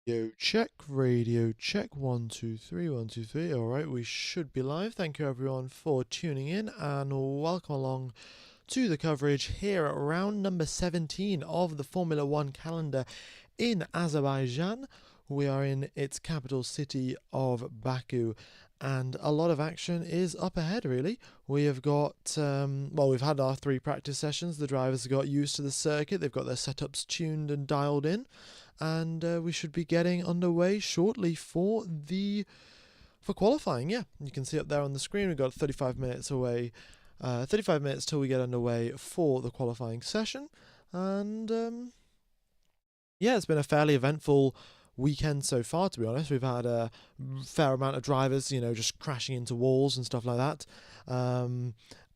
Radio check, 1 2 3 1 2 3. All right, we should be live. Thank you everyone for tuning in and welcome along to the coverage here at round number 17 of the Formula One calendar in Azerbaijan. We are in its capital city of Baku, and a lot of action is up ahead, really. We have got, we've had our 3 practice sessions. The drivers have got used to the circuit, they've got their setups tuned and dialed in, and we should be getting underway shortly for qualifying. Yeah, you can see up there on the screen, we've got 35 minutes away, 35 minutes till we get underway for the qualifying session, and yeah, it's been a fairly eventful weekend so far, to be honest. We've had a fair amount of drivers, just crashing into walls and stuff like that,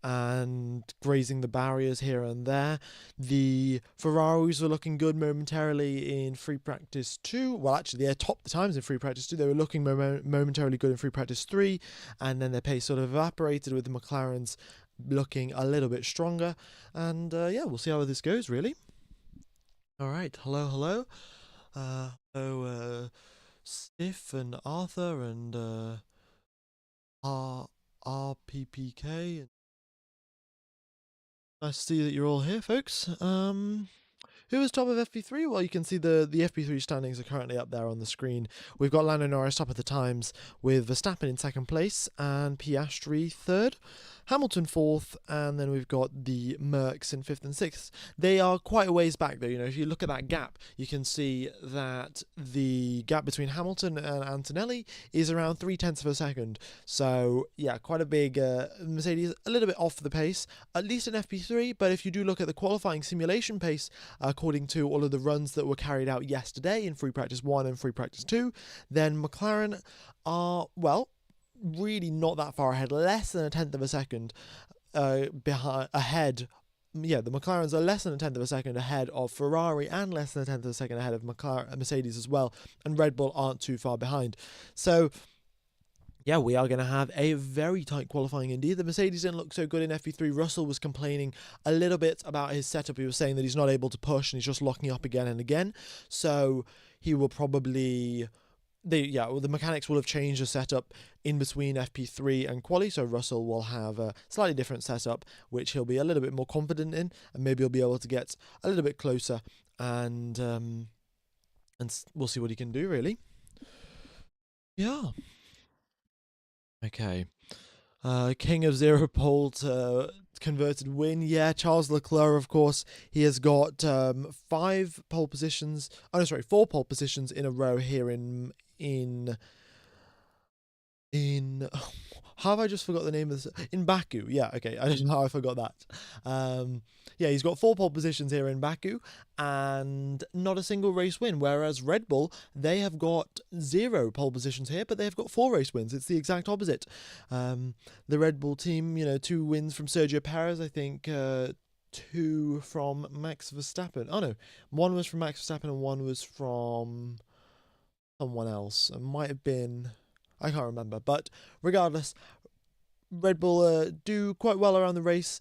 and grazing the barriers here and there. The Ferraris were looking good momentarily in free practice 2. Well, actually, they topped the times in free practice 2. They were looking momentarily good in free practice 3, and then their pace sort of evaporated with the McLarens looking a little bit stronger. And yeah, we'll see how this goes, really. All right, hello. Stiff and Arthur and RPPK. Nice to see that you're all here, folks. Who is top of FP3? Well, you can see the FP3 standings are currently up there on the screen. We've got Lando Norris top of the times, with Verstappen in second place and Piastri third, Hamilton fourth, and then we've got the Mercs in fifth and sixth. They are quite a ways back, though. If you look at that gap, you can see that the gap between Hamilton and Antonelli is around 0.3 of a second. So yeah, quite a big Mercedes, a little bit off the pace, at least in FP3. But if you do look at the qualifying simulation pace, according to all of the runs that were carried out yesterday in free practice 1 and free practice 2, then McLaren are, well, really not that far ahead, less than 0.1 of a second ahead. Yeah, the McLarens are less than 0.1 of a second ahead of Ferrari and less than 0.1 of a second ahead of Mercedes as well, and Red Bull aren't too far behind. So yeah, we are going to have a very tight qualifying indeed. The Mercedes didn't look so good in FP3. Russell was complaining a little bit about his setup. He was saying that he's not able to push and he's just locking up again and again. So he will probably... the mechanics will have changed the setup in between FP3 and quali, so Russell will have a slightly different setup, which he'll be a little bit more confident in, and maybe he'll be able to get a little bit closer, and we'll see what he can do, really. Yeah. Okay. King of Zero Pole converted win. Yeah, Charles Leclerc, of course, he has got 4 pole positions in a row here in how have I just forgot the name of this? In Baku. Yeah, okay. I don't know how I forgot that. Yeah, he's got 4 pole positions here in Baku and not a single race win, whereas Red Bull, they have got 0 pole positions here, but they've got 4 race wins. It's the exact opposite. The Red Bull team, 2 wins from Sergio Perez, I think 2 from Max Verstappen. Oh no, 1 was from Max Verstappen and 1 was from someone else. It might have been... I can't remember, but regardless, Red Bull do quite well around the race,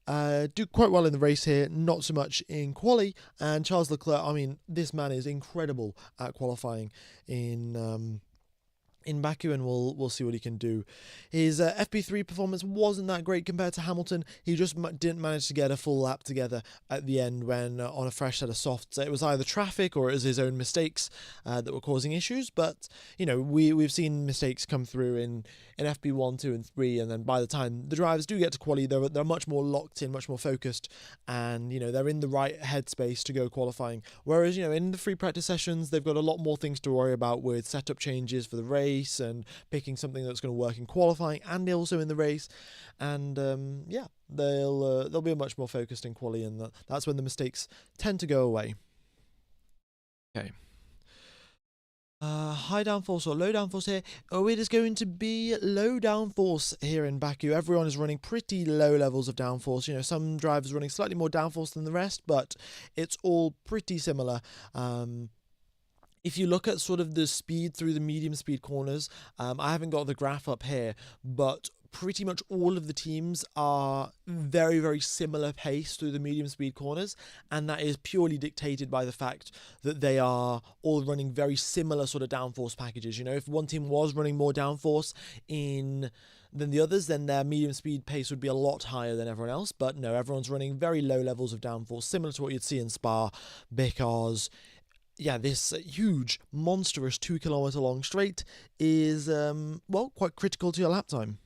do quite well in the race here, not so much in quali, and Charles Leclerc, I mean, this man is incredible at qualifying in Baku, and we'll see what he can do. His FP3 performance wasn't that great compared to Hamilton. He just didn't manage to get a full lap together at the end when on a fresh set of softs. It was either traffic or it was his own mistakes that were causing issues. But we've seen mistakes come through in FP1, 2, and 3, and then by the time the drivers do get to quali, they're much more locked in, much more focused, and they're in the right headspace to go qualifying. Whereas in the free practice sessions, they've got a lot more things to worry about with setup changes for the race and picking something that's going to work in qualifying and also in the race, and yeah, they'll be much more focused in quali, and that's when the mistakes tend to go away. Okay. High downforce or low downforce here? Oh, it is going to be low downforce here in Baku. Everyone is running pretty low levels of downforce. Some drivers running slightly more downforce than the rest, but it's all pretty similar. If you look at sort of the speed through the medium speed corners, I haven't got the graph up here, but pretty much all of the teams are very, very similar pace through the medium speed corners, and that is purely dictated by the fact that they are all running very similar sort of downforce packages. You know, if one team was running more downforce than the others, then their medium speed pace would be a lot higher than everyone else. But no, everyone's running very low levels of downforce, similar to what you'd see in Spa, because yeah, this huge, monstrous 2 kilometer long straight is, well, quite critical to your lap time.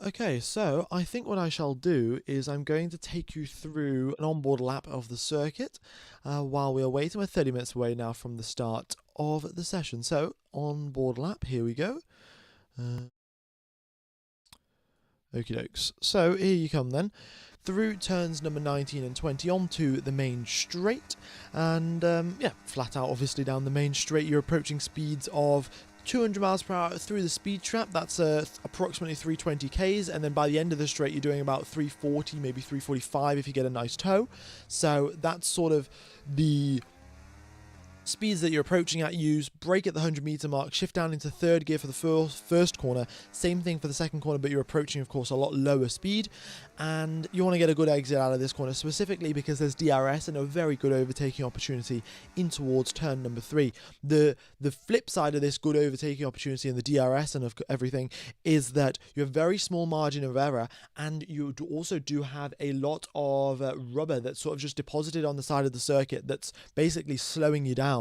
Okay, so I think what I shall do is I'm going to take you through an onboard lap of the circuit while we are waiting. We're 30 minutes away now from the start of the session. So, onboard lap, here we go. Okie dokes. So, here you come then. Through turns number 19 and 20 onto the main straight. And, yeah, flat out, obviously, down the main straight. You're approaching speeds of 200 miles per hour through the speed trap. That's approximately 320 Ks, and then by the end of the straight you're doing about 340, maybe 345 if you get a nice toe. So that's sort of the speeds that you're approaching at. Use brake at the 100-meter mark, shift down into third gear for the first corner, same thing for the second corner, but you're approaching, of course, a lot lower speed, and you want to get a good exit out of this corner, specifically because there's DRS and a very good overtaking opportunity in towards turn number 3. The flip side of this good overtaking opportunity and the DRS and of everything is that you have very small margin of error, and you also do have a lot of rubber that's sort of just deposited on the side of the circuit that's basically slowing you down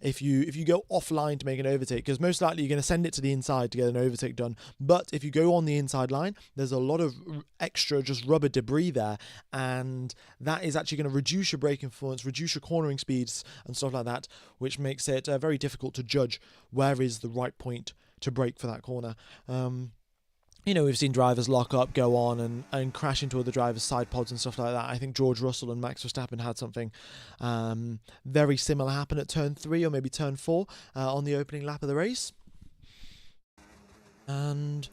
if you go offline to make an overtake, because most likely you're going to send it to the inside to get an overtake done. But if you go on the inside line, there's a lot of extra just rubber debris there, and that is actually going to reduce your braking performance, reduce your cornering speeds and stuff like that, which makes it very difficult to judge where is the right point to brake for that corner. You know, we've seen drivers lock up, go on and crash into other drivers' side pods and stuff like that. I think George Russell and Max Verstappen had something very similar happen at turn 3 or maybe turn 4 on the opening lap of the race. And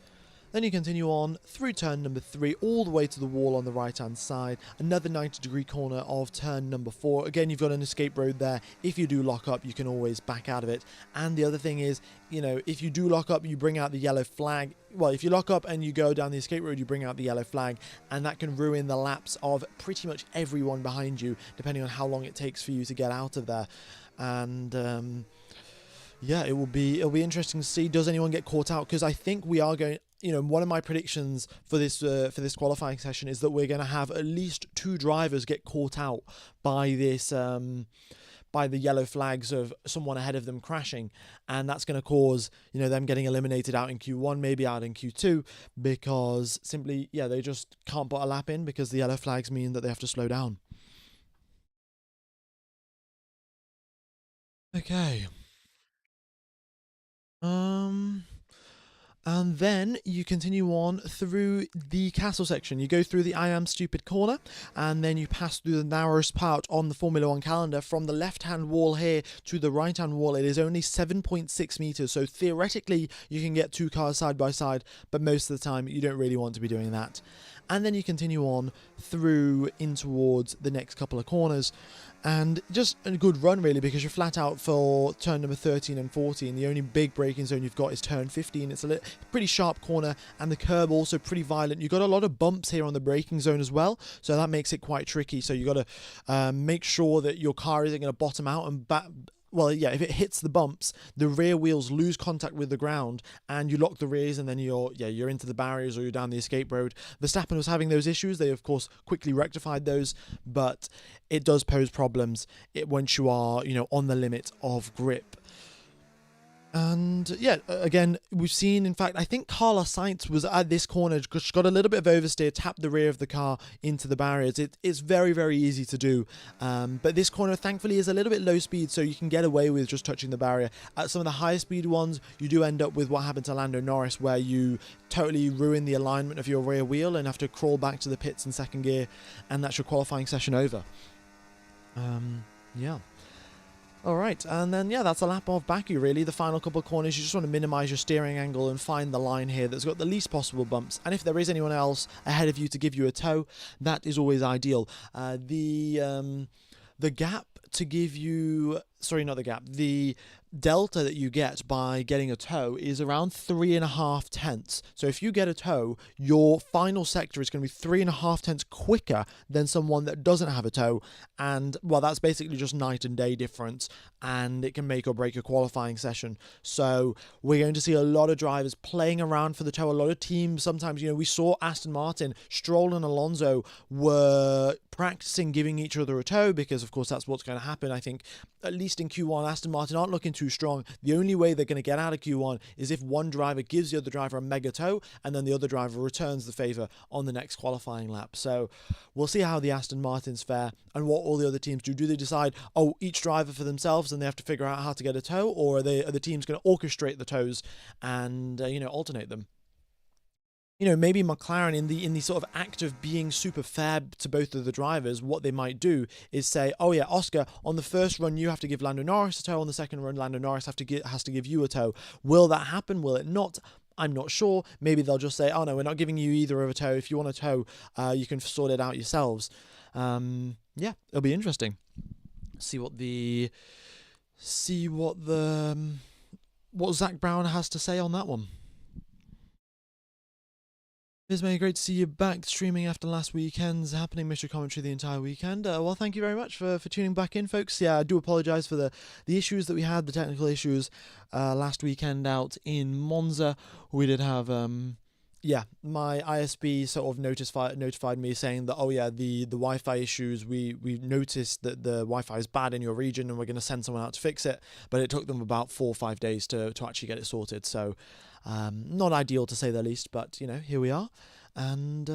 then you continue on through turn number 3 all the way to the wall on the right hand side. Another 90-degree corner of turn number 4. Again, you've got an escape road there. If you do lock up, you can always back out of it. And the other thing is, you know, if you do lock up, you bring out the yellow flag. Well, if you lock up and you go down the escape road, you bring out the yellow flag, and that can ruin the laps of pretty much everyone behind you, depending on how long it takes for you to get out of there. And yeah, it'll be interesting to see, does anyone get caught out? Because I think we are going, you know, one of my predictions for this qualifying session is that we're going to have at least 2 drivers get caught out by this by the yellow flags of someone ahead of them crashing, and that's going to cause, you know, them getting eliminated out in Q1, maybe out in Q2, because simply, yeah, they just can't put a lap in because the yellow flags mean that they have to slow down. Okay. And then you continue on through the castle section. You go through the I Am Stupid corner, and then you pass through the narrowest part on the Formula 1 calendar. From the left-hand wall here to the right-hand wall, it is only 7.6 meters. So theoretically, you can get 2 cars side by side, but most of the time, you don't really want to be doing that. And then you continue on through in towards the next couple of corners, and just a good run really, because you're flat out for turn number 13 and 14. The only big braking zone you've got is turn 15. It's a pretty sharp corner, and the curb also pretty violent. You've got a lot of bumps here on the braking zone as well, so that makes it quite tricky. So you got to make sure that your car isn't going to bottom out and well, yeah, if it hits the bumps, the rear wheels lose contact with the ground, and you lock the rears, and then you're into the barriers or you're down the escape road. Verstappen was having those issues. They, of course, quickly rectified those, but it does pose problems once you are, you know, on the limit of grip. And yeah, again, we've seen, in fact, I think Carlos Sainz was at this corner, just got a little bit of oversteer, tapped the rear of the car into the barriers. It's very, very easy to do. But this corner, thankfully, is a little bit low speed, so you can get away with just touching the barrier. At some of the higher speed ones, you do end up with what happened to Lando Norris, where you totally ruin the alignment of your rear wheel and have to crawl back to the pits in second gear, and that's your qualifying session over. Yeah. All right, and then, yeah, that's a lap of Baku, really. The final couple of corners, you just want to minimize your steering angle and find the line here that's got the least possible bumps. And if there is anyone else ahead of you to give you a tow, that is always ideal. The gap to give you sorry, not the gap, the delta that you get by getting a tow is around 3.5 tenths. So if you get a tow, your final sector is going to be 3.5 tenths quicker than someone that doesn't have a tow. And well, that's basically just night and day difference, and it can make or break a qualifying session. So we're going to see a lot of drivers playing around for the tow. A lot of teams, sometimes, we saw Aston Martin, Stroll and Alonso were practicing giving each other a tow, because of course that's what's going to happen. I think at least in Q1, Aston Martin aren't looking too strong. The only way they're going to get out of Q1 is if one driver gives the other driver a mega tow, and then the other driver returns the favour on the next qualifying lap. So we'll see how the Aston Martins fare and what all the other teams do. Do they decide, each driver for themselves, and they have to figure out how to get a tow, or are the teams going to orchestrate the tows and alternate them? Maybe McLaren, in the sort of act of being super fair to both of the drivers, what they might do is say, oh yeah, Oscar, on the first run you have to give Lando Norris a tow, on the second run Lando Norris has to give you a tow. Will that happen? Will it not? I'm not sure. Maybe they'll just say, oh no, we're not giving you either of a tow. If you want a tow, you can sort it out yourselves. Yeah, it'll be interesting. See what Zach Brown has to say on that one. Ismay, great to see you back streaming after last weekend's happening. Missed your commentary the entire weekend. Well, thank you very much for tuning back in, folks. Yeah, I do apologise for the issues that we had, the technical issues last weekend out in Monza. We did have, my ISP sort of notified me saying that, the Wi-Fi issues, we noticed that the Wi-Fi is bad in your region and we're going to send someone out to fix it. But it took them about 4 or 5 days to actually get it sorted. So not ideal to say the least, but here we are, and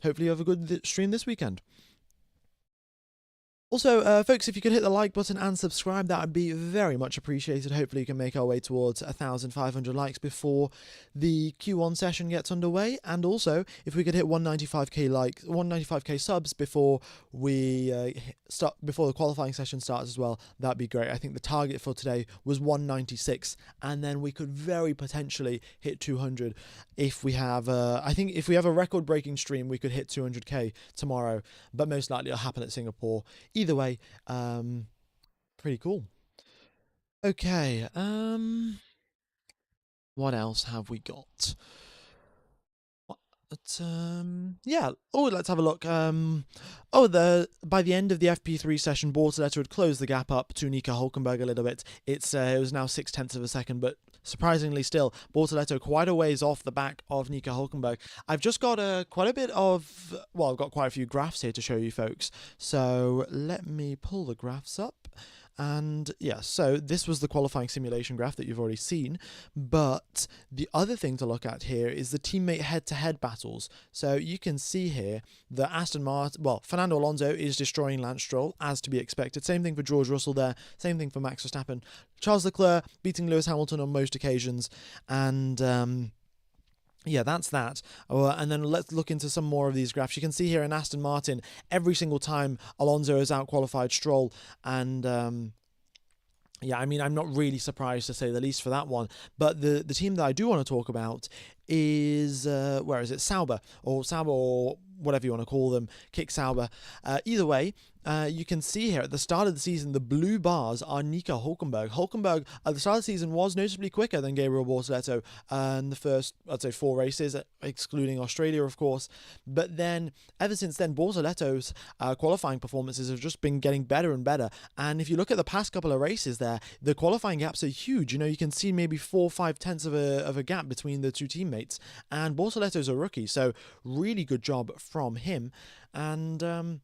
hopefully you have a good stream this weekend. Also, folks, if you could hit the like button and subscribe, that would be very much appreciated. Hopefully, you can make our way towards 1,500 likes before the Q1 session gets underway. And also, if we could hit 195k subs before we before the qualifying session starts as well, that'd be great. I think the target for today was 196, and then we could very potentially hit 200 if we have. I think if we have a record-breaking stream, we could hit 200k tomorrow, but most likely it'll happen at Singapore. Either way, pretty cool. Okay, what else have we got? Yeah. Oh, let's have a look. By the end of the FP3 session, Bortoletto had closed the gap up to Nico Hülkenberg a little bit. It was now 0.6 of a second, but surprisingly still, Bortoletto quite a ways off the back of Nico Hülkenberg. I've just got I've got quite a few graphs here to show you folks. So let me pull the graphs up. And yeah, so this was the qualifying simulation graph that you've already seen. But the other thing to look at here is the teammate head-to-head battles. So you can see here that Fernando Alonso is destroying Lance Stroll, as to be expected. Same thing for George Russell there. Same thing for Max Verstappen. Charles Leclerc beating Lewis Hamilton on most occasions. And yeah, that's that. And then let's look into some more of these graphs. You can see here in Aston Martin, every single time Alonso has out-qualified Stroll. And yeah, I mean, I'm not really surprised, to say the least, for that one. But the team that I do want to talk about is, where is it? Sauber, or whatever you want to call them, Kick Sauber. Either way, you can see here at the start of the season, the blue bars are Nico Hülkenberg. Hülkenberg at the start of the season was noticeably quicker than Gabriel Bortoletto in the first, I'd say, 4 races, excluding Australia, of course. But then, ever since then, Bortoletto's qualifying performances have just been getting better and better. And if you look at the past couple of races there, the qualifying gaps are huge. You can see maybe 4 or 5 tenths of a gap between the two teammates. And Bortoletto's a rookie, so really good job from him. And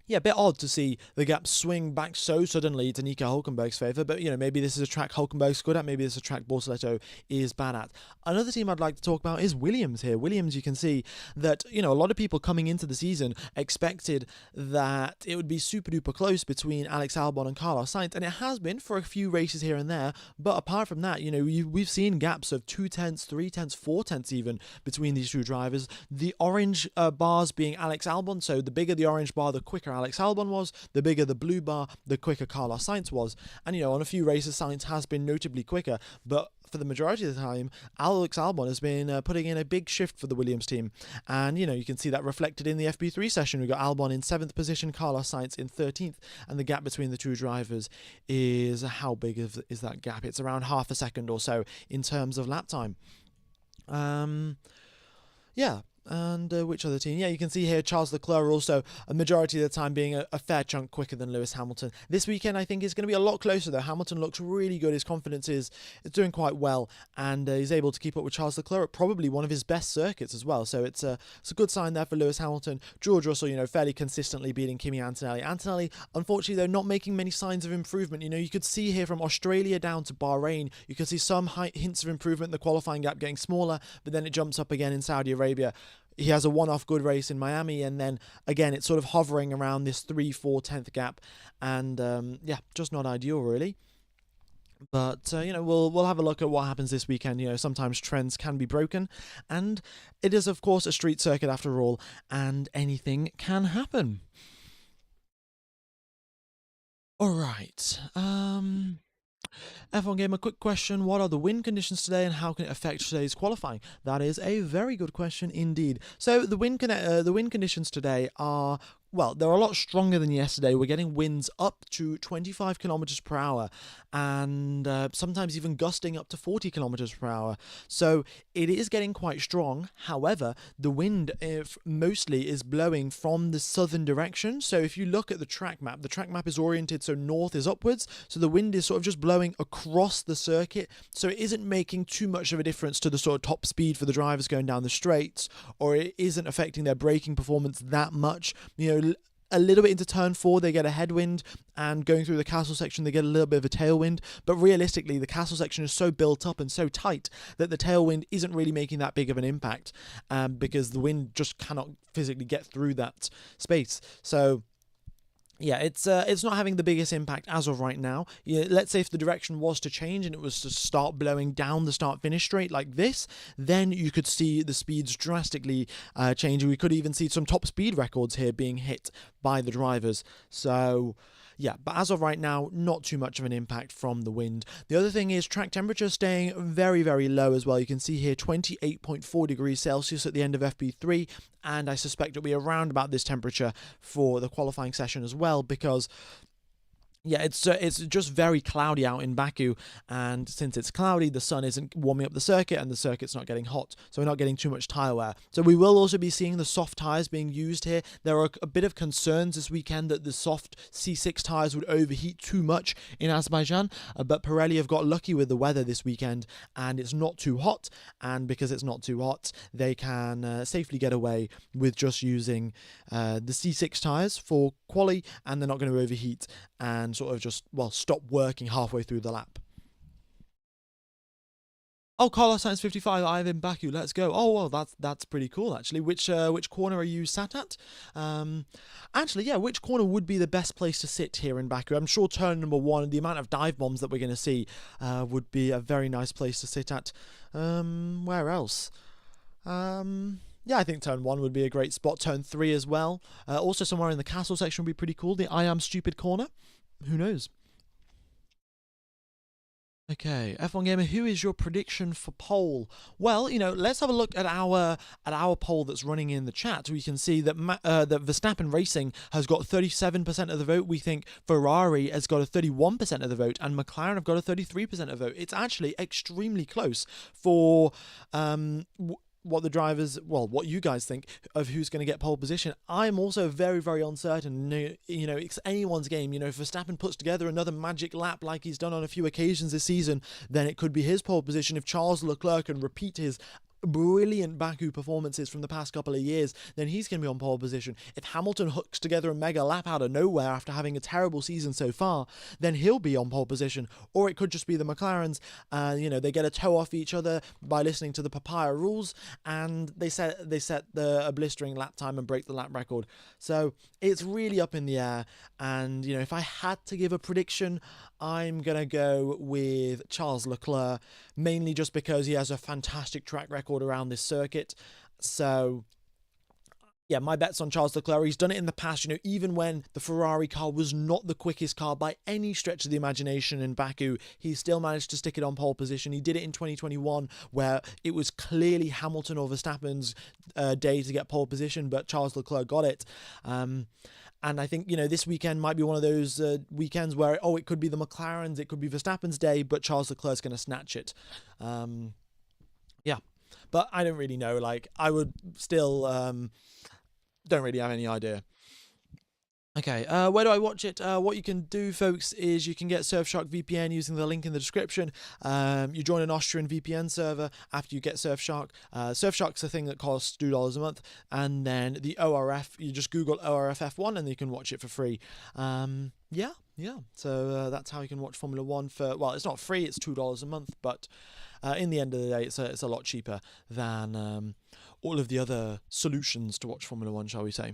yeah, a bit odd to see the gap swing back so suddenly to Nico Hülkenberg's favour, but maybe this is a track Hülkenberg's good at, maybe this is a track Bortoletto is bad at. Another team I'd like to talk about is Williams here. Williams, you can see that, a lot of people coming into the season expected that it would be super duper close between Alex Albon and Carlos Sainz, and it has been for a few races here and there, but apart from that, we've seen gaps of 2 tenths, 3 tenths, 4 tenths even between these two drivers. The orange bars being Alex Albon, so the bigger the orange bar, the quicker Alex Albon was, the bigger the blue bar, the quicker Carlos Sainz was. And, on a few races, Sainz has been notably quicker, but for the majority of the time, Alex Albon has been putting in a big shift for the Williams team. And, you can see that reflected in the FP3 session. We've got Albon in 7th position, Carlos Sainz in 13th, and the gap between the two drivers is, how big is that gap? It's around half a second or so in terms of lap time. Yeah. And which other team? Yeah, you can see here Charles Leclerc also a majority of the time being a fair chunk quicker than Lewis Hamilton. This weekend, I think, is going to be a lot closer, though. Hamilton looks really good. His confidence is doing quite well, and he's able to keep up with Charles Leclerc at probably one of his best circuits as well. So it's a good sign there for Lewis Hamilton. George Russell, fairly consistently beating Kimi Antonelli. Antonelli, unfortunately, though, not making many signs of improvement. You could see here from Australia down to Bahrain, you can see some hints of improvement, the qualifying gap getting smaller, but then it jumps up again in Saudi Arabia. He has a one-off good race in Miami, and then again it's sort of hovering around this 3-4 gap, and just not ideal really. But we'll have a look at what happens this weekend. Sometimes trends can be broken, and it is of course a street circuit after all, and anything can happen. All right. F1 Gamer, quick question. What are the wind conditions today and how can it affect today's qualifying? That is a very good question indeed. So the wind conditions today are, well, they're a lot stronger than yesterday. We're getting winds up to 25 kilometers per hour and sometimes even gusting up to 40 kilometers per hour. So it is getting quite strong. However, the wind mostly is blowing from the southern direction. So if you look at the track map is oriented so north is upwards. So the wind is sort of just blowing across the circuit. So it isn't making too much of a difference to the sort of top speed for the drivers going down the straights, or it isn't affecting their braking performance that much. A little bit into turn 4 they get a headwind, and going through the castle section they get a little bit of a tailwind, but realistically the castle section is so built up and so tight that the tailwind isn't really making that big of an impact, because the wind just cannot physically get through that space. So yeah, it's not having the biggest impact as of right now. Let's say if the direction was to change and it was to start blowing down the start-finish straight like this, then you could see the speeds drastically change. We could even see some top speed records here being hit by the drivers. So yeah, but as of right now, not too much of an impact from the wind. The other thing is track temperature staying very, very low as well. You can see here 28.4 degrees Celsius at the end of FP3, and I suspect it'll be around about this temperature for the qualifying session as well, because yeah, it's just very cloudy out in Baku, and since it's cloudy, the sun isn't warming up the circuit, and the circuit's not getting hot, so we're not getting too much tyre wear. So we will also be seeing the soft tyres being used here. There are a bit of concerns this weekend that the soft C6 tyres would overheat too much in Azerbaijan, but Pirelli have got lucky with the weather this weekend, and it's not too hot, and because it's not too hot, they can safely get away with just using the C6 tyres for quali, and they're not going to overheat and sort of just, well, stop working halfway through the lap. Oh, Carlos Sainz 55, I have in Baku, let's go. Oh, well, that's pretty cool, actually. Which corner are you sat at? Actually, yeah, which corner would be the best place to sit here in Baku? I'm sure turn number 1, the amount of dive bombs that we're going to see, would be a very nice place to sit at. Where else? Yeah, I think turn 1 would be a great spot. Turn 3 as well. Also somewhere in the castle section would be pretty cool. The I am stupid corner. Who knows? Okay, F1 Gamer, who is your prediction for pole? Well, let's have a look at our poll that's running in the chat. We can see that that Verstappen Racing has got 37% of the vote. We think Ferrari has got a 31% of the vote, and McLaren have got a 33% of the vote. It's actually extremely close for what the drivers, well, what you guys think of who's going to get pole position. I'm also very, very uncertain. It's anyone's game. If Verstappen puts together another magic lap like he's done on a few occasions this season, then it could be his pole position. If Charles Leclerc can repeat his brilliant Baku performances from the past couple of years, then he's going to be on pole position. If Hamilton hooks together a mega lap out of nowhere after having a terrible season so far, then he'll be on pole position. Or it could just be the McLarens, they get a toe off each other by listening to the papaya rules, and they set a blistering lap time and break the lap record. So it's really up in the air, and if I had to give a prediction, I'm gonna go with Charles Leclerc, mainly just because he has a fantastic track record around this circuit. So Yeah, my bet's on Charles Leclerc. He's done it in the past, even when the Ferrari car was not the quickest car by any stretch of the imagination in Baku, he still managed to stick it on pole position. He did it in 2021, where it was clearly Hamilton or Verstappen's day to get pole position, but Charles Leclerc got it. And I think, this weekend might be one of those weekends where, it could be the McLaren's, it could be Verstappen's day, but Charles Leclerc's going to snatch it. Yeah. But I don't really know. I would still don't really have any idea. Okay, where do I watch it? What you can do, folks, is you can get Surfshark VPN using the link in the description. You join an Austrian VPN server after you get Surfshark. Surfshark's a thing that costs $2 a month, and then the ORF, you just Google ORF F1 and you can watch it for free. Yeah. So that's how you can watch Formula One for, well, it's not free, it's $2 a month, but in the end of the day, it's a lot cheaper than all of the other solutions to watch Formula One, shall we say.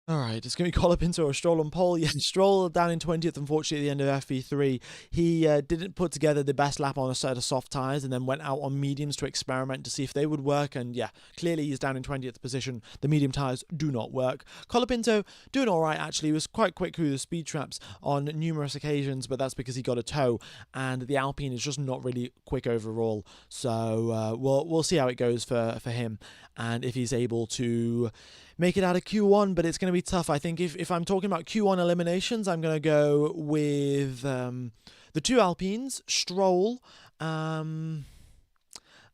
All right, it's going to be Colapinto or Stroll on pole. Yeah, Stroll down in 20th, unfortunately, at the end of FP3. He didn't put together the best lap on a set of soft tyres and then went out on mediums to experiment to see if they would work. And yeah, clearly he's down in 20th position. The medium tyres do not work. Colapinto doing all right, actually. He was quite quick through the speed traps on numerous occasions, but that's because he got a tow. And the Alpine is just not really quick overall. So we'll see how it goes for him and if he's able to make it out of Q1, but it's going to be tough. I think if I'm talking about Q1 eliminations, I'm going to go with the two Alpines, Stroll, and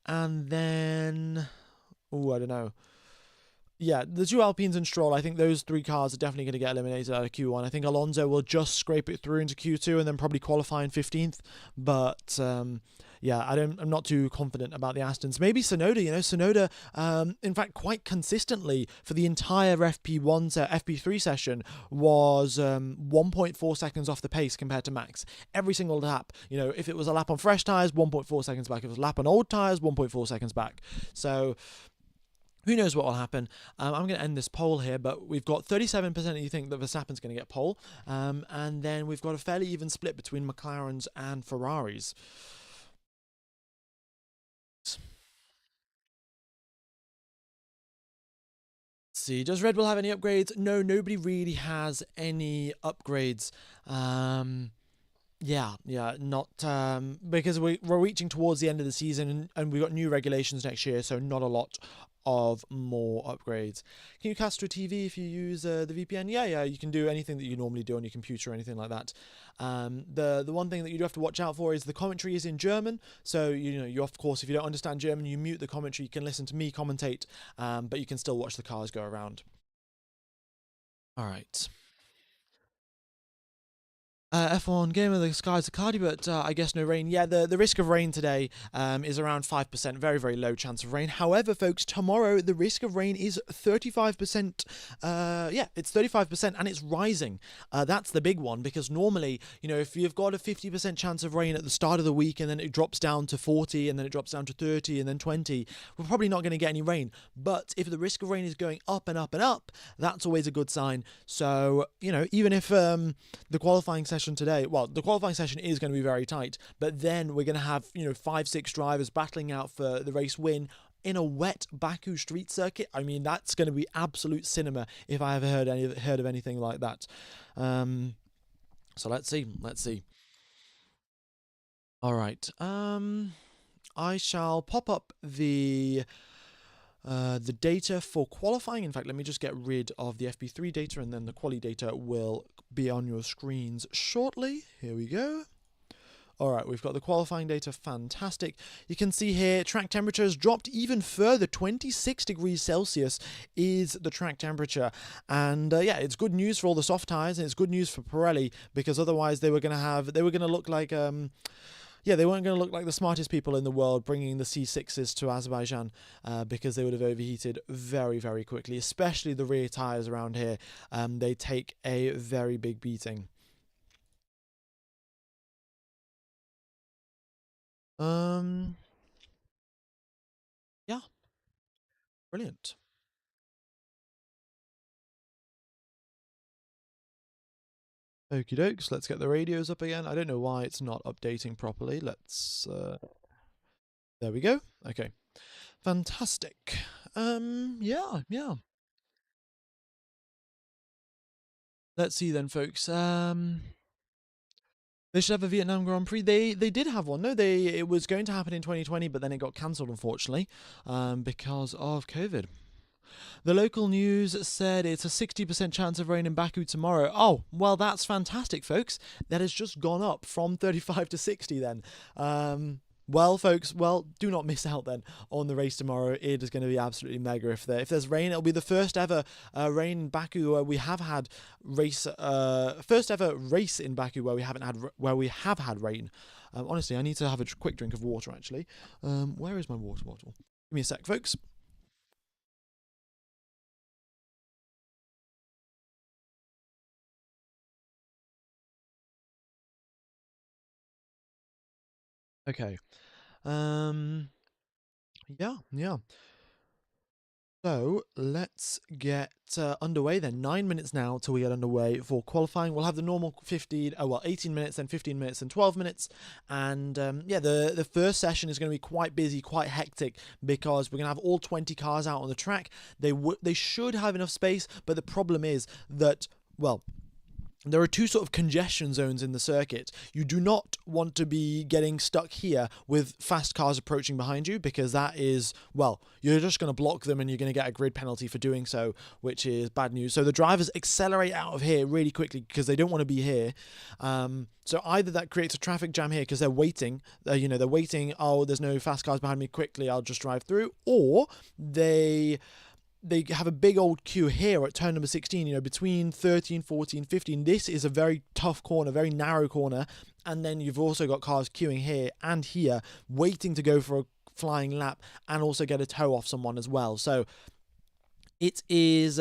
then, I don't know. Yeah, the two Alpines and Stroll, I think those three cars are definitely going to get eliminated out of Q1. I think Alonso will just scrape it through into Q2 and then probably qualify in 15th. But yeah, I'm not too confident about the Astons. Maybe Tsunoda, Tsunoda, in fact, quite consistently for the entire FP3 session was 1.4 seconds off the pace compared to Max. Every single lap, if it was a lap on fresh tyres, 1.4 seconds back. If it was a lap on old tyres, 1.4 seconds back. So who knows what will happen? I'm going to end this poll here, but we've got 37% of you think that Verstappen's going to get pole, and then we've got a fairly even split between McLarens and Ferraris. See, does Red Bull have any upgrades? No, nobody really has any upgrades. Yeah, not because we're reaching towards the end of the season and we've got new regulations next year, so not a lot of more upgrades. Can you cast to a TV if you use the VPN? Yeah, you can do anything that you normally do on your computer or anything like that. The one thing that you do have to watch out for is the commentary is in German, so you of course, if you don't understand German, you mute the commentary. You can listen to me commentate, but you can still watch the cars go around. All right. F1 game of the skies are cloudy, but I guess no rain. Yeah, the risk of rain today is around 5%, very, very low chance of rain. However, folks, tomorrow the risk of rain is 35%. Yeah, it's 35% and it's rising. That's the big one because normally, if you've got a 50% chance of rain at the start of the week and then it drops down to 40 and then it drops down to 30 and then 20, we're probably not going to get any rain. But if the risk of rain is going up and up and up, that's always a good sign. So, even if the qualifying session today, well, the qualifying session is going to be very tight, but then we're going to have 5-6 drivers battling out for the race win in a wet Baku street circuit. I mean, that's going to be absolute cinema if I ever heard of anything like that. So let's see. All right. I shall pop up the data for qualifying. In fact, let me just get rid of the FP3 data and then the quali data will be on your screens shortly. Here we go. All right, we've got the qualifying data. Fantastic. You can see here track temperature has dropped even further. 26 degrees Celsius is the track temperature. And yeah, it's good news for all the soft tyres and it's good news for Pirelli because otherwise they were going to look like yeah, they weren't going to look like the smartest people in the world bringing the C6s to Azerbaijan because they would have overheated very, very quickly, especially the rear tyres around here. They take a very big beating. Yeah, brilliant. Okie dokes, let's get the radios up again. I don't know why it's not updating properly. Let's... there we go. Okay. Fantastic. Yeah. Let's see then, folks. They should have a Vietnam Grand Prix. They did have one. No, it was going to happen in 2020, but then it got cancelled, unfortunately, because of COVID. The local news said it's a 60% chance of rain in Baku tomorrow. Oh, well, that's fantastic, folks. That has just gone up from 35 to 60 then. Well, folks, do not miss out then on the race tomorrow. It is going to be absolutely mega. If there's rain, it'll be the first ever rain in Baku where we have had first ever race in Baku where we have had rain. Honestly, I need to have a quick drink of water. Actually, where is my water bottle? Give me a sec, folks. Okay. Yeah. So let's get underway then. 9 minutes now till we get underway for qualifying. We'll have the normal 18 minutes, then 15 minutes, and 12 minutes. And the first session is going to be quite busy, quite hectic, because we're going to have all 20 cars out on the track. They should have enough space, but the problem is that, well, there are two sort of congestion zones in the circuit. You do not want to be getting stuck here with fast cars approaching behind you, because that is, well, you're just going to block them and you're going to get a grid penalty for doing so, which is bad news. So the drivers accelerate out of here really quickly because they don't want to be here. So either that creates a traffic jam here because they're waiting, they're waiting, oh, there's no fast cars behind me, quickly, I'll just drive through, or they have a big old queue here at turn number 16, between 13, 14, 15. This is a very tough corner, very narrow corner. And then you've also got cars queuing here and here, waiting to go for a flying lap and also get a tow off someone as well. So it is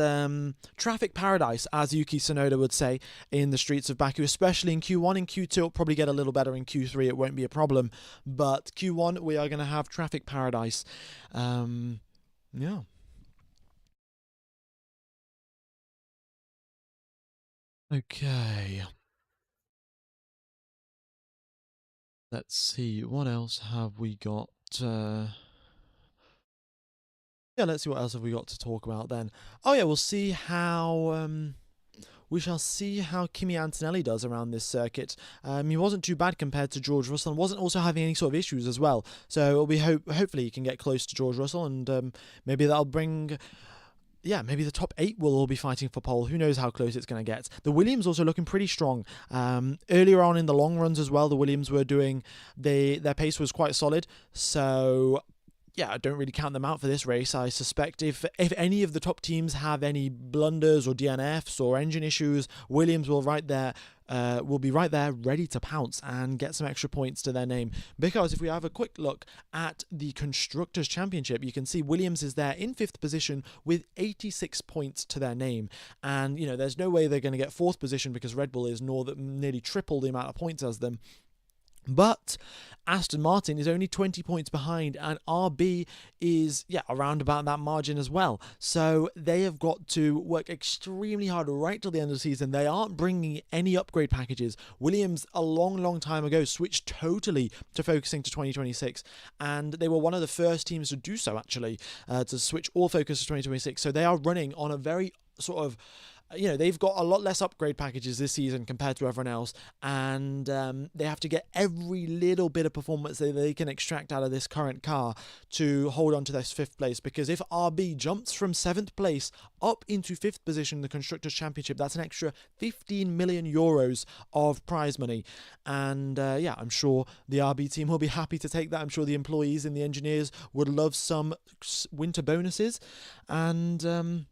traffic paradise, as Yuki Tsunoda would say, in the streets of Baku, especially in Q1. In Q2, it'll probably get a little better. In Q3, it won't be a problem. But Q1, we are going to have traffic paradise. Yeah. Okay. Let's see, what else have we got? Let's see what else have we got to talk about then. Oh yeah, we'll see how we shall see how Kimi Antonelli does around this circuit. He wasn't too bad compared to George Russell, and wasn't also having any sort of issues as well. So it'll be hopefully he can get close to George Russell, and maybe that'll bring. Yeah, maybe the top 8 will all be fighting for pole. Who knows how close it's going to get. The Williams also looking pretty strong. Earlier on in the long runs as well, the Williams were doing, their pace was quite solid. So yeah, I don't really count them out for this race. I suspect if any of the top teams have any blunders or DNFs or engine issues, Williams will be right there ready to pounce and get some extra points to their name. Because if we have a quick look at the Constructors' Championship, you can see Williams is there in 5th position with 86 points to their name. And, there's no way they're going to get 4th position because Red Bull is nearly triple the amount of points as them. But Aston Martin is only 20 points behind, and RB is, around about that margin as well. So they have got to work extremely hard right till the end of the season. They aren't bringing any upgrade packages. Williams, a long time ago, switched totally to focusing to 2026, and they were one of the first teams to do so, actually, to switch all focus to 2026. So they are running on a very sort of they've got a lot less upgrade packages this season compared to everyone else, and they have to get every little bit of performance that they can extract out of this current car to hold on to this 5th place. Because if RB jumps from 7th place up into 5th position in the Constructors' Championship, that's an extra 15 million euros of prize money. And I'm sure the RB team will be happy to take that. I'm sure the employees and the engineers would love some winter bonuses, and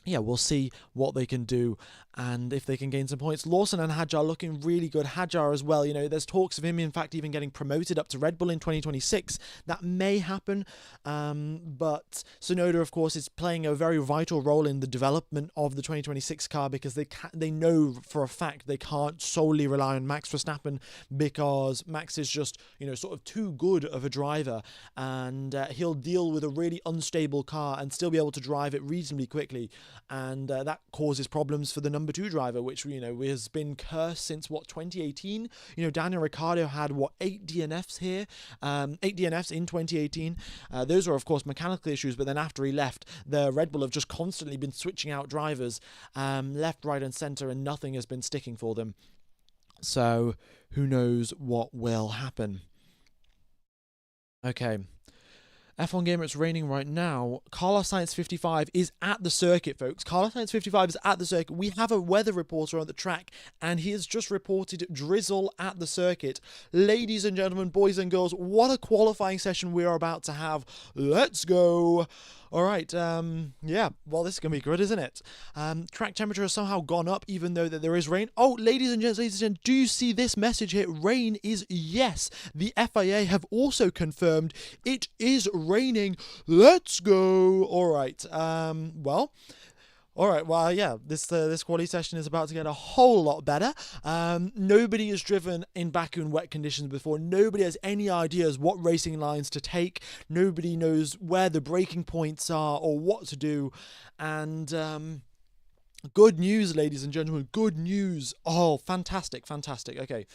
we'll see what they can do and if they can gain some points. Lawson and Hadjar looking really good. Hadjar as well, there's talks of him, in fact, even getting promoted up to Red Bull in 2026. That may happen, but Tsunoda, of course, is playing a very vital role in the development of the 2026 car, because they know for a fact they can't solely rely on Max Verstappen, because Max is just, sort of too good of a driver, and he'll deal with a really unstable car and still be able to drive it reasonably quickly. and that causes problems for the number 2 driver, which has been cursed since 2018. Daniel Ricciardo had 8 DNFs here, 8 DNFs in 2018. Those are of course mechanical issues, but then after he left, the Red Bull have just constantly been switching out drivers left, right, and center, and nothing has been sticking for them. So who knows what will happen. Okay. F1 Gamer, it's raining right now. Carlos Sainz 55 is at the circuit, folks. Carlos Sainz 55 is at the circuit. We have a weather reporter on the track, and he has just reported drizzle at the circuit. Ladies and gentlemen, boys and girls, what a qualifying session we are about to have. Let's go. All right, yeah, well, this is going to be good, isn't it? Track temperature has somehow gone up, even though that there is rain. Oh, ladies and gents, do you see this message here? Rain is yes. The FIA have also confirmed it is raining. Let's go. All right, well... All right, well, yeah, this quality session is about to get a whole lot better. Nobody has driven in Baku in wet conditions before. Nobody has any ideas what racing lines to take. Nobody knows where the braking points are or what to do. And good news, ladies and gentlemen, good news. Oh, fantastic, fantastic. Okay.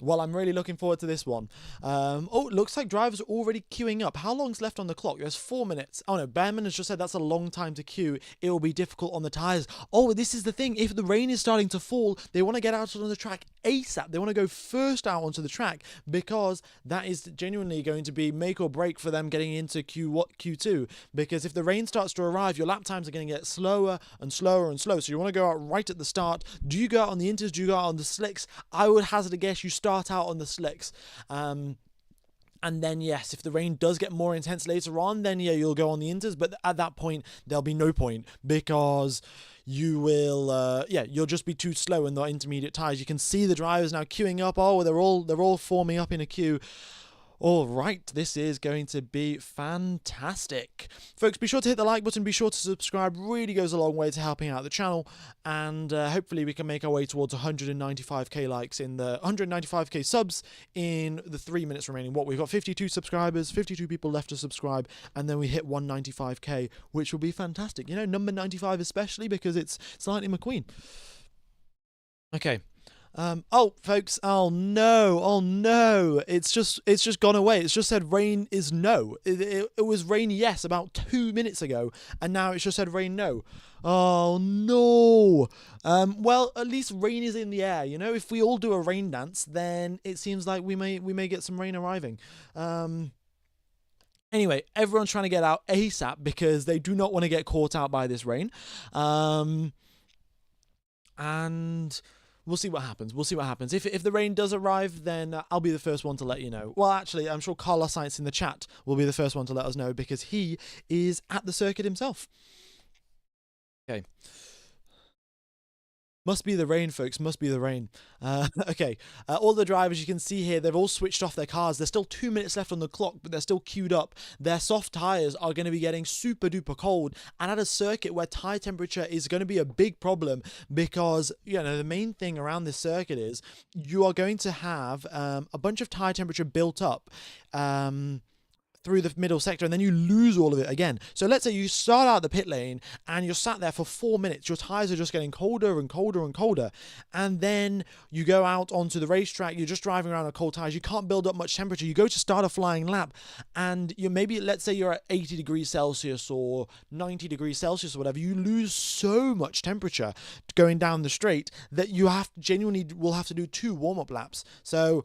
Well, I'm really looking forward to this one. Oh, it looks like drivers are already queuing up. How long's left on the clock? There's 4 minutes. Oh no, Behrman has just said that's a long time to queue. It will be difficult on the tyres. Oh, this is the thing. If the rain is starting to fall, they want to get out on the track ASAP. They want to go first out onto the track, because that is genuinely going to be make or break for them getting into Q2. Because if the rain starts to arrive, your lap times are going to get slower and slower and slower. So you want to go out right at the start. Do you go out on the inters? Do you go out on the slicks? I would hazard a guess you start out on the slicks, and then yes, if the rain does get more intense later on, then yeah, you'll go on the inters, but at that point there'll be no point, because you will you'll just be too slow in the intermediate tires. You can see the drivers now queuing up. Oh, they're all forming up in a queue. All right, this is going to be fantastic. Folks, be sure to hit the like button, be sure to subscribe, really goes a long way to helping out the channel, and hopefully we can make our way towards 195k likes in the 195k subs in the 3 minutes remaining. We've got 52 subscribers, 52 people left to subscribe, and then we hit 195k, which will be fantastic. Number 95 especially, because it's Lightning McQueen. Okay. Oh, folks, oh no, it's just gone away. It's just said rain is no. It was rain yes about 2 minutes ago, and now it's just said rain no. Oh no. Well, at least rain is in the air. If we all do a rain dance, then it seems like we may get some rain arriving. Anyway, everyone's trying to get out ASAP because they do not want to get caught out by this rain. And we'll see what happens. If the rain does arrive, then I'll be the first one to let you know. Well, actually, I'm sure Carlos Sainz in the chat will be the first one to let us know, because he is at the circuit himself. Okay. Must be the rain, folks. Must be the rain. Okay. All the drivers you can see here, they've all switched off their cars. There's still 2 minutes left on the clock, but they're still queued up. Their soft tires are going to be getting super duper cold. And at a circuit where tire temperature is going to be a big problem, because, the main thing around this circuit is you are going to have a bunch of tire temperature built up through the middle sector, and then you lose all of it again. So let's say you start out the pit lane and you're sat there for 4 minutes. Your tires are just getting colder and colder and colder. And then you go out onto the racetrack. You're just driving around on cold tires. You can't build up much temperature. You go to start a flying lap, and let's say you're at 80 degrees Celsius or 90 degrees Celsius or whatever. You lose so much temperature going down the straight that you will have to do 2 warm-up laps. So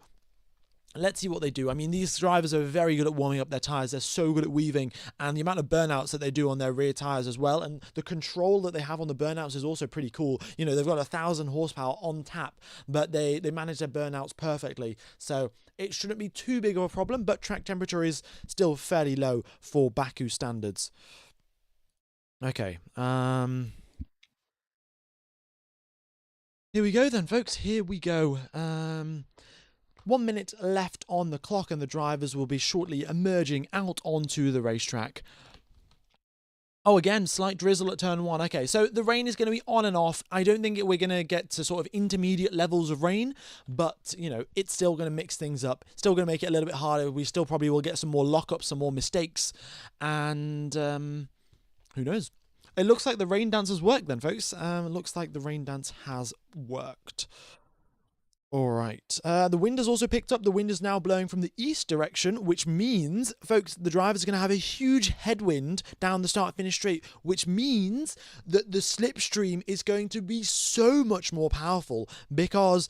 let's see what they do. I mean, these drivers are very good at warming up their tyres. They're so good at weaving, and the amount of burnouts that they do on their rear tyres as well, and the control that they have on the burnouts is also pretty cool. They've got 1,000 horsepower on tap, but they manage their burnouts perfectly. So it shouldn't be too big of a problem, but track temperature is still fairly low for Baku standards. Okay. Here we go then, folks. Here we go. 1 minute left on the clock, and the drivers will be shortly emerging out onto the racetrack. Oh, again, slight drizzle at turn 1. Okay, so the rain is going to be on and off. I don't think we're going to get to sort of intermediate levels of rain, but, it's still going to mix things up. Still going to make it a little bit harder. We still probably will get some more lockups, some more mistakes, and who knows? it looks like the rain dance has worked then, folks. It looks like the rain dance has worked. All right. The wind has also picked up. The wind is now blowing from the east direction, which means, folks, the drivers are going to have a huge headwind down the start-finish straight, which means that the slipstream is going to be so much more powerful because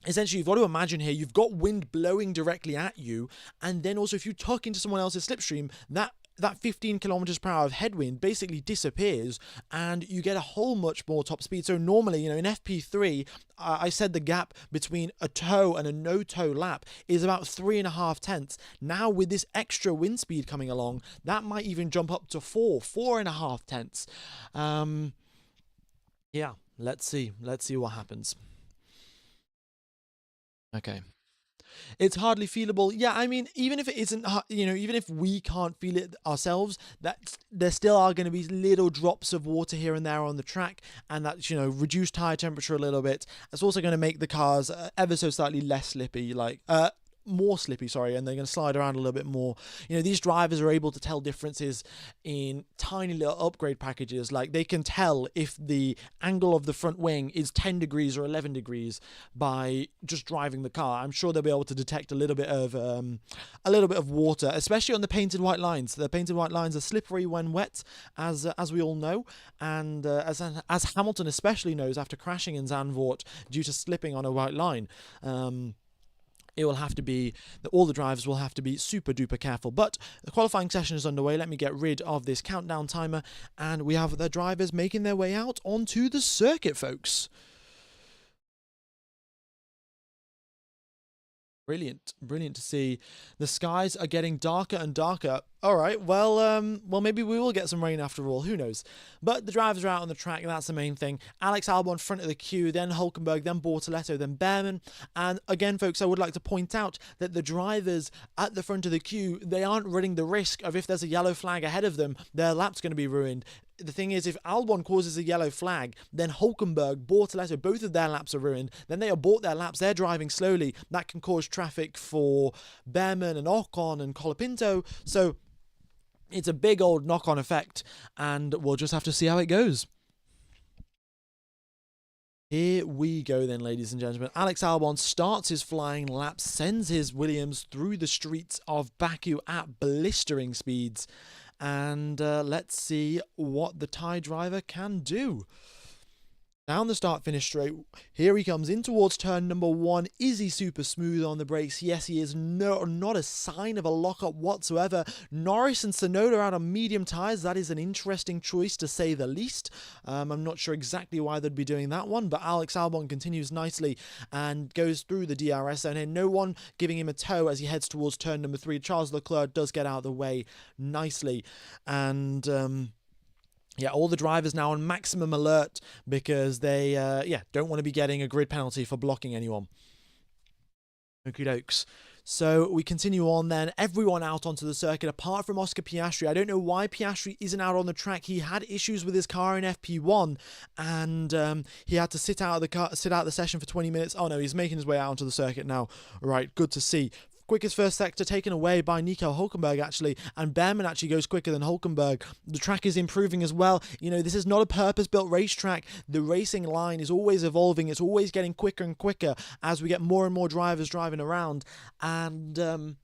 essentially, you've got to imagine here, you've got wind blowing directly at you, and then also if you tuck into someone else's slipstream, that 15 kilometers per hour of headwind basically disappears and you get a whole much more top speed. So normally, in FP3, I said the gap between a tow and a no tow lap is about 3.5 tenths. Now with this extra wind speed coming along, that might even jump up to 4.5 tenths. Yeah, let's see what happens. Okay. It's hardly feelable. Yeah, I mean, even if it isn't, even if we can't feel it ourselves, there still are going to be little drops of water here and there on the track, and that's, reduced tire temperature a little bit. It's also going to make the cars ever so slightly less slippy, more slippy, sorry, and they're going to slide around a little bit more. These drivers are able to tell differences in tiny little upgrade packages. Like, they can tell if the angle of the front wing is 10 degrees or 11 degrees by just driving the car. I'm sure they'll be able to detect a little bit of water, especially on the painted white lines. The painted white lines are slippery when wet, as we all know, and as Hamilton especially knows after crashing in Zandvoort due to slipping on a white line. It will have to be, all the drivers will have to be super duper careful. But the qualifying session is underway. Let me get rid of this countdown timer, and we have the drivers making their way out onto the circuit, folks. Brilliant to see. The skies are getting darker and darker. All right, well, maybe we will get some rain after all. Who knows? But the drivers are out on the track, and that's the main thing. Alex Albon front of the queue, then Hülkenberg, then Bortoleto, then Behrman. And again, folks, I would like to point out that the drivers at the front of the queue, they aren't running the risk of if there's a yellow flag ahead of them, their lap's going to be ruined. The thing is, if Albon causes a yellow flag, then Hülkenberg, Bortoleto, both of their laps are ruined. Then they abort their laps. They're driving slowly. That can cause traffic for Behrman and Ocon and Colapinto. So it's a big old knock-on effect, and we'll just have to see how it goes. Here we go then, ladies and gentlemen. Alex Albon starts his flying lap, sends his Williams through the streets of Baku at blistering speeds. And let's see what the Thai driver can do. Down the start-finish straight, here he comes in towards turn number 1. Is he super smooth on the brakes? Yes, he is. No, not a sign of a lock-up whatsoever. Norris and Tsunoda out on medium tyres. That is an interesting choice, to say the least. I'm not sure exactly why they'd be doing that one, but Alex Albon continues nicely and goes through the DRS zone, and no one giving him a tow as he heads towards turn number 3. Charles Leclerc does get out of the way nicely, and yeah, all the drivers now on maximum alert because they, don't want to be getting a grid penalty for blocking anyone. Okie dokes. So we continue on then. Everyone out onto the circuit apart from Oscar Piastri. I don't know why Piastri isn't out on the track. He had issues with his car in FP1, and he had to sit out the session for 20 minutes. Oh no, he's making his way out onto the circuit now. Right, good to see. Quickest first sector taken away by Nico Hülkenberg, actually, and Behrman actually goes quicker than Hülkenberg. The track is improving as well. This is not a purpose-built racetrack. The racing line is always evolving. It's always getting quicker and quicker as we get more and more drivers driving around. And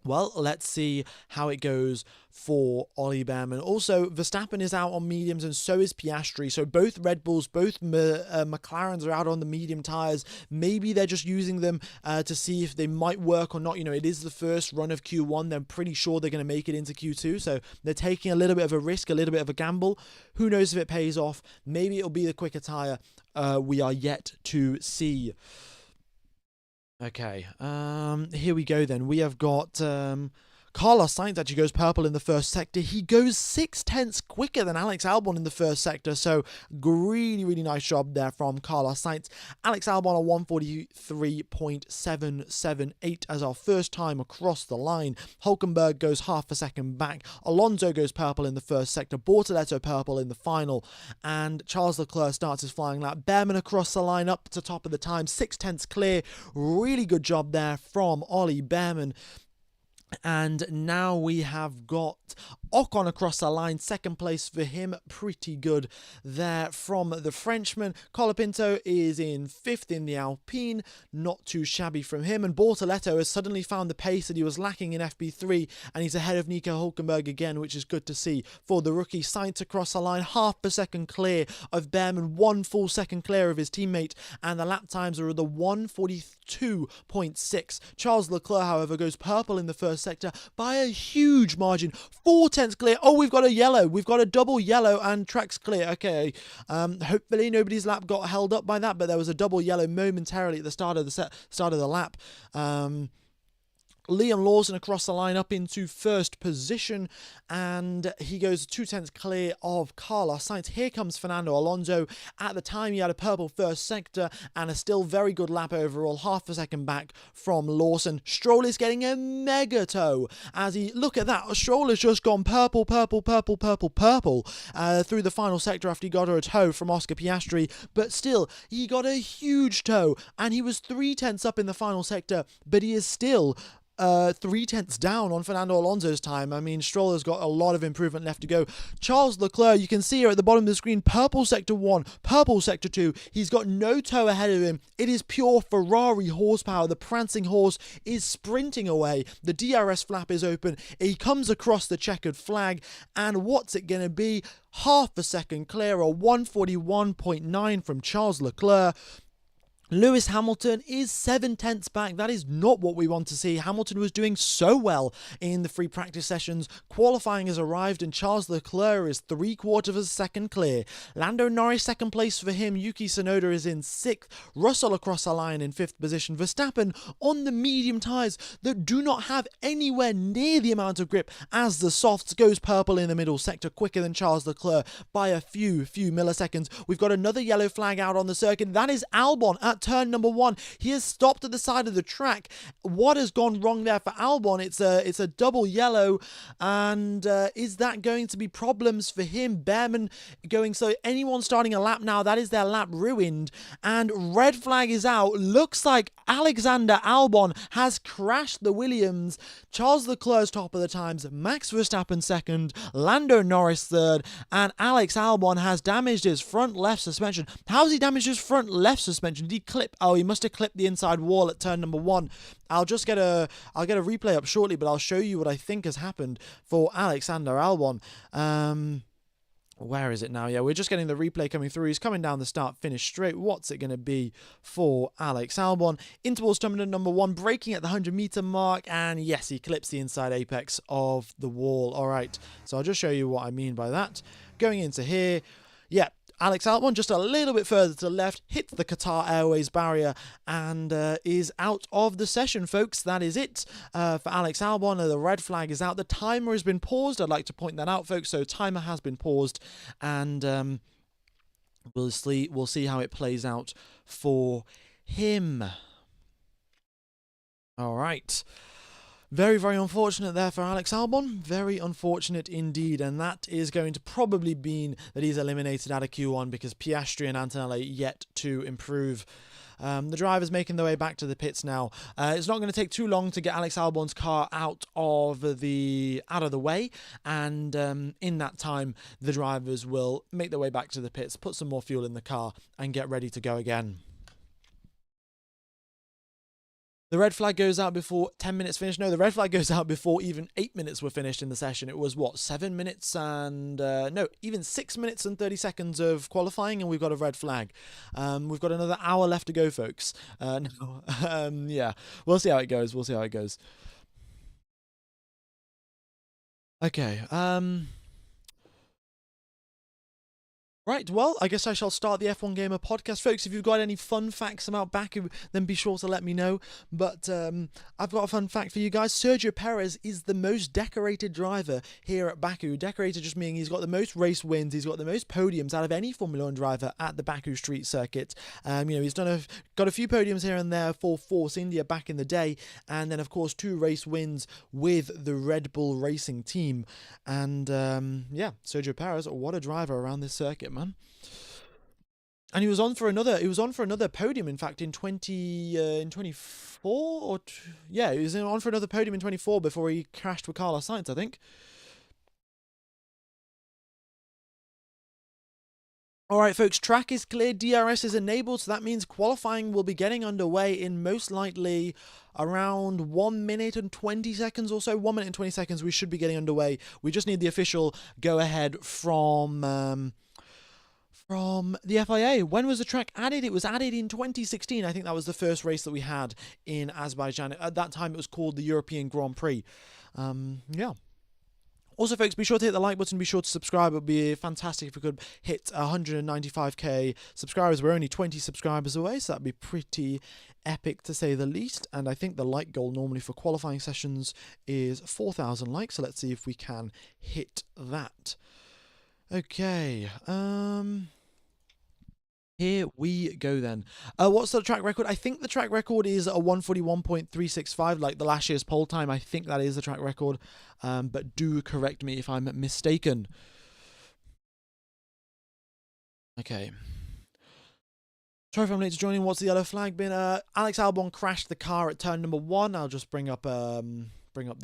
well, let's see how it goes for Ollie Behrman. Also, Verstappen is out on mediums, and so is Piastri. So both Red Bulls, both McLarens are out on the medium tyres. Maybe they're just using them to see if they might work or not. It is the first run of Q1. They're pretty sure they're going to make it into Q2. So they're taking a little bit of a risk, a little bit of a gamble. Who knows if it pays off? Maybe it'll be the quicker tyre. We are yet to see. Okay, here we go then. We have got Carlos Sainz actually goes purple in the first sector. He goes 6/10 quicker than Alex Albon in the first sector, so really nice job there from Carlos Sainz. Alex Albon on 143.778 as our first time across the line. Hülkenberg goes half a second back. Alonso goes purple in the first sector. Bortoleto purple in the final. And Charles Leclerc starts his flying lap. Behrman across the line up to top of the time. 6/10 clear. Really good job there from Ollie Behrman. And now we have got Ocon across the line, second place for him. Pretty good there from the Frenchman. Colapinto is in 5th in the Alpine. Not too shabby from him. And Bortoletto has suddenly found the pace that he was lacking in FP3, and he's ahead of Nico Hulkenberg again, which is good to see for the rookie. Sainz across the line, half a second clear of Behrman, 1 full second clear of his teammate, and the lap times are the 1:42.6. Charles Leclerc, however, goes purple in the first sector by a huge margin, 4/10 clear. Oh, we've got a yellow. We've got a double yellow and track's clear. Okay. Hopefully nobody's lap got held up by that, but there was a double yellow momentarily at the start of the lap. Liam Lawson across the line up into first position, and he goes 2/10 clear of Carlos Sainz. Here comes Fernando Alonso. At the time, he had a purple first sector and a still very good lap overall, half a second back from Lawson. Stroll is getting a mega tow as he, look at that, Stroll has just gone purple through the final sector after he got a tow from Oscar Piastri, but still, he got a huge tow, and he was 3/10 up in the final sector, but he is still 3/10 down on Fernando Alonso's time. I mean, Stroll has got a lot of improvement left to go. Charles Leclerc, you can see here at the bottom of the screen, purple sector 1, purple sector 2. He's got no tow ahead of him. It is pure Ferrari horsepower. The prancing horse is sprinting away. The DRS flap is open. He comes across the checkered flag, and what's it going to be? Half a second clear, a 1:41.9 from Charles Leclerc. Lewis Hamilton is 7/10 back. That is not what we want to see. Hamilton was doing so well in the free practice sessions. Qualifying has arrived, and Charles Leclerc is 3/4 of a second clear. Lando Norris, second place for him. Yuki Tsunoda is in 6th. Russell across the line in 5th position. Verstappen on the medium tyres that do not have anywhere near the amount of grip as the softs, goes purple in the middle sector, quicker than Charles Leclerc by a few milliseconds. We've got another yellow flag out on the circuit. That is Albon at turn number 1. He has stopped at the side of the track. What has gone wrong there for Albon? It's a double yellow, and is that going to be problems for him? Behrman going, so anyone starting a lap now, that is their lap ruined, and red flag is out. Looks like Alexander Albon has crashed the Williams. Charles Leclerc's top of the times, Max Verstappen second, Lando Norris third, and Alex Albon has damaged his front left suspension. How has he damaged his front left suspension? Did he clip? Oh, he must have clipped the inside wall at turn number 1. I'll get a replay up shortly, but I'll show you what I think has happened for Alexander Albon. Where is it now? Yeah, we're just getting the replay coming through. He's coming down the start-finish straight. What's it going to be for Alex Albon? In towards terminal number 1, braking at the 100-meter mark, and yes, he clips the inside apex of the wall. All right, so I'll just show you what I mean by that. Going into here, yeah, Alex Albon just a little bit further to the left, hits the Qatar Airways barrier, and is out of the session, folks. That is it for Alex Albon. The red flag is out. The timer has been paused. I'd like to point that out, folks. So timer has been paused, and we'll see how it plays out for him. All right. Very, very unfortunate there for Alex Albon. Very unfortunate indeed. And that is going to probably mean that he's eliminated out of Q1 because Piastri and Antonelli yet to improve. The drivers making their way back to the pits now. It's not going to take too long to get Alex Albon's car out of the way, and in that time, the drivers will make their way back to the pits, put some more fuel in the car, and get ready to go again. The red flag goes out before 10 minutes finished. No, the red flag goes out before even 8 minutes were finished in the session. It was, what, 7 minutes and... no, even 6 minutes and 30 seconds of qualifying, and we've got a red flag. We've got another hour left to go, folks. Yeah, we'll see how it goes. We'll see how it goes. Okay, right, well, I guess I shall start the F1 Gamer podcast. Folks, if you've got any fun facts about Baku, then be sure to let me know. But I've got a fun fact for you guys. Sergio Perez is the most decorated driver here at Baku. Decorated just meaning he's got the most race wins, he's got the most podiums out of any Formula 1 driver at the Baku Street Circuit. He's got a few podiums here and there for Force India back in the day, and then, of course, 2 race wins with the Red Bull Racing team. And, yeah, Sergio Perez, what a driver around this circuit, man. And he was on for another podium, in fact, in 24, he was on for another podium in 24 before he crashed with Carlos Sainz, I think. All right, folks, track is clear, DRS is enabled, so that means qualifying will be getting underway in most likely around 1 minute and 20 seconds or so. 1 minute and 20 seconds, we should be getting underway. We just need the official go-ahead from the FIA. When was the track added? It was added in 2016. I think that was the first race that we had in Azerbaijan. At that time, it was called the European Grand Prix. Yeah. Also, folks, be sure to hit the like button. Be sure to subscribe. It would be fantastic if we could hit 195k subscribers. We're only 20 subscribers away, so that'd be pretty epic to say the least. And I think the like goal normally for qualifying sessions is 4,000 likes. So let's see if we can hit that. Okay. Here we go then. What's the track record? I think the track record is a 141.365, like the last year's pole time. I think that is the track record, but do correct me if I'm mistaken. Okay. Sorry if I'm late to joining. What's the yellow flag been? Alex Albon crashed the car at turn number 1. I'll just bring up the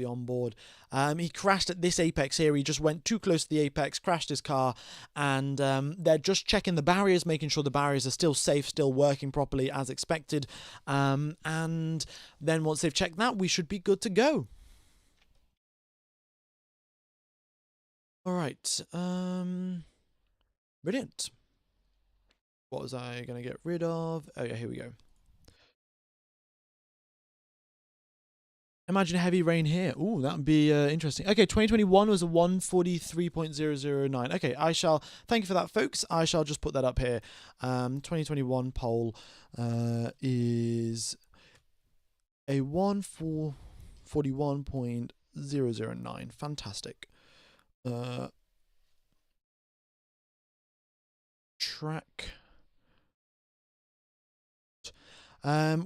onboard. He crashed at this apex here. He just went too close to the apex, crashed his car, and they're just checking the barriers, making sure the barriers are still safe, still working properly as expected. And then once they've checked that, we should be good to go. All right. Brilliant. What was I going to get rid of? Oh, yeah, here we go. Imagine heavy rain here. Ooh, that would be interesting. Okay, 2021 was a 143.009. Okay, thank you for that, folks. I shall just put that up here. 2021 pole is a 141.009. Fantastic. Track.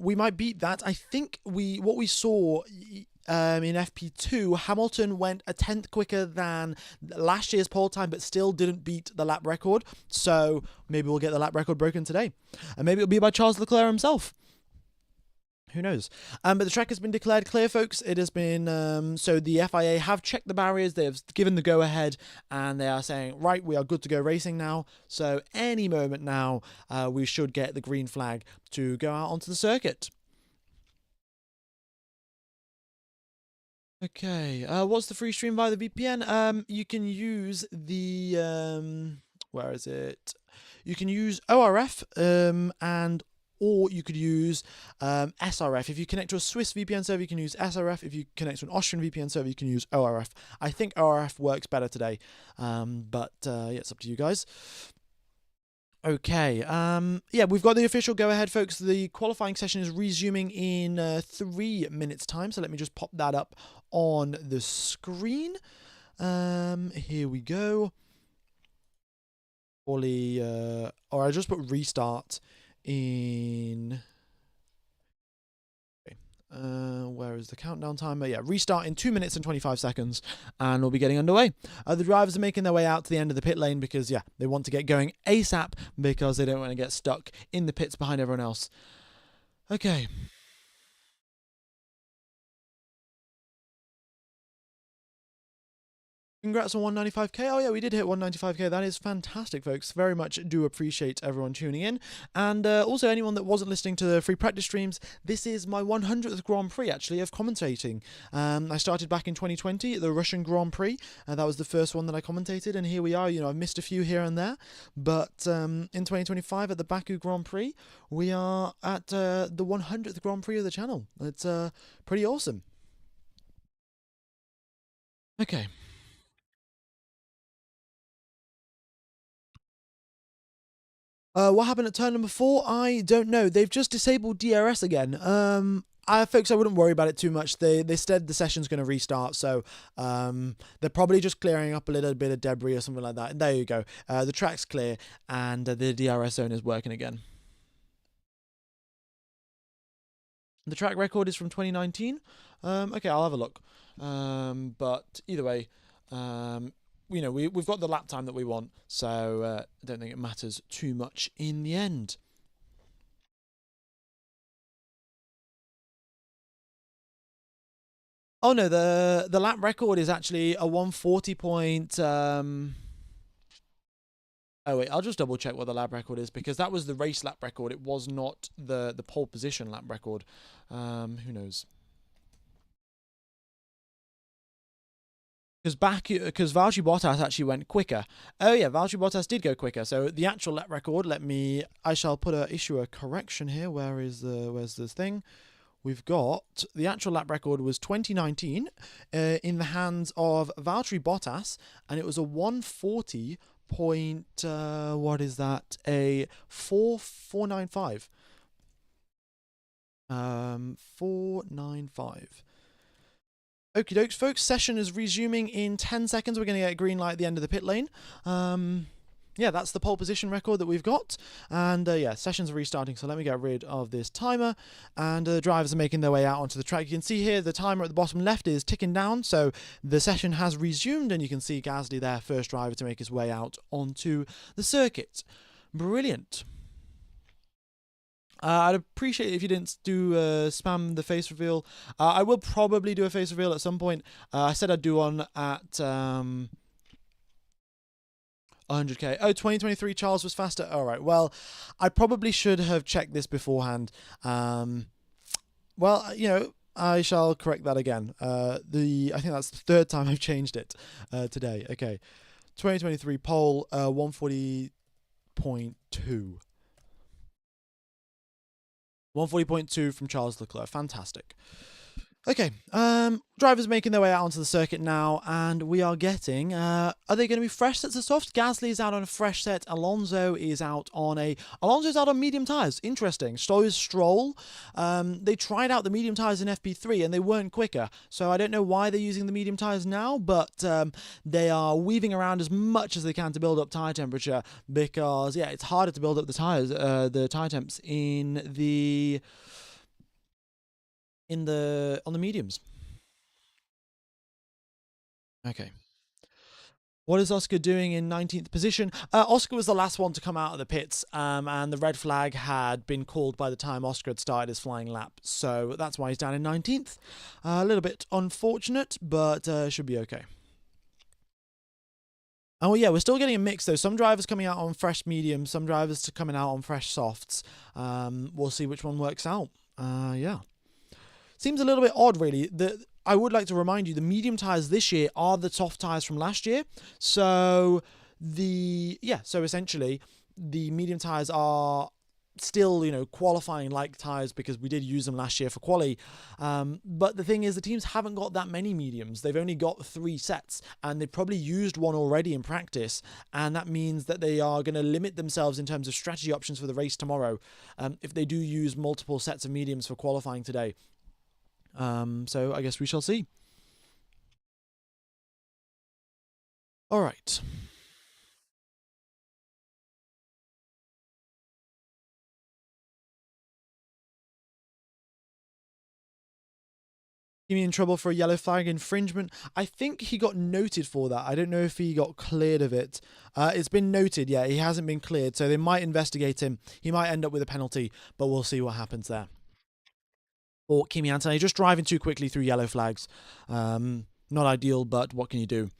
We might beat that. I think what we saw in FP2, Hamilton went a 10th quicker than last year's pole time, but still didn't beat the lap record. So maybe we'll get the lap record broken today, and maybe it'll be by Charles Leclerc himself. Who knows? But the track has been declared clear, folks. It has been, so the FIA have checked the barriers. They have given the go-ahead, and they are saying, right, we are good to go racing now. So any moment now, we should get the green flag to go out onto the circuit. Okay, what's the free stream via the VPN? You can use the, where is it? You can use ORF, or you could use SRF. If you connect to a Swiss VPN server, you can use SRF. If you connect to an Austrian VPN server, you can use ORF. I think ORF works better today, but yeah, it's up to you guys. Okay, yeah, we've got the official go-ahead, folks. The qualifying session is resuming in 3 minutes' time, so let me just pop that up on the screen. Here we go. QUALI, or I just put restart in. Okay. Where is the countdown timer? Yeah, restart in 2 minutes and 25 seconds, and we'll be getting underway. The drivers are making their way out to the end of the pit lane because, yeah, they want to get going ASAP because they don't want to get stuck in the pits behind everyone else. Okay. Congrats on 195k. Oh yeah, we did hit 195k. That is fantastic, folks. Very much do appreciate everyone tuning in. And also anyone that wasn't listening to the free practice streams, this is my 100th Grand Prix, actually, of commentating. I started back in 2020 at the Russian Grand Prix. That was the first one that I commentated, and here we are. You know, I've missed a few here and there. But in 2025 at the Baku Grand Prix, we are at the 100th Grand Prix of the channel. It's pretty awesome. Okay. What happened at turn number 4? I don't know. They've just disabled DRS again. Folks, I wouldn't worry about it too much. They said the session's going to restart, so they're probably just clearing up a little bit of debris or something like that. And there you go. The track's clear, and the DRS zone is working again. The track record is from 2019. Okay, I'll have a look. But either way, you know, we've got the lap time that we want, so I don't think it matters too much in the end. Oh no, the lap record is actually a 140. Oh wait, I'll just double check what the lap record is, because that was the race lap record. It was not the pole position lap record. Who knows? Because Valtteri Bottas actually went quicker. Oh yeah, Valtteri Bottas did go quicker. So the actual lap record, I shall issue a correction here. Where's this thing? We've got the actual lap record was 2019 in the hands of Valtteri Bottas, and it was a 140 point, what is that? A 495. 495. Okie dokes, folks. Session is resuming in 10 seconds. We're going to get a green light at the end of the pit lane. Yeah, that's the pole position record that we've got. And yeah, session's restarting. So let me get rid of this timer. And the drivers are making their way out onto the track. You can see here the timer at the bottom left is ticking down. So the session has resumed. And you can see Gasly there, first driver to make his way out onto the circuit. Brilliant. I'd appreciate it if you didn't do spam the face reveal. I will probably do a face reveal at some point. I said I'd do one at 100k. Oh, 2023 Charles was faster. All right. Well, I probably should have checked this beforehand. Well, you know, I shall correct that again. I think that's the third time I've changed it today. Okay. 2023 poll 140.2. 140.2 from Charles Leclerc. Fantastic. Okay, drivers making their way out onto the circuit now, and we are getting, are they going to be fresh sets of softs? Gasly is out on a fresh set, Alonso's out on medium tyres. Interesting. So is Stroll. They tried out the medium tyres in FP3 and they weren't quicker, so I don't know why they're using the medium tyres now, but they are weaving around as much as they can to build up tyre temperature, because, yeah, it's harder to build up the tyres, the tyre temps on the mediums. Okay. What is Oscar doing in 19th position? Oscar was the last one to come out of the pits, and the red flag had been called by the time Oscar had started his flying lap. So that's why he's down in 19th. A little bit unfortunate, but should be okay. Oh yeah, we're still getting a mix though. Some drivers coming out on fresh mediums, some drivers coming out on fresh softs. We'll see which one works out. Yeah. Seems a little bit odd, really. I would like to remind you, the medium tyres this year are the soft tyres from last year. So essentially, the medium tyres are still, you know, qualifying like tyres because we did use them last year for quali. But the thing is, the teams haven't got that many mediums. They've only got 3 sets, and they've probably used one already in practice. And that means that they are going to limit themselves in terms of strategy options for the race tomorrow if they do use multiple sets of mediums for qualifying today. So I guess we shall see. All right. Kimi in trouble for a yellow flag infringement. I think he got noted for that. I don't know if he got cleared of it. It's been noted, yeah, he hasn't been cleared, so they might investigate him. He might end up with a penalty, but we'll see what happens there. Or Kimi Antonelli just driving too quickly through yellow flags. Not ideal, but what can you do?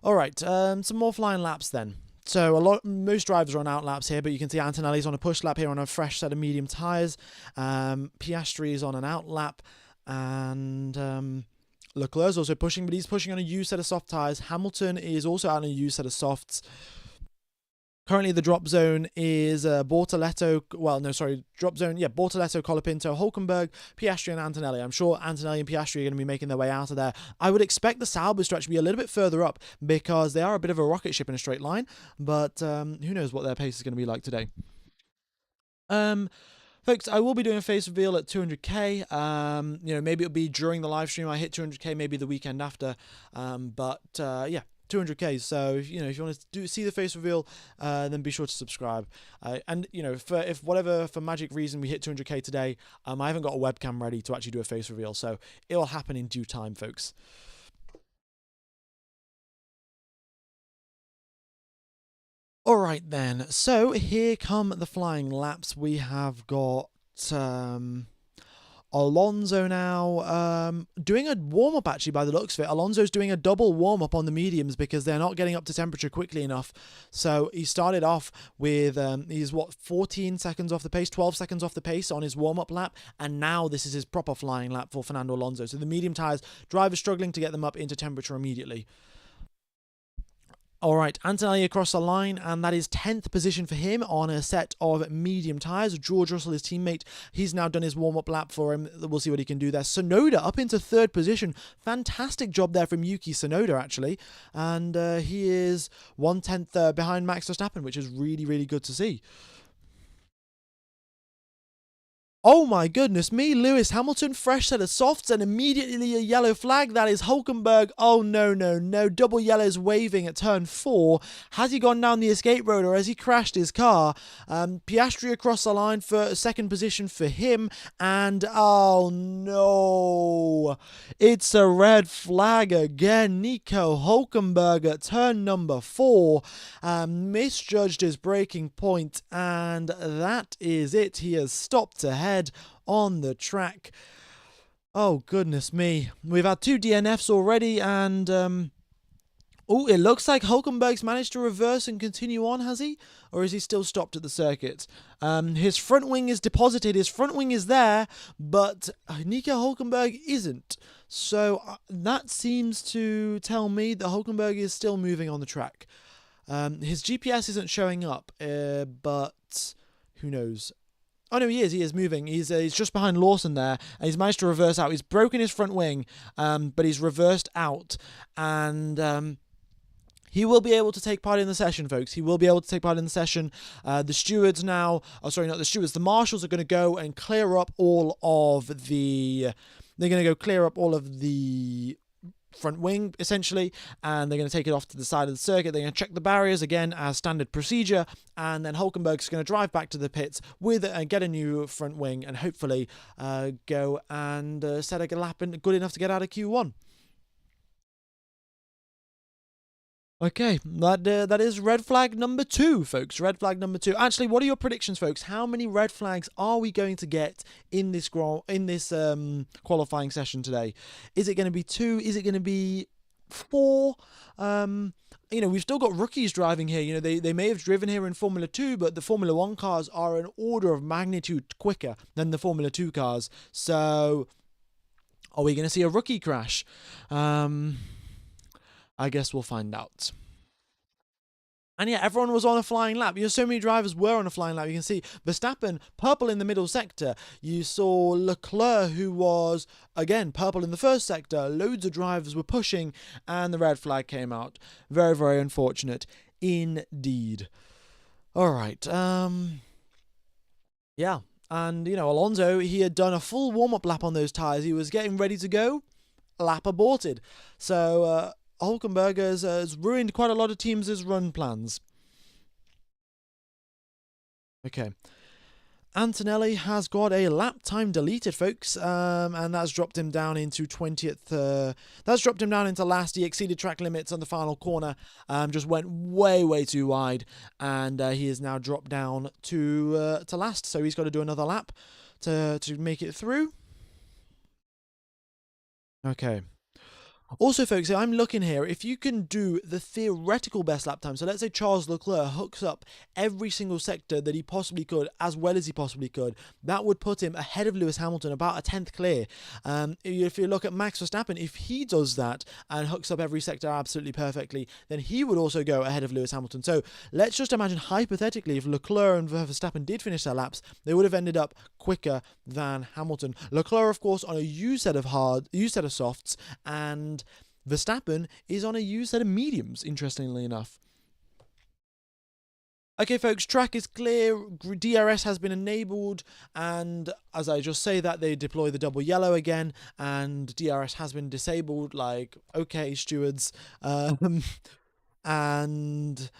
All right, some more flying laps then. So most drivers are on out laps here, but you can see Antonelli's on a push lap here on a fresh set of medium tyres. Piastri is on an out lap, and Leclerc's also pushing, but he's pushing on a used set of soft tyres. Hamilton is also out on a used set of softs. Currently, the drop zone is Bortoleto. Drop zone. Yeah, Bortoleto, Colapinto, Hulkenberg, Piastri, and Antonelli. I'm sure Antonelli and Piastri are going to be making their way out of there. I would expect the Sauber stretch to be a little bit further up because they are a bit of a rocket ship in a straight line. But who knows what their pace is going to be like today. Folks, I will be doing a face reveal at 200k. You know, maybe it'll be during the live stream. I hit 200k, maybe the weekend after. Yeah. 200k. So if you want to see the face reveal, then be sure to subscribe. And you know, if for magic reason we hit 200k today, I haven't got a webcam ready to actually do a face reveal, so it will happen in due time, folks. All right then. So here come the flying laps. We have got Alonso now doing a warm-up, actually, by the looks of it. Alonso's doing a double warm-up on the mediums because they're not getting up to temperature quickly enough. So he started off with, he's 14 seconds off the pace, 12 seconds off the pace on his warm-up lap, and now this is his proper flying lap for Fernando Alonso. So the medium tyres, drivers struggling to get them up into temperature immediately. All right, Antonelli across the line, and that is 10th position for him on a set of medium tyres. George Russell, his teammate, he's now done his warm-up lap for him. We'll see what he can do there. Tsunoda up into 3rd position. Fantastic job there from Yuki Tsunoda, actually. And he is 1/10 behind Max Verstappen, which is really, really good to see. Oh my goodness me, Lewis Hamilton, fresh set of softs and immediately a yellow flag. That is Hulkenberg. Oh no, no, no. Double yellows waving at turn 4. Has he gone down the escape road or has he crashed his car? Piastri across the line for 2nd position for him. And oh no, it's a red flag again. Nico Hulkenberg at turn number 4 misjudged his braking point, and that is it. He has stopped ahead on the track. Oh goodness me, we've had 2 DNFs already, and oh, it looks like Hulkenberg's managed to reverse and continue on, has he? Or is he still stopped at the circuit? His front wing is deposited, his front wing is there, but Nico Hulkenberg isn't. So that seems to tell me that Hulkenberg is still moving on the track. His GPS isn't showing up, but who knows? Oh no, he is moving. He's just behind Lawson there, and he's managed to reverse out. He's broken his front wing, but he's reversed out, and he will be able to take part in the session, folks. He will be able to take part in the session. The stewards now, oh sorry, not the stewards, the marshals are going to go and clear up all of the, they're going to go clear up all of the front wing, essentially, and they're going to take it off to the side of the circuit. They're going to check the barriers again as standard procedure, and then Hulkenberg's going to drive back to the pits with get a new front wing and hopefully go and set a lap in good enough to get out of Q1. Okay, that is red flag number 2, folks. Red flag number 2. Actually, what are your predictions, folks? How many red flags are we going to get in this qualifying session today? Is it going to be 2? Is it going to be 4? We've still got rookies driving here. You know, they may have driven here in Formula 2, but the Formula 1 cars are an order of magnitude quicker than the Formula 2 cars. So, are we going to see a rookie crash? I guess we'll find out. And yeah, everyone was on a flying lap. You know, so many drivers were on a flying lap. You can see Verstappen, purple in the middle sector. You saw Leclerc, who was, again, purple in the first sector. Loads of drivers were pushing, and the red flag came out. Very, very unfortunate indeed. All right. Yeah. And, you know, Alonso, he had done a full warm-up lap on those tyres. He was getting ready to go. Lap aborted. So, Hulkenberg has ruined quite a lot of teams' run plans. Okay. Antonelli has got a lap time deleted, folks, and that's dropped him down into 20th. That's dropped him down into last. He exceeded track limits on the final corner, just went way, way too wide, and he is now dropped down to last. So he's got to do another lap to make it through. Okay. Also, folks, I'm looking here, if you can do the theoretical best lap time, so let's say Charles Leclerc hooks up every single sector that he possibly could, as well as he possibly could, that would put him ahead of Lewis Hamilton, about a 10th clear. If you look at Max Verstappen, if he does that and hooks up every sector absolutely perfectly, then he would also go ahead of Lewis Hamilton. So let's just imagine, hypothetically, if Leclerc and Verstappen did finish their laps, they would have ended up quicker than Hamilton. Leclerc, of course, on a used set of softs, and Verstappen is on a used set of mediums, interestingly enough. Okay, folks, track is clear. DRS has been enabled, and as I just say that, they deploy the double yellow again, and DRS has been disabled. Like, okay, stewards. And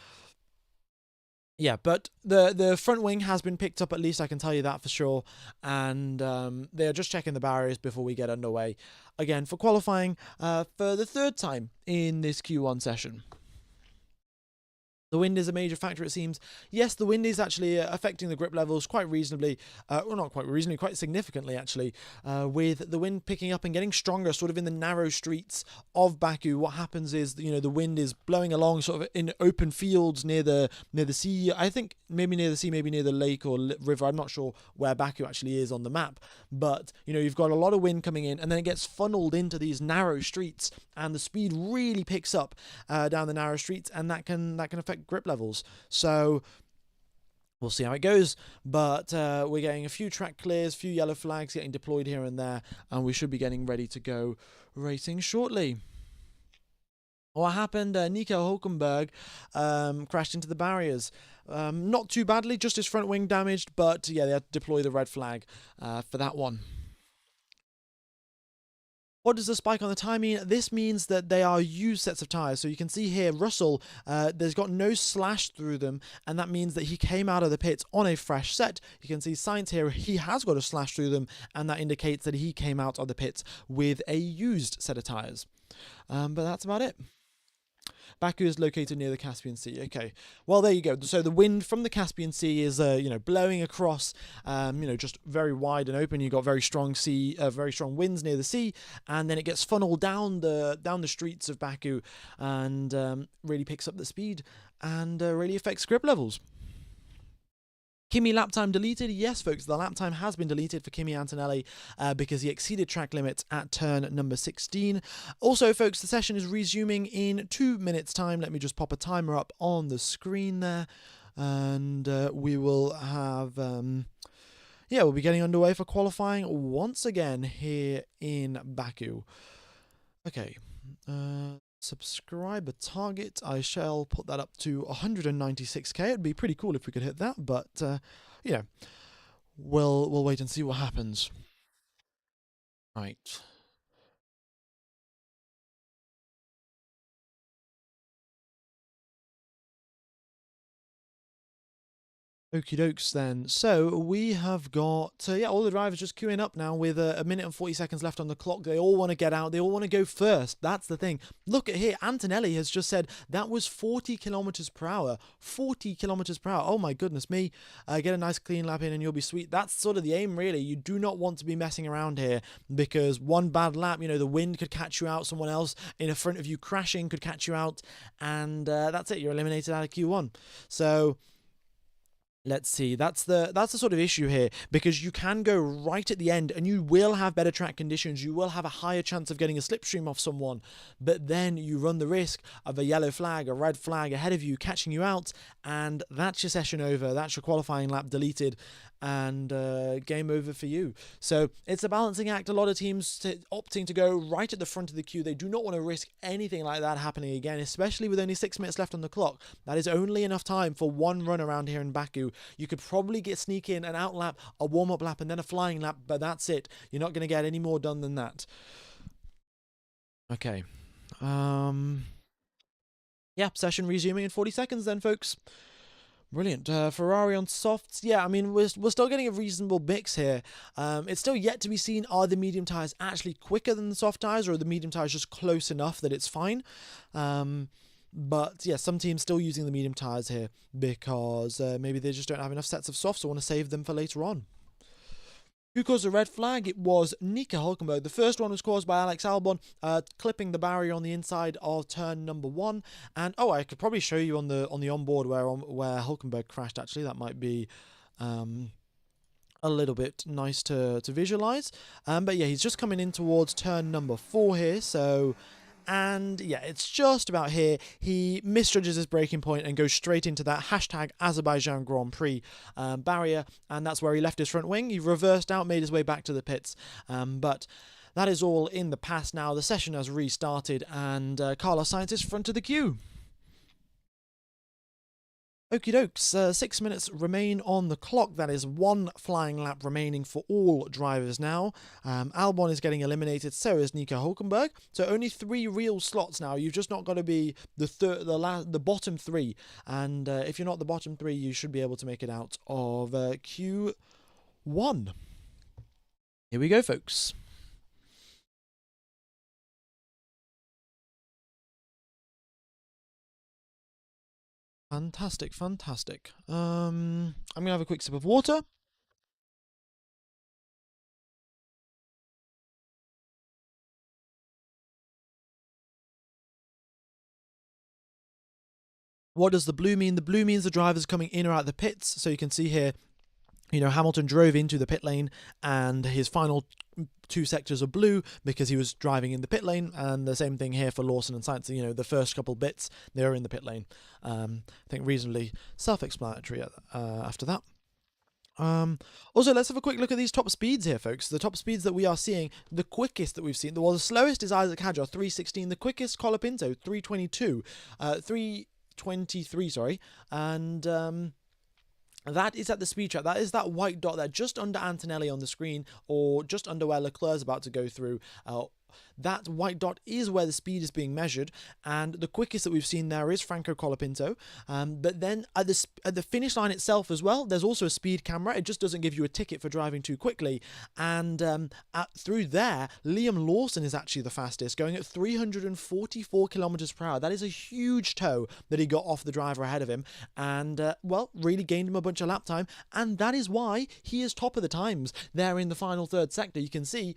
yeah, but the front wing has been picked up, at least I can tell you that for sure. And they are just checking the barriers before we get underway. Again, for qualifying for the 3rd time in this Q1 session. The wind is a major factor, it seems. Yes, the wind is actually affecting the grip levels quite reasonably, well, not quite reasonably, quite significantly actually, with the wind picking up and getting stronger sort of in the narrow streets of Baku. What happens is, you know, the wind is blowing along sort of in open fields near the sea. I think maybe near the sea, maybe near the lake or river. I'm not sure where Baku actually is on the map, but you know, you've got a lot of wind coming in, and then it gets funneled into these narrow streets, and the speed really picks up down the narrow streets, and that can affect grip levels. So we'll see how it goes, but we're getting a few track clears, few yellow flags getting deployed here and there, and we should be getting ready to go racing shortly. What happened? Nico Hulkenberg crashed into the barriers. Not too badly, just his front wing damaged, but yeah, they had to deploy the red flag for that one. What does the spike on the tyre mean? This means that they are used sets of tyres. So you can see here, Russell, there's got no slash through them, and that means that he came out of the pits on a fresh set. You can see Sainz here, he has got a slash through them, and that indicates that he came out of the pits with a used set of tyres. But that's about it. Baku is located near the Caspian Sea. Okay, well there you go. So the wind from the Caspian Sea is, you know, blowing across, you know, just very wide and open. You've got very strong winds near the sea, and then it gets funneled down the streets of Baku, and really picks up the speed and really affects grip levels. Kimi lap time deleted? Yes, folks, the lap time has been deleted for Kimi Antonelli because he exceeded track limits at turn number 16. Also, folks, the session is resuming in 2 minutes' time. Let me just pop a timer up on the screen there, and we will have... yeah, we'll be getting underway for qualifying once again here in Baku. Okay. Subscriber target, I shall put that up to 196k. It'd be pretty cool if we could hit that, but you know, we'll wait and see what happens. Right. Okie dokes then. So we have got, yeah, all the drivers just queuing up now with a minute and 40 seconds left on the clock. They all want to get out. They all want to go first. That's the thing. Look at here. Antonelli has just said that was 40 kilometers per hour. 40 kilometers per hour. Oh my goodness me. Get a nice clean lap in and you'll be sweet. That's sort of the aim, really. You do not want to be messing around here because one bad lap, you know, the wind could catch you out. Someone else in front of you crashing could catch you out. And that's it. You're eliminated out of Q1. So... let's see, that's the sort of issue here, because you can go right at the end and you will have better track conditions, you will have a higher chance of getting a slipstream off someone, but then you run the risk of a yellow flag, a red flag ahead of you catching you out, and that's your session over, that's your qualifying lap deleted, and game over for you. So it's a balancing act. A lot of teams opting to go right at the front of the queue. They do not want to risk anything like that happening again, especially with only 6 minutes left on the clock. That is only enough time for one run around here in Baku. You could probably sneak in an out lap, a warm-up lap, and then a flying lap, but that's it. You're not going to get any more done than that. Okay. Yeah, session resuming in 40 seconds then, folks. Brilliant. Ferrari on softs. Yeah, I mean, we're still getting a reasonable mix here. It's still yet to be seen, are the medium tyres actually quicker than the soft tyres, or are the medium tyres just close enough that it's fine? But yeah, some teams still using the medium tyres here because maybe they just don't have enough sets of softs or want to save them for later on. Who caused a red flag? It was Nico Hulkenberg. The first one was caused by Alex Albon, clipping the barrier on the inside of turn number 1. And oh, I could probably show you on the onboard where Hulkenberg crashed. Actually, that might be a little bit nice to visualize. But yeah, he's just coming in towards turn number 4 here. So. And yeah, it's just about here. He misjudges his braking point and goes straight into that hashtag Azerbaijan Grand Prix barrier. And that's where he left his front wing. He reversed out, made his way back to the pits. But that is all in the past now. The session has restarted and Carlos Sainz is front of the queue. Okie dokes, 6 minutes remain on the clock. That is one flying lap remaining for all drivers now. Albon is getting eliminated, so is Nico Hulkenberg. So only 3 real slots now. You've just not got to be the bottom 3. And if you're not the bottom 3, you should be able to make it out of Q1. Here we go, folks. Fantastic, fantastic. I'm going to have a quick sip of water. What does the blue mean? The blue means the driver's coming in or out of the pits. So you can see here, Hamilton drove into the pit lane and his final 2 sectors are blue because he was driving in the pit lane, and the same thing here for Lawson and Sainz. The first couple bits, they were in the pit lane. I think reasonably self-explanatory after that. Also, let's have a quick look at these top speeds here, folks. The top speeds that we are seeing, the quickest that we've seen, the slowest is Isaac Hadjar, 316. The quickest, Colapinto, 322. 323, sorry. And that is at the speed trap. That is that white dot there, just under Antonelli on the screen, or just under where Leclerc's about to go through. That white dot is where the speed is being measured, and the quickest that we've seen there is Franco Colapinto. But then at the finish line itself as well, there's also a speed camera. It just doesn't give you a ticket for driving too quickly. And through there, Liam Lawson is actually the fastest, going at 344 kilometers per hour. That is a huge toe that he got off the driver ahead of him, and really gained him a bunch of lap time. And that is why he is top of the times there in the final third sector. You can see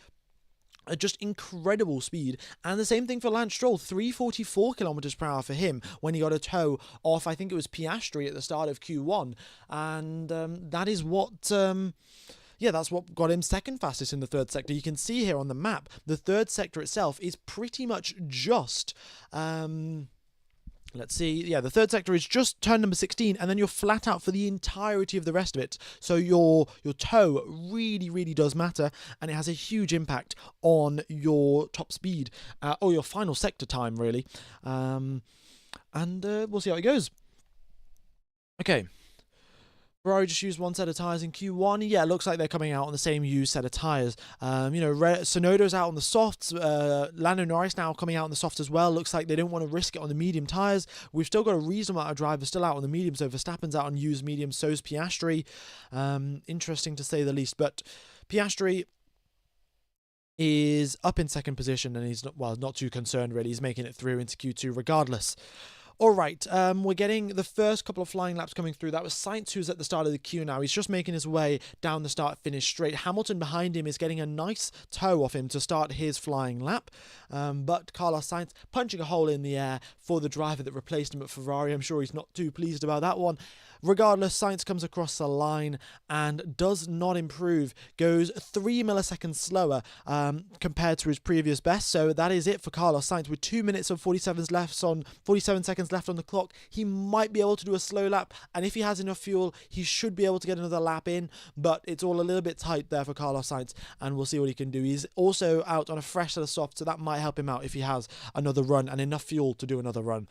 just incredible speed. And the same thing for Lance Stroll, 344 kilometers per hour for him when he got a toe off, I think it was Piastri at the start of Q1. And that is what that's what got him second fastest in the third sector. You can see here on the map, the third sector itself is pretty much just let's see. Yeah, the third sector is just turn number 16, and then you're flat out for the entirety of the rest of it. So your toe really, really does matter, and it has a huge impact on your top speed, or your final sector time, really. And we'll see how it goes. Okay. Ferrari just used one set of tyres in Q1. Yeah, it looks like they're coming out on the same used set of tyres. Sonoda's out on the softs. Lando Norris now coming out on the softs as well. Looks like they don't want to risk it on the medium tyres. We've still got a reasonable amount of drivers still out on the medium, so Verstappen's out on used medium, so's Piastri. Interesting to say the least, but Piastri is up in second position, and he's not too concerned really. He's making it through into Q2 regardless. All right, we're getting the first couple of flying laps coming through. That was Sainz, who's at the start of the queue now. He's just making his way down the start-finish straight. Hamilton behind him is getting a nice toe off him to start his flying lap. But Carlos Sainz punching a hole in the air for the driver that replaced him at Ferrari. I'm sure he's not too pleased about that one. Regardless, Sainz comes across the line and does not improve. Goes 3 milliseconds slower compared to his previous best. So that is it for Carlos Sainz. With 2 minutes and 47 seconds left on the clock, he might be able to do a slow lap. And if he has enough fuel, he should be able to get another lap in. But it's all a little bit tight there for Carlos Sainz, and we'll see what he can do. He's also out on a fresh set of softs, so that might help him out if he has another run and enough fuel to do another run.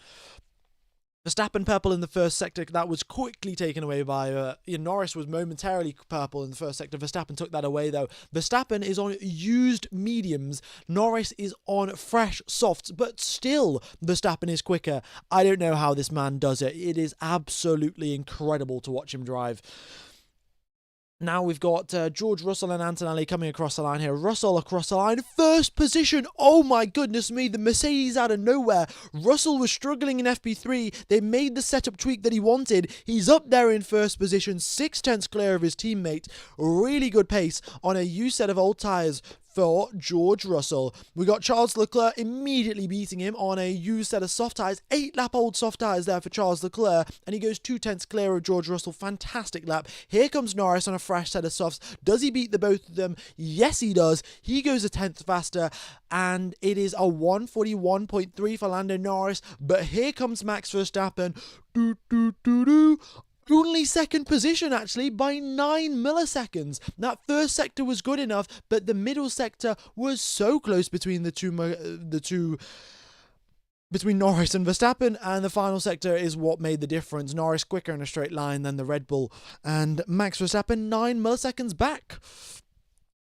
Verstappen purple in the first sector. That was quickly taken away by Norris. Was momentarily purple in the first sector. Verstappen took that away though. Verstappen is on used mediums. Norris is on fresh softs, but still Verstappen is quicker. I don't know how this man does it. It is absolutely incredible to watch him drive. Now we've got George Russell and Antonelli coming across the line here. Russell across the line, first position. Oh my goodness me, the Mercedes out of nowhere. Russell was struggling in FP3. They made the setup tweak that he wanted. He's up there in first position, 6/10 clear of his teammate. Really good pace on a used set of old tyres for George Russell. We got Charles Leclerc immediately beating him on a used set of soft tyres. 8-lap-old soft tyres there for Charles Leclerc, and he goes 2/10 clear of George Russell. Fantastic lap. Here comes Norris on a fresh set of softs. Does he beat the both of them? Yes, he does. He goes a 10th faster, and it is a 141.3 for Lando Norris. But here comes Max Verstappen. Only second position, actually, by 9 milliseconds. That first sector was good enough, but the middle sector was so close between between Norris and Verstappen, and the final sector is what made the difference. Norris quicker in a straight line than the Red Bull, and Max Verstappen 9 milliseconds back.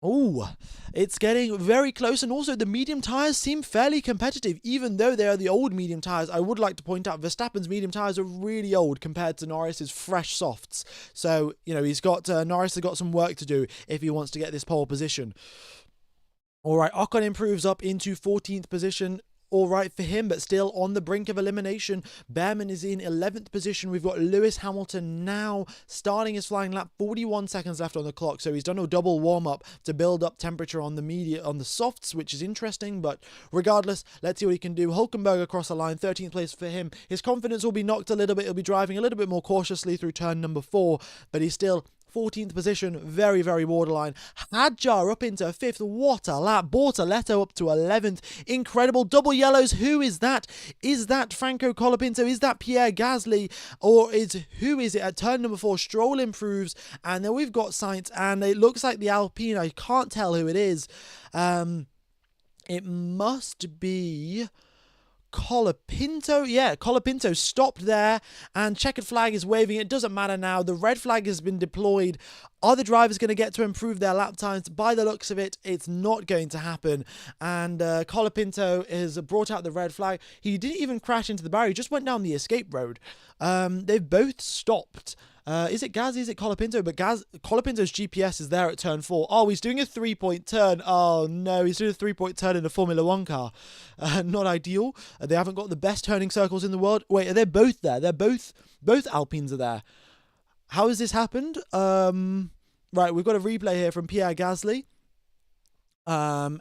Oh, it's getting very close, and also the medium tyres seem fairly competitive, even though they are the old medium tyres. I would like to point out Verstappen's medium tyres are really old compared to Norris's fresh softs. So, Norris has got some work to do if he wants to get this pole position. All right, Ocon improves up into 14th position. all right for him, but still on the brink of elimination. Behrman is in 11th position. We've got Lewis Hamilton now starting his flying lap, 41 seconds left on the clock, so he's done a double warm-up to build up temperature on the softs, which is interesting, but regardless, let's see what he can do. Hulkenberg across the line, 13th place for him. His confidence will be knocked a little bit. He'll be driving a little bit more cautiously through turn number 4, but he's still 14th position, very, very borderline. Hadjar up into 5th. What a lap. Bortoletto up to 11th. Incredible. Double yellows. Who is that? Is that Franco Colapinto? Is that Pierre Gasly? Or who is it? At turn number 4, Stroll improves. And then we've got Sainz. And it looks like the Alpine. I can't tell who it is. It must be Colapinto. Yeah, Colapinto stopped there, and checkered flag is waving. It doesn't matter now. The red flag has been deployed. Are the drivers going to get to improve their lap times? By the looks of it, it's not going to happen. And Colapinto has brought out the red flag. He didn't even crash into the barrier. He just went down the escape road. They've both stopped. Is it Gasly? Is it Colapinto? But Colapinto's GPS is there at turn 4. Oh, he's doing a 3-point turn. Oh, no. He's doing a 3-point turn in a Formula 1 car. Not ideal. They haven't got the best turning circles in the world. Wait, they're both there. They're both Alpines are there. How has this happened? Right, we've got a replay here from Pierre Gasly.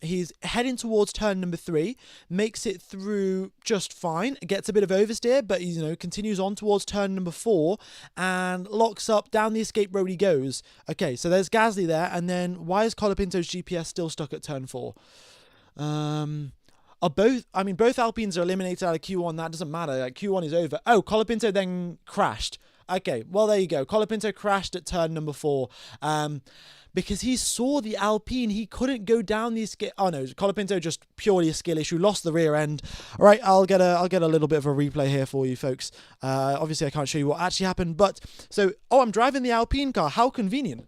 He's heading towards turn number 3, makes it through just fine, gets a bit of oversteer, but he, continues on towards turn number 4 and locks up. Down the escape road he goes. Okay, so there's Gasly there, and then why is Colapinto's GPS still stuck at turn 4? Both Alpines are eliminated out of Q1. That doesn't matter. Like, Q1 is over. Oh, Colapinto then crashed. Okay, well, there you go. Colapinto crashed at turn number 4. Because he saw the Alpine, he couldn't go down the escape. Oh no, Colapinto just purely a skill issue, lost the rear end. All right, I'll get a little bit of a replay here for you folks. Obviously I can't show you what actually happened, but I'm driving the Alpine car. How convenient.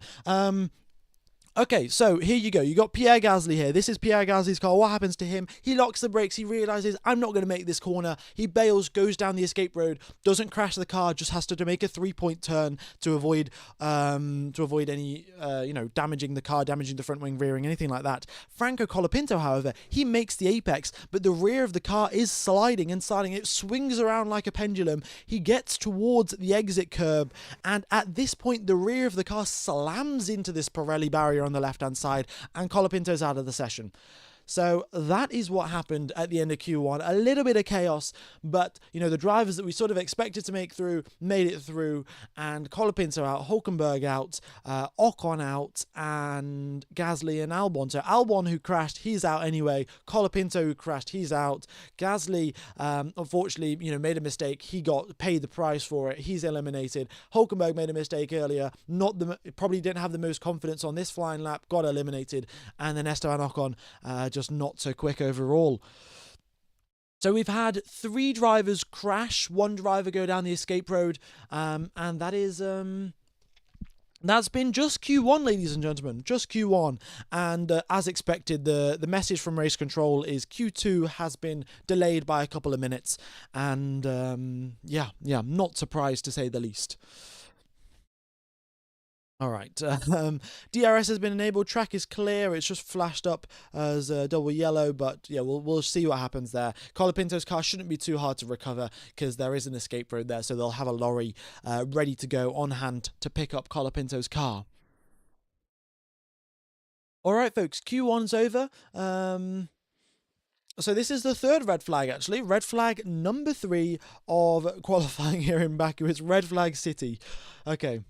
Okay, so here you go. You got Pierre Gasly here. This is Pierre Gasly's car. What happens to him? He locks the brakes. He realizes, I'm not going to make this corner. He bails, goes down the escape road, doesn't crash the car, just has to make a 3-point turn to avoid any damaging the car, damaging the front wing, rearing, anything like that. Franco Colapinto, however, he makes the apex, but the rear of the car is sliding and sliding. It swings around like a pendulum. He gets towards the exit curb, and at this point, the rear of the car slams into this Pirelli barrier on the left-hand side, and Colapinto's out of the session. So that is what happened at the end of Q1. A little bit of chaos, but the drivers that we sort of expected to make through made it through, and Colapinto out, Hulkenberg out, Ocon out, and Gasly and Albon. So Albon, who crashed, he's out anyway. Colapinto, who crashed, he's out. Gasly, unfortunately, made a mistake. He got paid the price for it. He's eliminated. Hulkenberg made a mistake earlier. Probably didn't have the most confidence on this flying lap. Got eliminated, and then Esteban Ocon just not so quick overall. So we've had 3 drivers crash, 1 driver go down the escape road, and that is that's been just Q1, ladies and gentlemen, just Q1. And as expected, the message from race control is Q2 has been delayed by a couple of minutes, and yeah, not surprised to say the least. All right, DRS has been enabled. Track is clear. It's just flashed up as double yellow, but yeah, we'll see what happens there. Colapinto's car shouldn't be too hard to recover because there is an escape road there, so they'll have a lorry ready to go on hand to pick up Colapinto's car. All right, folks, Q1's over. So this is the 3rd red flag, actually. Red flag number 3 of qualifying here in Baku. It's red flag city. Okay.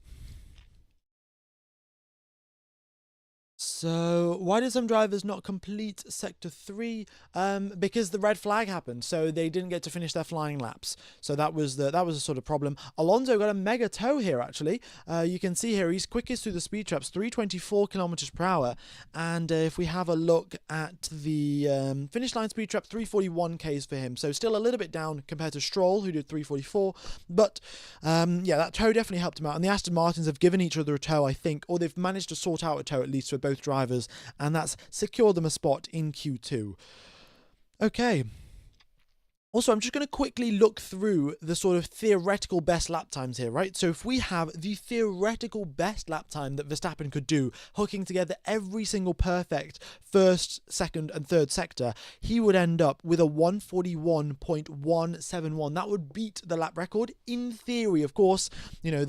So why did some drivers not complete sector 3? Because the red flag happened, so they didn't get to finish their flying laps. So that was a sort of problem. Alonso got a mega tow here, actually. You can see here he's quickest through the speed traps, 324 kilometers per hour. And if we have a look at the finish line speed trap, 341 k's for him. So still a little bit down compared to Stroll, who did 344. But yeah, that tow definitely helped him out. And the Aston Martins have given each other a tow, I think, or they've managed to sort out a tow at least for both drivers, and that's secured them a spot in Q2. Okay. Also, I'm just going to quickly look through the sort of theoretical best lap times here, right? So if we have the theoretical best lap time that Verstappen could do, hooking together every single perfect first, second, and third sector, he would end up with a 141.171. That would beat the lap record in theory, of course. You know,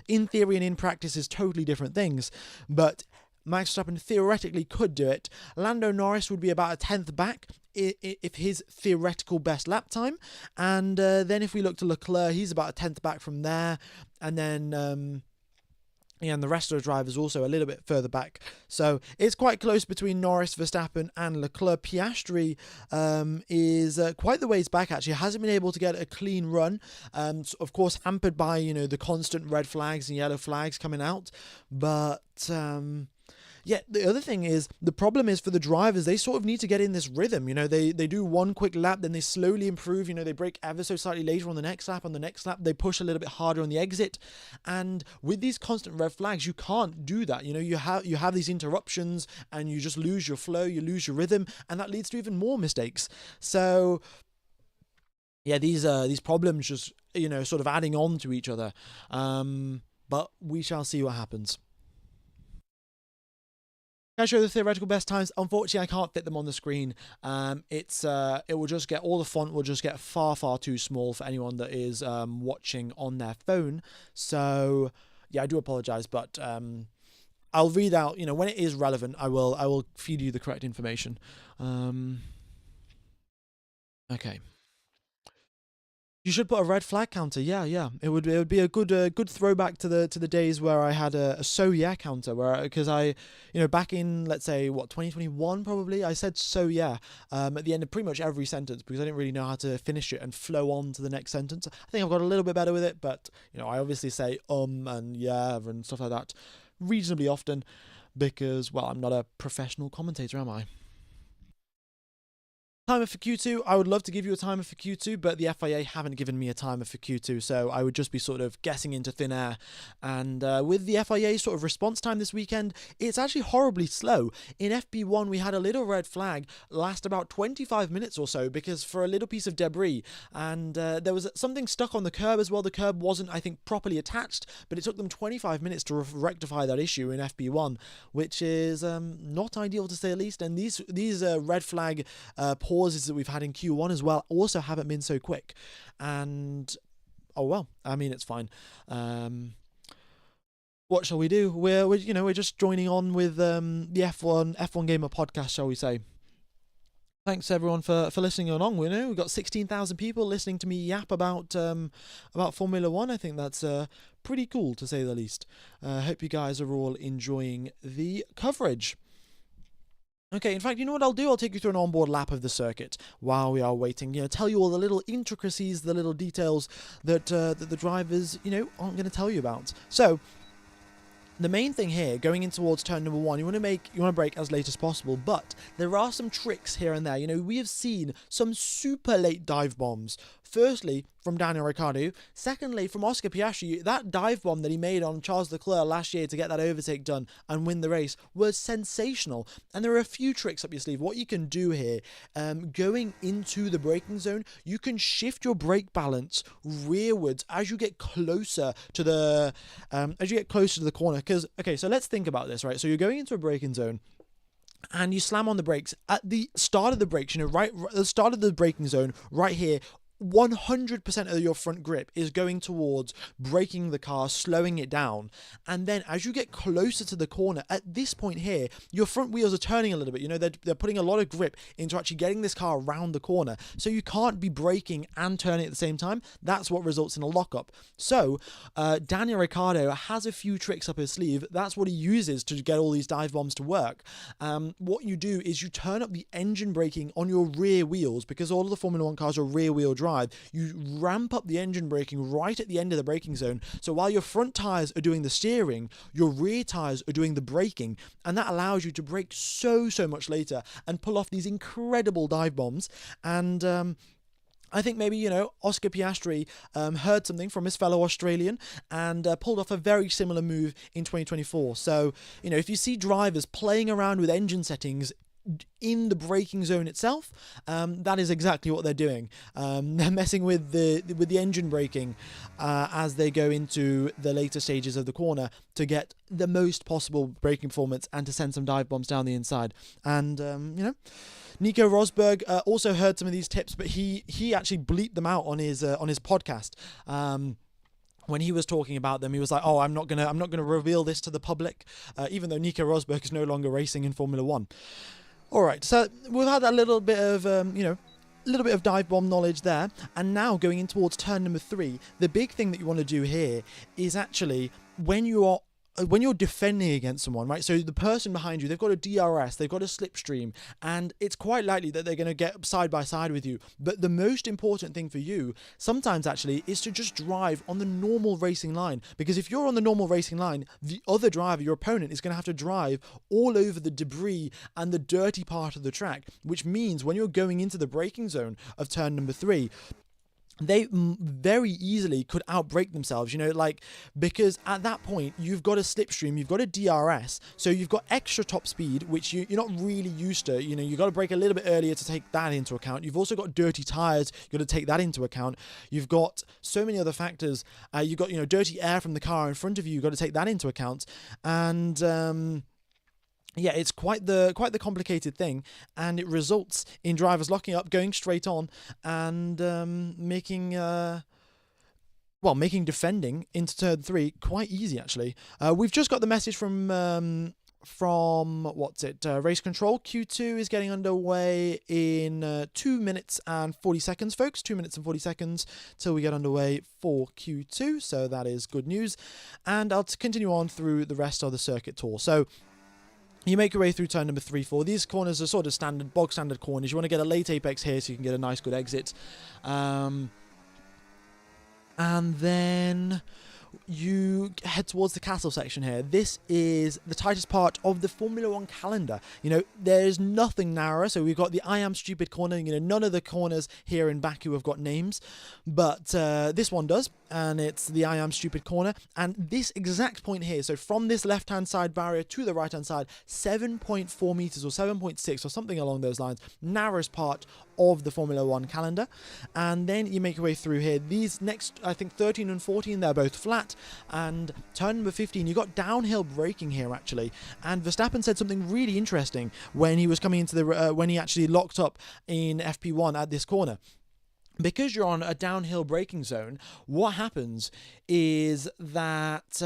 in theory and in practice is totally different things, but Max Verstappen theoretically could do it. Lando Norris would be about a tenth back if his theoretical best lap time, and then if we look to Leclerc, he's about a tenth back from there, and then and the rest of the drivers also a little bit further back. So it's quite close between Norris, Verstappen, and Leclerc. Piastri is quite the ways back, actually. Hasn't been able to get a clean run. So of course, hampered by, you know, the constant red flags and yellow flags coming out. But yeah, the other thing is, the problem is for the drivers, they sort of need to get in this rhythm. You know, they do one quick lap, then they slowly improve. You know, they brake ever so slightly later on the next lap. On the next lap, they push a little bit harder on the exit. And with these constant red flags, you can't do that. You know, you have these interruptions and you just lose your flow, you lose your rhythm, and that leads to even more mistakes. So yeah, these problems just, you know, sort of adding on to each other. But we shall see what happens. I show the theoretical best times. Unfortunately, I can't fit them on the screen. It will just get, all the font will just get far too small for anyone that is watching on their phone. So yeah, I do apologize, but I'll read out, you know, when it is relevant, I will feed you the correct information. Okay. You should put a red flag counter. Yeah. It would be a good throwback to the days where I had a so yeah counter, because I, you know, back in, let's say, 2021 probably, I said so yeah at the end of pretty much every sentence, because I didn't really know how to finish it and flow on to the next sentence. I think I've got a little bit better with it, but you know, I obviously say and yeah and stuff like that reasonably often, because, well, I'm not a professional commentator, am I? Timer for Q2, I would love to give you a timer for Q2, but the FIA haven't given me a timer for Q2, so I would just be sort of guessing into thin air. And with the FIA sort of response time this weekend, it's actually horribly slow. In FP1, we had a little red flag last about 25 minutes or so, because for a little piece of debris, and there was something stuck on the curb as well. The curb wasn't, I think, properly attached, but it took them 25 minutes to rectify that issue in FP1, which is not ideal to say the least. And these red flag pauses that we've had in Q1 as well also haven't been so quick, and oh well, I mean, it's fine. What shall we do? We're just joining on with the F1 Gamer podcast, shall we say. Thanks everyone for listening along. We've got 16,000 people listening to me yap about Formula One. I think that's pretty cool, to say the least. Hope you guys are all enjoying the coverage. Okay, in fact, you know what I'll do? I'll take you through an onboard lap of the circuit while we are waiting. You know, tell you all the little intricacies, the little details that the drivers, you know, aren't going to tell you about. So, the main thing here, going in towards turn number one, you want to brake as late as possible, but there are some tricks here and there. You know, we have seen some super late dive bombs. Firstly, from Daniel Ricciardo. Secondly, from Oscar Piastri. That dive bomb that he made on Charles Leclerc last year to get that overtake done and win the race was sensational. And there are a few tricks up your sleeve. What you can do here, going into the braking zone, you can shift your brake balance rearwards as you get closer to the corner. Because, okay, so let's think about this, right? So you're going into a braking zone, and you slam on the brakes at the start of the brakes, you know, right at the start of the braking zone, right here. 100% of your front grip is going towards braking the car, slowing it down. And then as you get closer to the corner, at this point here, your front wheels are turning a little bit. You know, they're putting a lot of grip into actually getting this car around the corner. So you can't be braking and turning at the same time. That's what results in a lockup. So Daniel Ricciardo has a few tricks up his sleeve. That's what he uses to get all these dive bombs to work. What you do is you turn up the engine braking on your rear wheels, because all of the Formula One cars are rear wheel drive. You ramp up the engine braking right at the end of the braking zone. So while your front tires are doing the steering, your rear tires are doing the braking, and that allows you to brake so much later and pull off these incredible dive bombs. And I think maybe, you know, Oscar Piastri heard something from his fellow Australian and pulled off a very similar move in 2024. So, you know, if you see drivers playing around with engine settings in the braking zone itself, that is exactly what they're doing. They're messing with the engine braking as they go into the later stages of the corner to get the most possible braking performance and to send some dive bombs down the inside. And Nico Rosberg also heard some of these tips, but he actually bleeped them out on his podcast. When he was talking about them, he was like, "Oh, I'm not gonna reveal this to the public," even though Nico Rosberg is no longer racing in Formula One. All right, so we've had a little bit of dive bomb knowledge there, and now going in towards turn number 3, the big thing that you want to do here is actually when you're defending against someone, right? So the person behind you, they've got a DRS, they've got a slipstream, and it's quite likely that they're going to get side by side with you. But the most important thing for you sometimes actually is to just drive on the normal racing line. Because if you're on the normal racing line, the other driver, your opponent, is going to have to drive all over the debris and the dirty part of the track, which means when you're going into the braking zone of turn number 3, they very easily could outbrake themselves, because at that point you've got a slipstream, you've got a DRS, so you've got extra top speed, which you're not really used to. You've got to brake a little bit earlier to take that into account. You've also got dirty tires, you've got to take that into account. You've got so many other factors. You've got dirty air from the car in front of you, you've got to take that into account. And yeah, it's quite the complicated thing, and it results in drivers locking up, going straight on, and making defending into turn 3 quite easy. Actually, we've just got the message from race control. Q2 is getting underway in 2 minutes and 40 seconds, folks. 2 minutes and 40 seconds till we get underway for Q2, so that is good news. And I'll continue on through the rest of the circuit tour. So you make your way through turn number 3, 4. These corners are sort of bog standard corners. You want to get a late apex here so you can get a nice good exit. And then you head towards the castle section here. This is the tightest part of the Formula 1 calendar. There's nothing narrower. So we've got the I am stupid corner. None of the corners here in Baku have got names, but this one does, and it's the I am stupid corner. And this exact point here, so from this left-hand side barrier to the right-hand side, 7.4 meters or 7.6 or something along those lines, narrowest part of the Formula 1 calendar. And then you make your way through here. These next, I think 13 and 14, they're both flat. And turn number 15, you got downhill braking here actually. And Verstappen said something really interesting when he was coming into the when he actually locked up in FP1 at this corner. Because you're on a downhill braking zone, what happens is that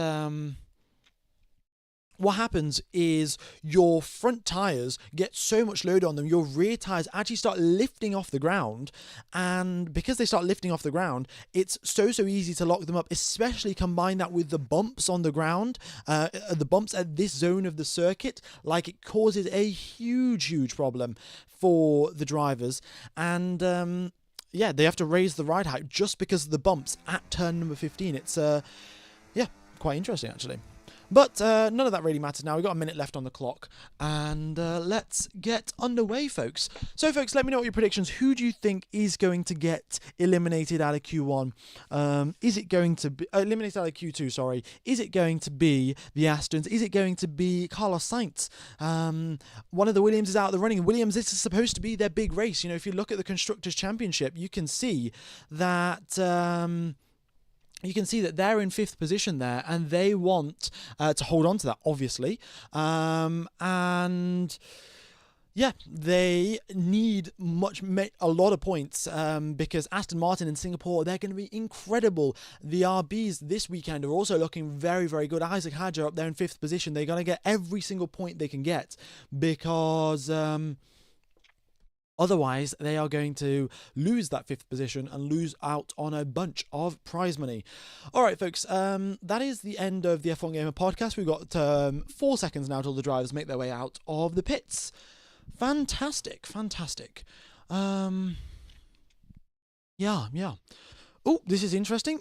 your front tyres get so much load on them, your rear tyres actually start lifting off the ground, and because they start lifting off the ground, it's so easy to lock them up, especially combine that with the bumps on the ground, the bumps at this zone of the circuit. It causes a huge problem for the drivers, and yeah, they have to raise the ride height just because of the bumps at turn number 15. It's quite interesting actually. But none of that really matters now. We've got a minute left on the clock, and let's get underway, folks. So, folks, let me know what your predictions. Who do you think is going to get eliminated out of Q1? Is it going to be eliminated out of Q2? Sorry. Is it going to be the Astons? Is it going to be Carlos Sainz? One of the Williams is out of the running. Williams, this is supposed to be their big race. If you look at the Constructors' Championship, you can see that. They're in 5th position there, and they want to hold on to that, obviously. And yeah, they need a lot of points because Aston Martin in Singapore, they're going to be incredible. The RBs this weekend are also looking very, very good. Isaac Hadjar up there in 5th position. They're going to get every single point they can get because otherwise, they are going to lose that 5th position and lose out on a bunch of prize money. All right, folks, that is the end of the F1 Gamer podcast. We've got 4 seconds now till the drivers make their way out of the pits. Fantastic. Yeah. Oh, this is interesting.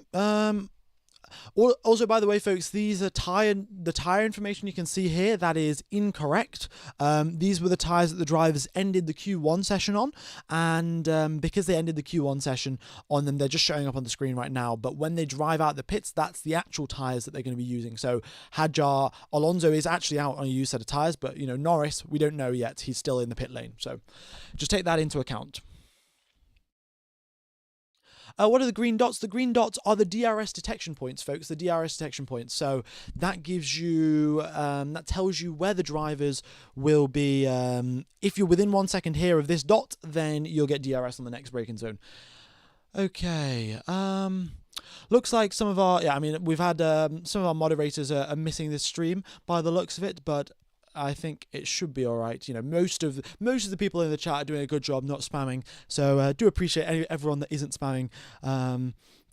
Also, by the way, folks, these are the tire information you can see here. That is incorrect. These were the tires that the drivers ended the Q1 session on, and because they ended the Q1 session on them, they're just showing up on the screen right now. But when they drive out the pits, that's the actual tires that they're going to be using. So Hadjar Alonso is actually out on a used set of tires, but Norris, we don't know yet. He's still in the pit lane, so just take that into account. What are the green dots? The green dots are the DRS detection points, folks. The DRS detection points. So that gives you, that tells you where the drivers will be. If you're within 1 second here of this dot, then you'll get DRS on the next braking zone. Okay. Looks like some of our, we've had some of our moderators are missing this stream by the looks of it, but I think it should be all right. Most of the people in the chat are doing a good job not spamming. So do appreciate everyone that isn't spamming.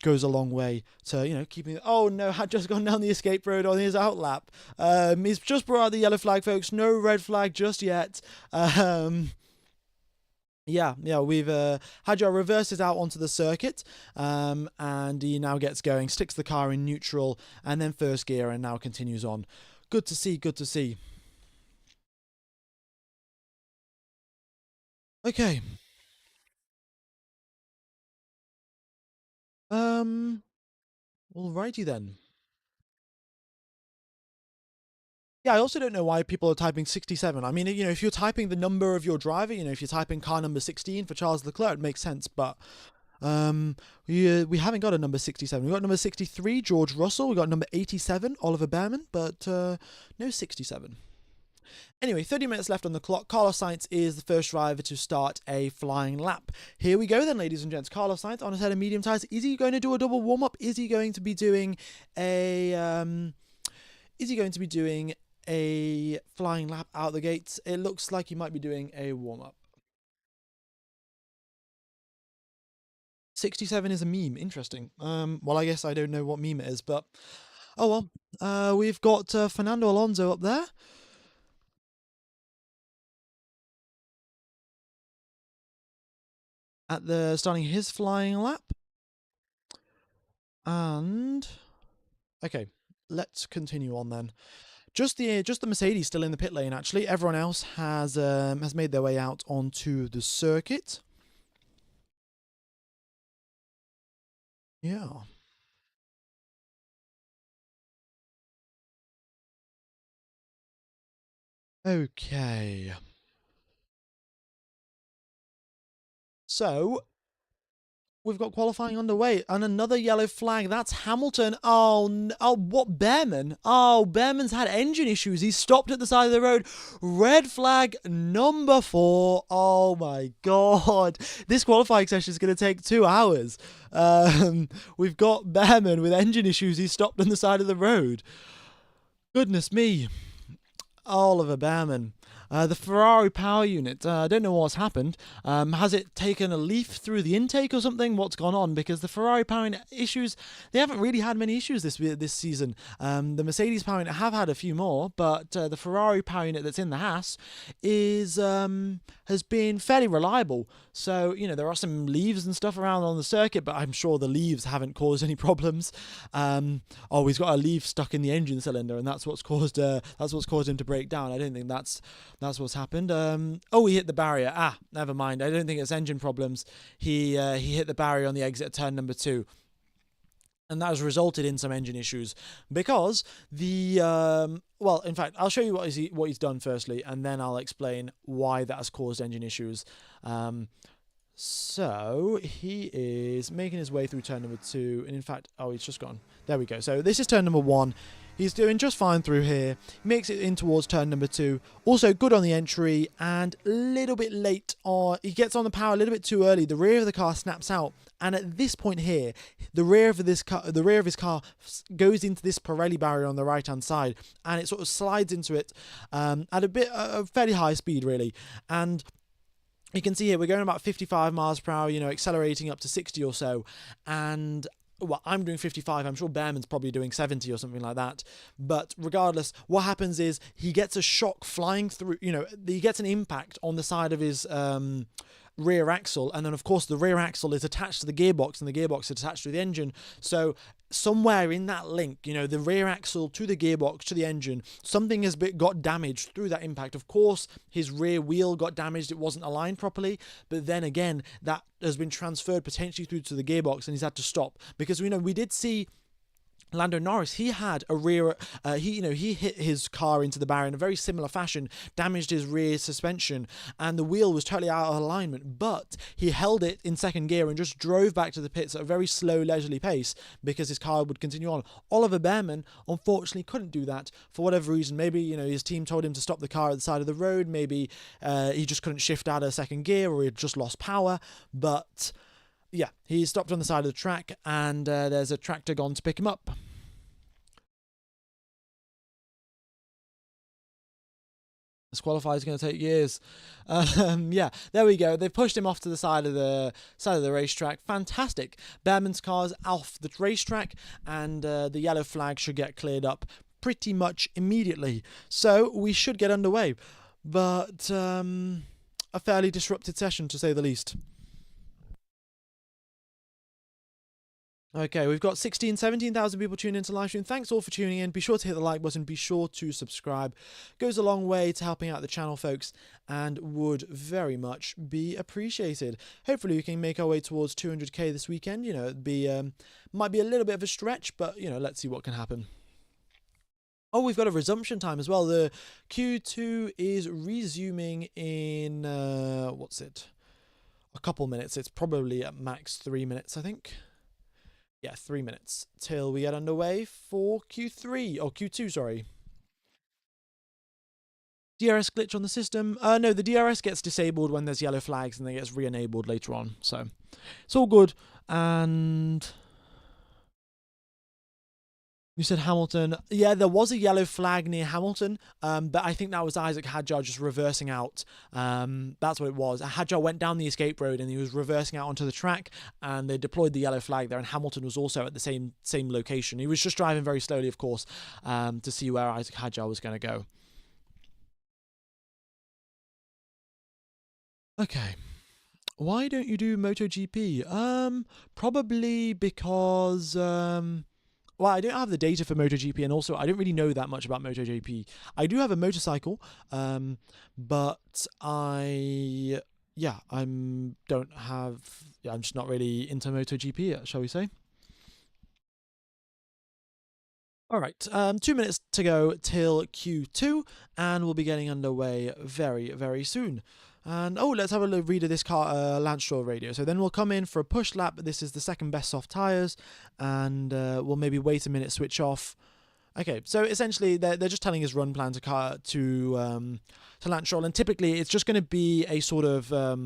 Goes a long way to keeping. Oh no, had just gone down the escape road on his outlap. He's just brought out the yellow flag, folks. No red flag just yet. Yeah, we've Hadjar reverses out onto the circuit, and he now gets going, sticks the car in neutral, and then first gear, and now continues on. Good to see. Good to see. Okay. Alrighty then. Yeah, I also don't know why people are typing 67. I mean, if you're typing the number of your driver, if you're typing car number 16 for Charles Leclerc, it makes sense. But we haven't got a number 67. We've got number 63, George Russell. We've got number 87, Oliver Behrman, but no 67. Anyway, 30 minutes left on the clock. Carlos Sainz is the first driver to start a flying lap. Here we go then, ladies and gents. Carlos Sainz on a set of medium tires. Is he going to do a double warm-up? Is he going to be doing a flying lap out the gates? It looks like he might be doing a warm-up. 67 is a meme. Interesting. Well, I guess I don't know what meme it is, but oh well. We've got Fernando Alonso up there. Starting his flying lap. And okay, let's continue on then. Just the Mercedes still in the pit lane. Actually, everyone else has made their way out onto the circuit. Yeah. Okay. So we've got qualifying underway, and another yellow flag. That's Hamilton. Oh, what Behrman? Oh, Behrman's had engine issues. He's stopped at the side of the road. Red flag number 4. Oh my god, this qualifying session is going to take 2 hours. We've got Behrman with engine issues. He's stopped on the side of the road. Goodness me, Oliver Behrman. The Ferrari power unit, I don't know what's happened. Has it taken a leaf through the intake or something? What's gone on? Because the Ferrari power unit issues, they haven't really had many issues this season. The Mercedes power unit have had a few more, but the Ferrari power unit that's in the Haas has been fairly reliable. So, there are some leaves and stuff around on the circuit, but I'm sure the leaves haven't caused any problems. He's got a leaf stuck in the engine cylinder, and that's what's caused him to break down. I don't think that's what's happened. He hit the barrier. Never mind. I don't think it's engine problems. He hit the barrier on the exit at turn number 2. And that has resulted in some engine issues because in fact, I'll show you what he's done firstly, and then I'll explain why that has caused engine issues. So he is making his way through turn number 2, and in fact, he's just gone. There we go. So this is turn number 1. He's doing just fine through here. He makes it in towards turn number 2. Also good on the entry, and a little bit late on. He gets on the power a little bit too early. The rear of the car snaps out, and at this point here, the rear of his car goes into this Pirelli barrier on the right-hand side, and it sort of slides into it at a fairly high speed, really. And you can see here we're going about 55 miles per hour, accelerating up to 60 or so, and I'm doing 55. I'm sure Behrman's probably doing 70 or something like that. But regardless, what happens is he gets a shock flying through. He gets an impact on the side of his rear axle, and then of course the rear axle is attached to the gearbox, and the gearbox is attached to the engine. So somewhere in that link, the rear axle to the gearbox to the engine, something has got damaged through that impact. Of course, his rear wheel got damaged, it wasn't aligned properly, but then again, that has been transferred potentially through to the gearbox, and he's had to stop, because we did see Lando Norris, he had a rear, he hit his car into the barrier in a very similar fashion, damaged his rear suspension, and the wheel was totally out of alignment, but he held it in second gear and just drove back to the pits at a very slow, leisurely pace, because his car would continue on. Oliver Behrman, unfortunately, couldn't do that for whatever reason. Maybe, his team told him to stop the car at the side of the road, maybe he just couldn't shift out of second gear, or he had just lost power, but yeah, he stopped on the side of the track, and there's a tractor gone to pick him up. This qualifier is going to take years. Yeah, there we go. They've pushed him off to the side of the racetrack. Fantastic. Behrman's car's off the racetrack, and the yellow flag should get cleared up pretty much immediately. So we should get underway. But a fairly disrupted session, to say the least. Okay, we've got 17,000 people tuning into live stream. Thanks all for tuning in. Be sure to hit the like button. Be sure to subscribe. Goes a long way to helping out the channel, folks, and would very much be appreciated. Hopefully we can make our way towards 200k this weekend. It'd be might be a little bit of a stretch, but let's see what can happen. Oh, we've got a resumption time as well. The Q2 is resuming in what's it? A couple minutes. It's probably at max 3 minutes, I think. Yeah, 3 minutes till we get underway for Q3, or Q2, sorry. DRS glitch on the system. No, the DRS gets disabled when there's yellow flags, and then gets re-enabled later on. So it's all good. And you said Hamilton. Yeah, there was a yellow flag near Hamilton, but I think that was Isaac Hadjar just reversing out. That's what it was. Hadjar went down the escape road, and he was reversing out onto the track, and they deployed the yellow flag there, and Hamilton was also at the same location. He was just driving very slowly, of course, to see where Isaac Hadjar was going to go. Okay. Why don't you do MotoGP? Probably because well, I don't have the data for MotoGP, and also I don't really know that much about MotoGP. I do have a motorcycle, but I'm just not really into MotoGP yet, shall we say? All right, 2 minutes to go till Q2, and we'll be getting underway very, very soon. And let's have a read of this car Landstraw radio. So then we'll come in for a push lap. This is the second best soft tyres, and we'll maybe wait a minute, switch off. Okay, so essentially they're just telling his run plan to Lance Stroll, and typically it's just going to be a sort of a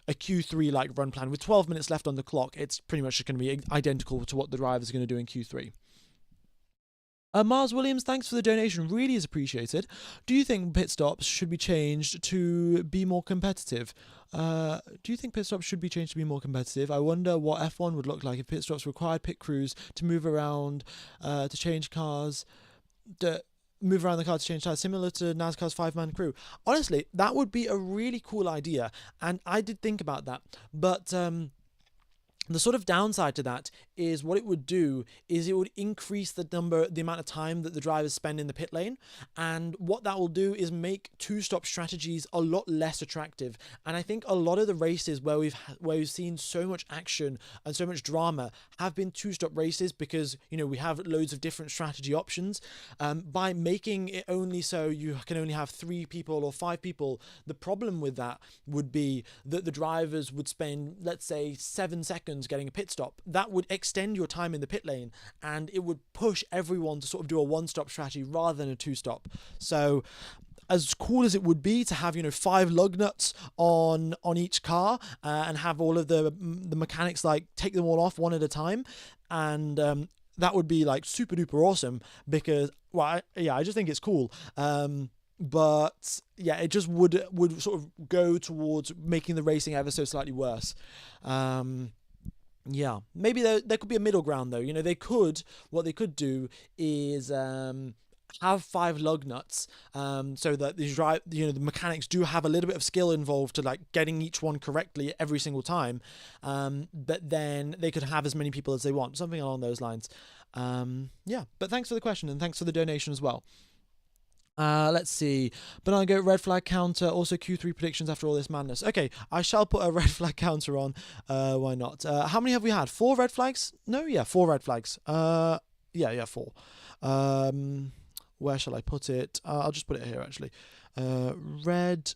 Q3 like run plan with 12 minutes left on the clock. It's pretty much just going to be identical to what the drivers are going to do in Q3. Mars Williams, thanks for the donation. Really is appreciated. Do you think pit stops should be changed to be more competitive? I wonder what F1 would look like if pit stops required pit crews to move around, to change cars, move around the car to change tires, similar to NASCAR's 5-man crew. Honestly, that would be a really cool idea, and I did think about that, but the sort of downside to that is what it would do is it would increase the amount of time that the drivers spend in the pit lane, and what that will do is make two-stop strategies a lot less attractive. And I think a lot of the races where we've seen so much action and so much drama have been two-stop races, because we have loads of different strategy options. By making it only so you can only have 3 people or 5 people, the problem with that would be that the drivers would spend, let's say, 7 seconds getting a pit stop. That would extend your time in the pit lane, and it would push everyone to sort of do a one-stop strategy rather than a two-stop. So as cool as it would be to have 5 lug nuts on each car, and have all of the mechanics like take them all off one at a time, and that would be like super duper awesome, because I just think it's cool. But yeah, it just would sort of go towards making the racing ever so slightly worse. Yeah, maybe there could be a middle ground though. What they could do is have 5 lug nuts, so that the mechanics do have a little bit of skill involved to like getting each one correctly every single time. But then they could have as many people as they want, something along those lines. Yeah, but thanks for the question and thanks for the donation as well. Let's see. Banana Goat red flag counter. Also Q3 predictions after all this madness. Okay, I shall put a red flag counter on. Why not? How many have we had? 4 red flags? No, yeah, 4 red flags. Yeah, 4. Where shall I put it? I'll just put it here actually. Red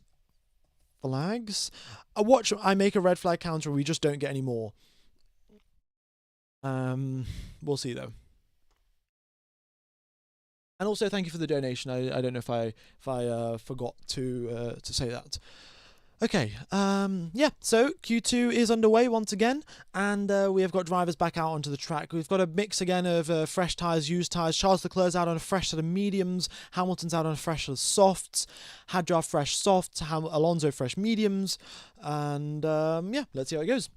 flags. Watch. I make a red flag counter. We just don't get any more. We'll see though. And also, thank you for the donation. I don't know if I forgot to say that. Okay, yeah, so Q2 is underway once again, and we have got drivers back out onto the track. We've got a mix again of fresh tyres, used tyres. Charles Leclerc's out on a fresh set of mediums, Hamilton's out on a fresh set of softs, Hadjar fresh softs, Alonso fresh mediums, and yeah, let's see how it goes.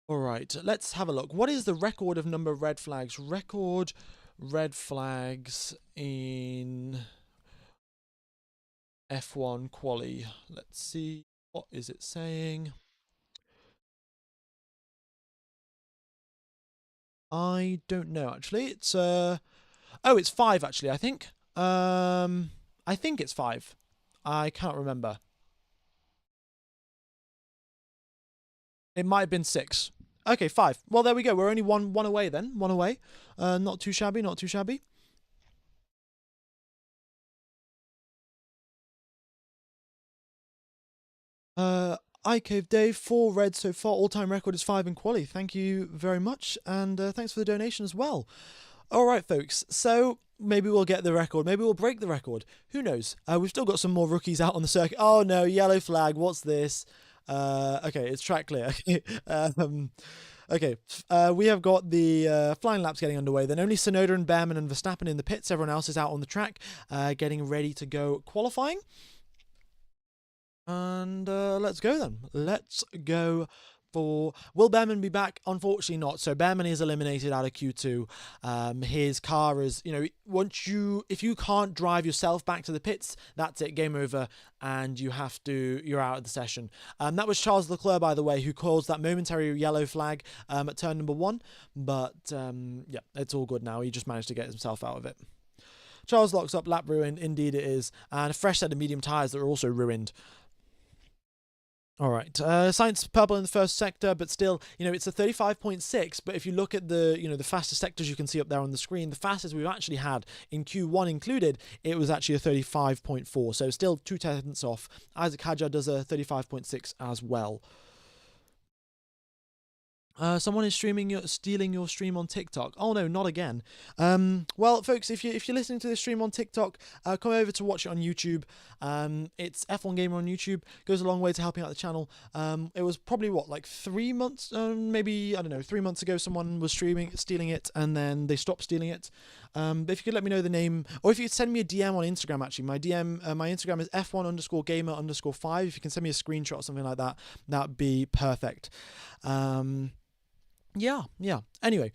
All right, let's have a look. What is the record of number of red flags? Record red flags in F1 quali. Let's see. What is it saying? I don't know actually. It's oh, it's 5 actually, I think. I think it's 5. I can't remember. It might have been 6. Okay, 5. Well, there we go. We're only one away then. One away. Not too shabby, not too shabby. iCave Dave, 4 reds so far. All-time record is 5 in quali. Thank you very much, and thanks for the donation as well. All right, folks. So maybe we'll get the record. Maybe we'll break the record. Who knows? We've still got some more rookies out on the circuit. Oh no, yellow flag. What's this? Okay, it's track clear. Okay, we have got the flying laps getting underway. Then only Tsunoda and Behrman and Verstappen in the pits. Everyone else is out on the track, getting ready to go qualifying. And let's go then. Let's go for... Will Behrman be back? Unfortunately not. So Behrman is eliminated out of Q2. His car is, if you can't drive yourself back to the pits, that's it, game over, and you're out of the session. That was Charles Leclerc, by the way, who caused that momentary yellow flag at turn number 1. But yeah, it's all good now. He just managed to get himself out of it. Charles locks up, lap ruined, indeed it is, and a fresh set of medium tyres that are also ruined. All right, Science purple in the first sector, but still, it's a 35.6. But if you look at the, the fastest sectors you can see up there on the screen, the fastest we've actually had in Q1 included, it was actually a 35.4. So still 2 tenths off. Isaac Hadjar does a 35.6 as well. Someone is stealing your stream on TikTok. Oh no, not again. Well, folks, if you're listening to this stream on TikTok, come over to watch it on YouTube. It's F1 Gamer on YouTube. Goes a long way to helping out the channel. It was probably like 3 months, maybe, I don't know, 3 months ago. Someone was stealing it, and then they stopped stealing it. But if you could let me know the name, or if you could send me a DM on Instagram, actually, my Instagram is F1_gamer_5. If you can send me a screenshot or something like that, that'd be perfect. Yeah. Anyway,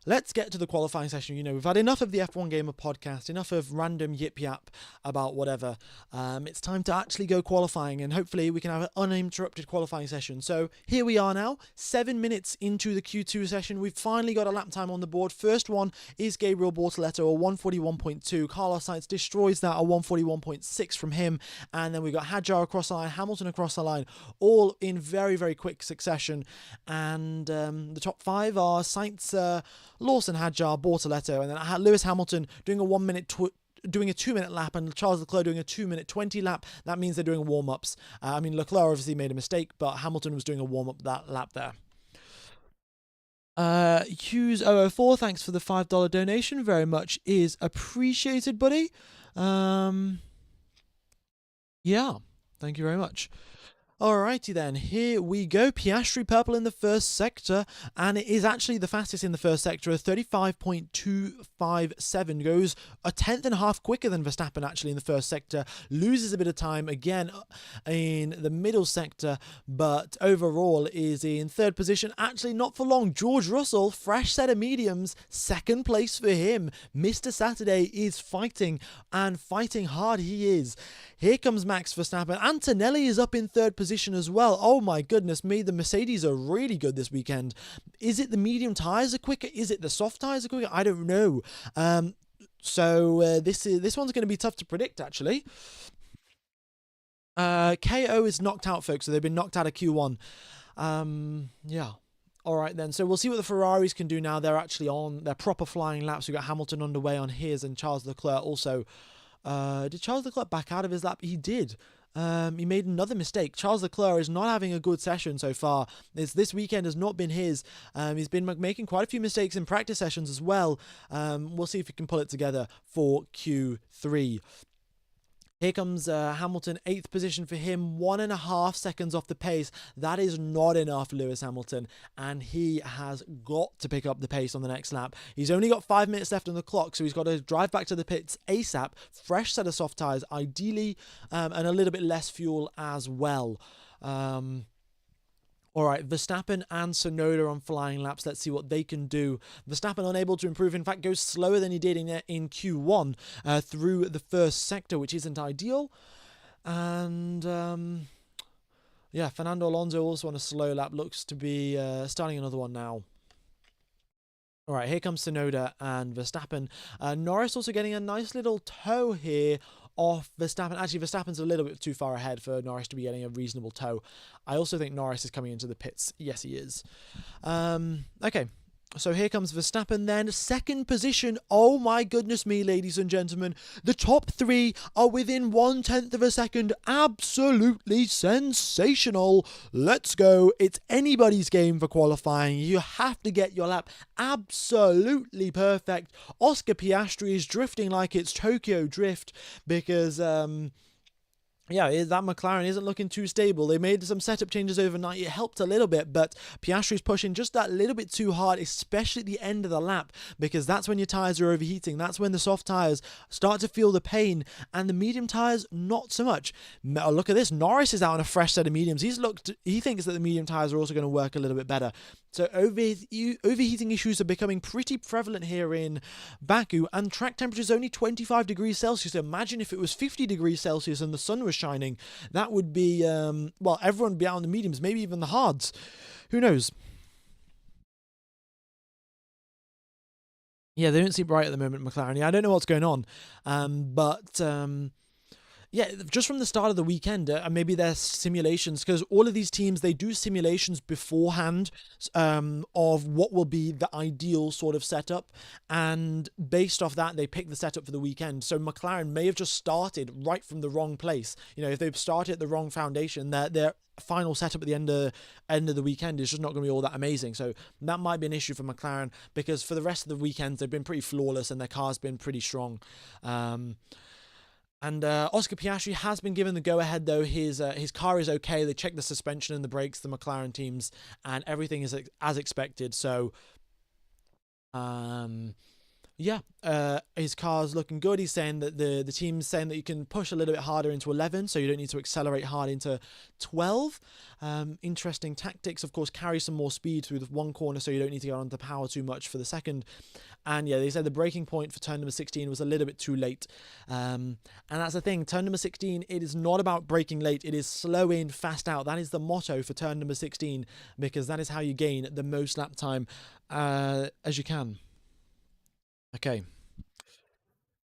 let's get to the qualifying session. We've had enough of the F1 Gamer podcast, enough of random yip yap about whatever. It's time to actually go qualifying, and hopefully we can have an uninterrupted qualifying session. So here we are now, 7 minutes into the Q2 session. We've finally got a lap time on the board. First one is Gabriel Bortoleto, a 141.2. Carlos Sainz destroys that, a 141.6 from him. And then we've got Hadjar across the line, Hamilton across the line, all in very, very quick succession. And the top 5 are Sainz, Lawson, Hadjar, Bortoleto, and then Lewis Hamilton doing a 1 minute doing a 2 minute lap, and Charles Leclerc doing a 2 minute 20 lap. That means they're doing warm-ups. Leclerc obviously made a mistake, but Hamilton was doing a warm-up that lap there. Hughes004, thanks for the $5 donation. Very much is appreciated, buddy. Yeah, thank you very much. Alrighty then, here we go. Piastri purple in the first sector, and it is actually the fastest in the first sector. 35.257 goes a tenth and a half quicker than Verstappen actually in the first sector. Loses a bit of time again in the middle sector, but overall is in third position. Actually, not for long. George Russell, fresh set of mediums, second place for him. Mr. Saturday is fighting, and fighting hard he is. Here comes Max Verstappen. Antonelli is up in third position as well. Oh my goodness me, the Mercedes are really good this weekend. Is it the medium tyres are quicker? Is it the soft tyres are quicker? I don't know. This one's going to be tough to predict actually. KO is knocked out, folks, so they've been knocked out of Q1. Yeah. All right, then. So we'll see what the Ferraris can do now. They're actually on their proper flying laps. We've got Hamilton underway on his, and Charles Leclerc also. Did Charles Leclerc back out of his lap? He did. He made another mistake. Charles Leclerc is not having a good session so far. This weekend has not been his. He's been making quite a few mistakes in practice sessions as well. We'll see if he can pull it together for Q3. Here comes Hamilton, 8th position for him, 1.5 seconds off the pace. That is not enough, Lewis Hamilton, and he has got to pick up the pace on the next lap. He's only got 5 minutes left on the clock, so he's got to drive back to the pits ASAP, fresh set of soft tyres, ideally, and a little bit less fuel as well. All right, Verstappen and Tsunoda on flying laps. Let's see what they can do. Verstappen unable to improve. In fact, goes slower than he did in Q1 through the first sector, which isn't ideal. And yeah, Fernando Alonso also on a slow lap. Looks to be starting another one now. All right, here comes Tsunoda and Verstappen. Norris also getting a nice little tow here off Verstappen. Actually, Verstappen's a little bit too far ahead for Norris to be getting a reasonable tow. I also think Norris is coming into the pits. Yes, he is. Okay. So here comes Verstappen then. Second position. Oh my goodness me, ladies and gentlemen. The top three are within 1/10 of a second. Absolutely sensational. Let's go. It's anybody's game for qualifying. You have to get your lap absolutely perfect. Oscar Piastri is drifting like it's Tokyo Drift because yeah, that McLaren isn't looking too stable. They made some setup changes overnight. It helped a little bit, but Piastri's pushing just that little bit too hard, especially at the end of the lap, because that's when your tyres are overheating. That's when the soft tyres start to feel the pain, and the medium tyres, not so much. Look at this. Norris is out on a fresh set of mediums. He thinks that the medium tyres are also going to work a little bit better. So overheating issues are becoming pretty prevalent here in Baku, and track temperature is only 25 degrees Celsius. Imagine if it was 50 degrees Celsius and the sun was shining. That would be, well, everyone would be out on the mediums, maybe even the hards. Who knows? Yeah, they don't seem bright at the moment, McLaren. Yeah, I don't know what's going on. Yeah, just from the start of the weekend, maybe there's simulations, because all of these teams, they do simulations beforehand of what will be the ideal sort of setup, and based off that, they pick the setup for the weekend. So McLaren may have just started right from the wrong place. You know, if they've started at the wrong foundation, their final setup at the end of the weekend is just not going to be all that amazing. So that might be an issue for McLaren, because for the rest of the weekends, they've been pretty flawless, and their car's been pretty strong. And Oscar Piastri has been given the go-ahead, though. His car is okay. They checked the suspension and the brakes, the McLaren teams, and everything is as expected. So, yeah, his car's looking good. He's saying that the team's saying that you can push a little bit harder into 11, so you don't need to accelerate hard into 12. Interesting tactics, of course, carry some more speed through the one corner, so you don't need to go on to power too much for the second. And yeah, they said the braking point for turn number 16 was a little bit too late. And that's the thing, turn number 16, it is not about braking late, it is slow in, fast out. That is the motto for turn number 16, because that is how you gain the most lap time as you can. Okay.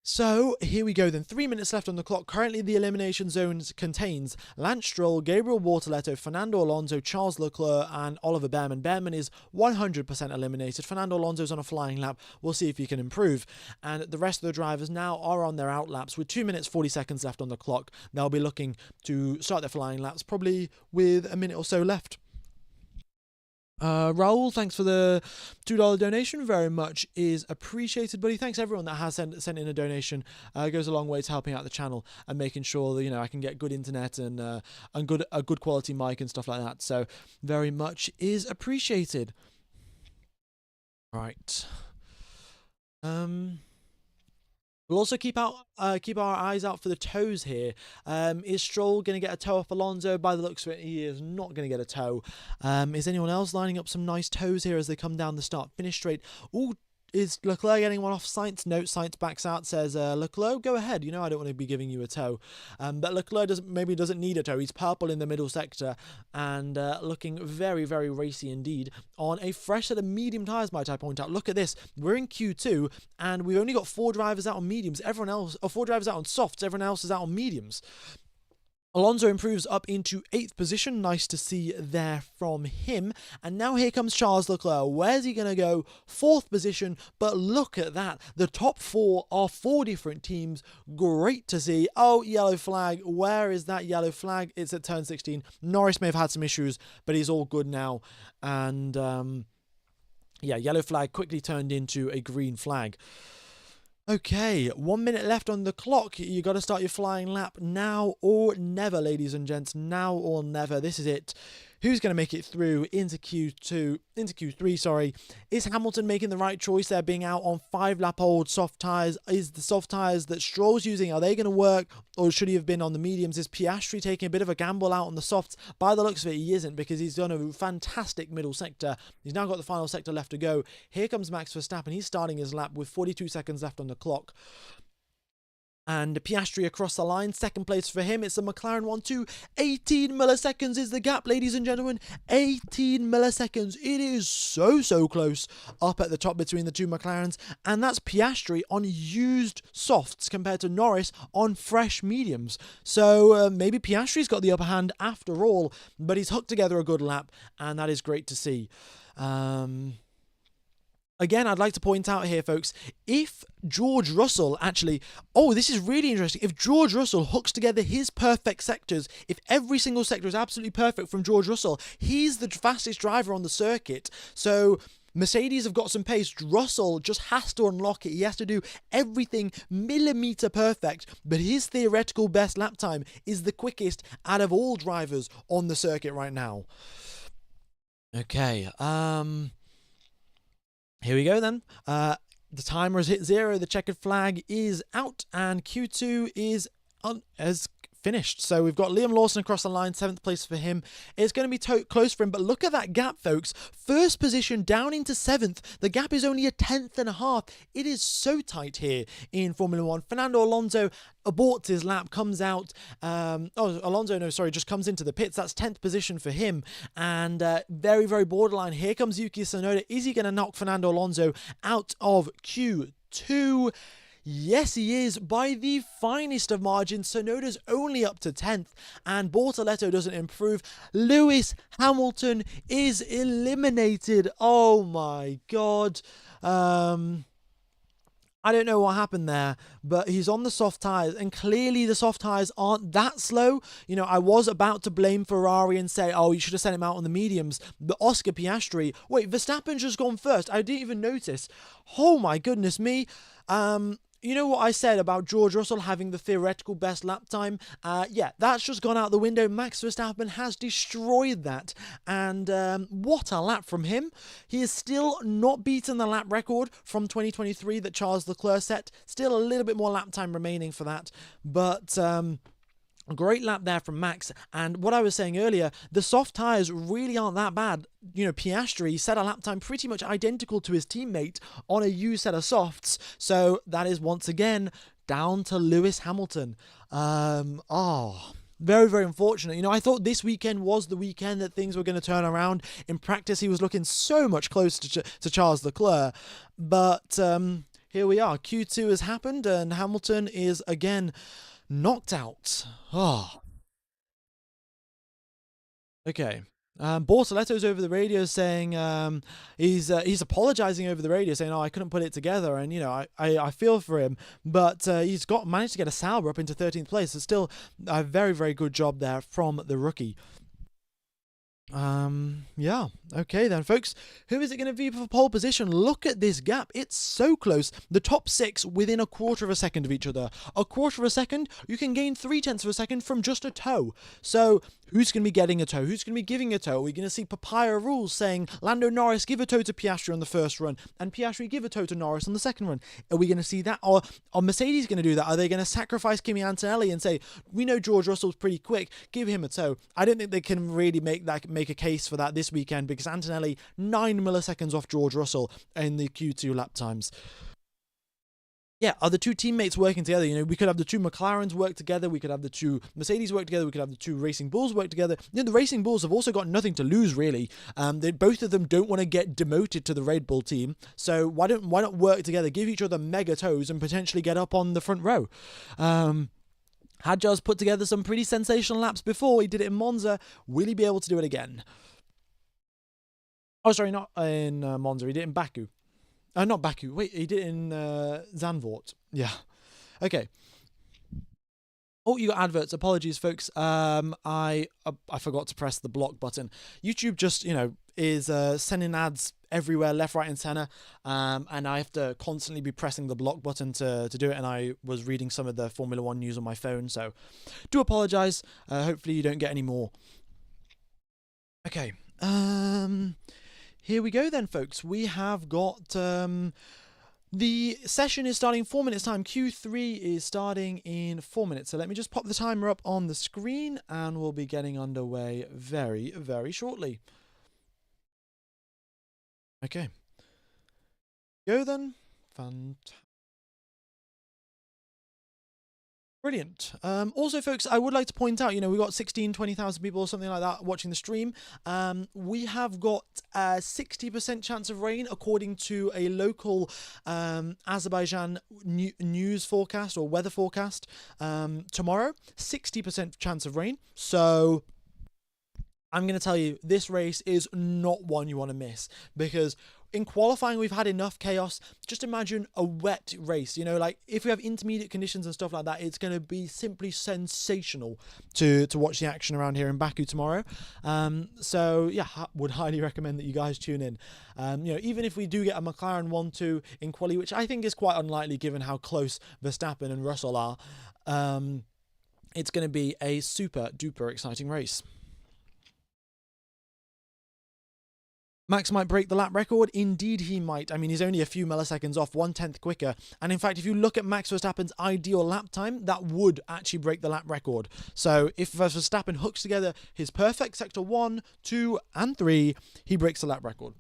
So, here we go then. 3 minutes left on the clock. Currently, the elimination zone contains Lance Stroll, Gabriel Bortoleto, Fernando Alonso, Charles Leclerc, and Oliver Behrman. Behrman is 100% eliminated. Fernando Alonso's on a flying lap. We'll see if he can improve. And the rest of the drivers now are on their out laps with 2 minutes 40 seconds left on the clock. They'll be looking to start their flying laps probably with a minute or so left. Raul, thanks for the $2 donation. Very much is appreciated, buddy. Thanks everyone that has sent in a donation. It goes a long way to helping out the channel and making sure that I can get good internet and a good quality mic and stuff like that. So very much is appreciated. Right. We'll also keep our eyes out for the toes here. Is Stroll going to get a toe off Alonso? By the looks of it, he is not going to get a toe. Is anyone else lining up some nice toes here as they come down the start-finish straight? Ooh, is Leclerc getting one off Sainz? No, Sainz backs out, says, Leclerc, go ahead. I don't want to be giving you a toe. But Leclerc doesn't need a toe. He's purple in the middle sector and looking very, very racy indeed on a fresh set of medium tyres, might I point out. Look at this. We're in Q2 and we've only got 4 drivers out on mediums. Everyone else, or 4 drivers out on softs. Everyone else is out on mediums. Alonso improves up into 8th position. Nice to see there from him. And now here comes Charles Leclerc. Where's he going to go? 4th position. But look at that. The top 4 are 4 different teams. Great to see. Oh, yellow flag. Where is that yellow flag? It's at turn 16. Norris may have had some issues, but he's all good now. And yeah, yellow flag quickly turned into a green flag. Okay, 1 minute left on the clock. You got to start your flying lap now or never, ladies and gents. Now or never. This is it. Who's going to make it through into Q3, sorry. Is Hamilton making the right choice there, being out on 5-lap-old soft tyres? Is the soft tyres that Stroll's using, are they going to work? Or should he have been on the mediums? Is Piastri taking a bit of a gamble out on the softs? By the looks of it, he isn't, because he's done a fantastic middle sector. He's now got the final sector left to go. Here comes Max Verstappen. He's starting his lap with 42 seconds left on the clock. And Piastri across the line, 2nd place for him. It's the McLaren 1-2. 18 milliseconds is the gap, ladies and gentlemen. 18 milliseconds. It is so close up at the top between the 2 McLarens. And that's Piastri on used softs compared to Norris on fresh mediums. So maybe Piastri's got the upper hand after all, but he's hooked together a good lap, and that is great to see. Again, I'd like to point out here, folks, if George Russell actually... Oh, this is really interesting. If George Russell hooks together his perfect sectors, if every single sector is absolutely perfect from George Russell, he's the fastest driver on the circuit. So Mercedes have got some pace. Russell just has to unlock it. He has to do everything millimeter perfect. But his theoretical best lap time is the quickest out of all drivers on the circuit right now. Okay, here we go then. The timer has hit 0. The checkered flag is out, and Q2 is finished. So we've got Liam Lawson across the line, 7th place for him. It's going to be close for him, but look at that gap, folks. 1st position down into 7th. The gap is only a 10th and a half. It is so tight here in Formula 1. Fernando Alonso aborts his lap, comes out. Just comes into the pits. That's 10th position for him. And very, very borderline. Here comes Yuki Tsunoda. Is he going to knock Fernando Alonso out of Q2? Yes, he is, by the finest of margins. Tsunoda's only up to 10th, and Bortoleto doesn't improve. Lewis Hamilton is eliminated. Oh my God. I don't know what happened there, but he's on the soft tyres, and clearly the soft tyres aren't that slow. I was about to blame Ferrari and say, oh, you should have sent him out on the mediums, but Oscar Piastri... Wait, Verstappen's just gone first. I didn't even notice. Oh my goodness me. You know what I said about George Russell having the theoretical best lap time? Yeah, that's just gone out the window. Max Verstappen has destroyed that. And what a lap from him. He is still not beaten the lap record from 2023 that Charles Leclerc set. Still a little bit more lap time remaining for that. But... great lap there from Max, and what I was saying earlier, the soft tyres really aren't that bad. Piastri set a lap time pretty much identical to his teammate on a used set of softs, so that is once again down to Lewis Hamilton. Very, very unfortunate. I thought this weekend was the weekend that things were going to turn around. In practice, he was looking so much closer to Charles Leclerc, but here we are. Q2 has happened, and Hamilton is again knocked out. Okay. Bortoleto's over the radio saying he's apologizing over the radio, saying, "Oh, I couldn't put it together," and I feel for him, but he's managed to get a Sauber up into 13th place. It's still a very, very good job there from the rookie. Yeah. Okay then, folks. Who is it going to be for pole position? Look at this gap. It's so close. The top 6 within a quarter of a second of each other. A quarter of a second, you can gain 0.3 of a second from just a toe. So who's going to be getting a toe? Who's going to be giving a toe? Are we going to see papaya rules saying Lando Norris give a toe to Piastri on the first run and Piastri give a toe to Norris on the second run? Are we going to see that? Or are Mercedes going to do that? Are they going to sacrifice Kimi Antonelli and say, we know George Russell's pretty quick, give him a toe? I don't think they can really make a case for that this weekend, because Antonelli 9 milliseconds off George Russell in the Q2 lap times. Yeah, are the two teammates working together? You know, we could have the two McLarens work together, we could have the two Mercedes work together, we could have the two Racing Bulls work together. You know, the Racing Bulls have also got nothing to lose, really. Both of them don't want to get demoted to the Red Bull team, so why not work together, give each other mega toes, and potentially get up on the front row? Hadjar's put together some pretty sensational laps before. He did it in Monza. Will he be able to do it again? Oh, sorry, not in Monza. He did it in Baku. Not Baku. Wait, he did it in Zandvoort. Yeah. Okay. Oh, you got adverts. Apologies, folks. I forgot to press the block button. YouTube just, is sending ads everywhere, left, right, and center. And I have to constantly be pressing the block button to do it. And I was reading some of the Formula One news on my phone, so do apologize. Hopefully you don't get any more. Okay. Here we go then, folks. We have got the session is starting in 4 minutes time. Q3 is starting in 4 minutes. So let me just pop the timer up on the screen and we'll be getting underway very, very shortly. Okay. Go then. Fantastic. Brilliant. Also, folks, I would like to point out, we've got 20,000 people or something like that watching the stream. We have got a 60% chance of rain according to a local Azerbaijan news forecast or weather forecast tomorrow. 60% chance of rain. So I'm going to tell you, this race is not one you want to miss, because in qualifying, we've had enough chaos. Just imagine a wet race, like if we have intermediate conditions and stuff like that, it's going to be simply sensational to watch the action around here in Baku tomorrow. So yeah, would highly recommend that you guys tune in. Even if we do get a McLaren 1-2 in quali, which I think is quite unlikely given how close Verstappen and Russell are, it's going to be a super duper exciting race. Max might break the lap record. Indeed, he might. I mean, he's only a few milliseconds off, 1/10 quicker. And in fact, if you look at Max Verstappen's ideal lap time, that would actually break the lap record. So if Verstappen hooks together his perfect sector 1, 2, and 3, he breaks the lap record.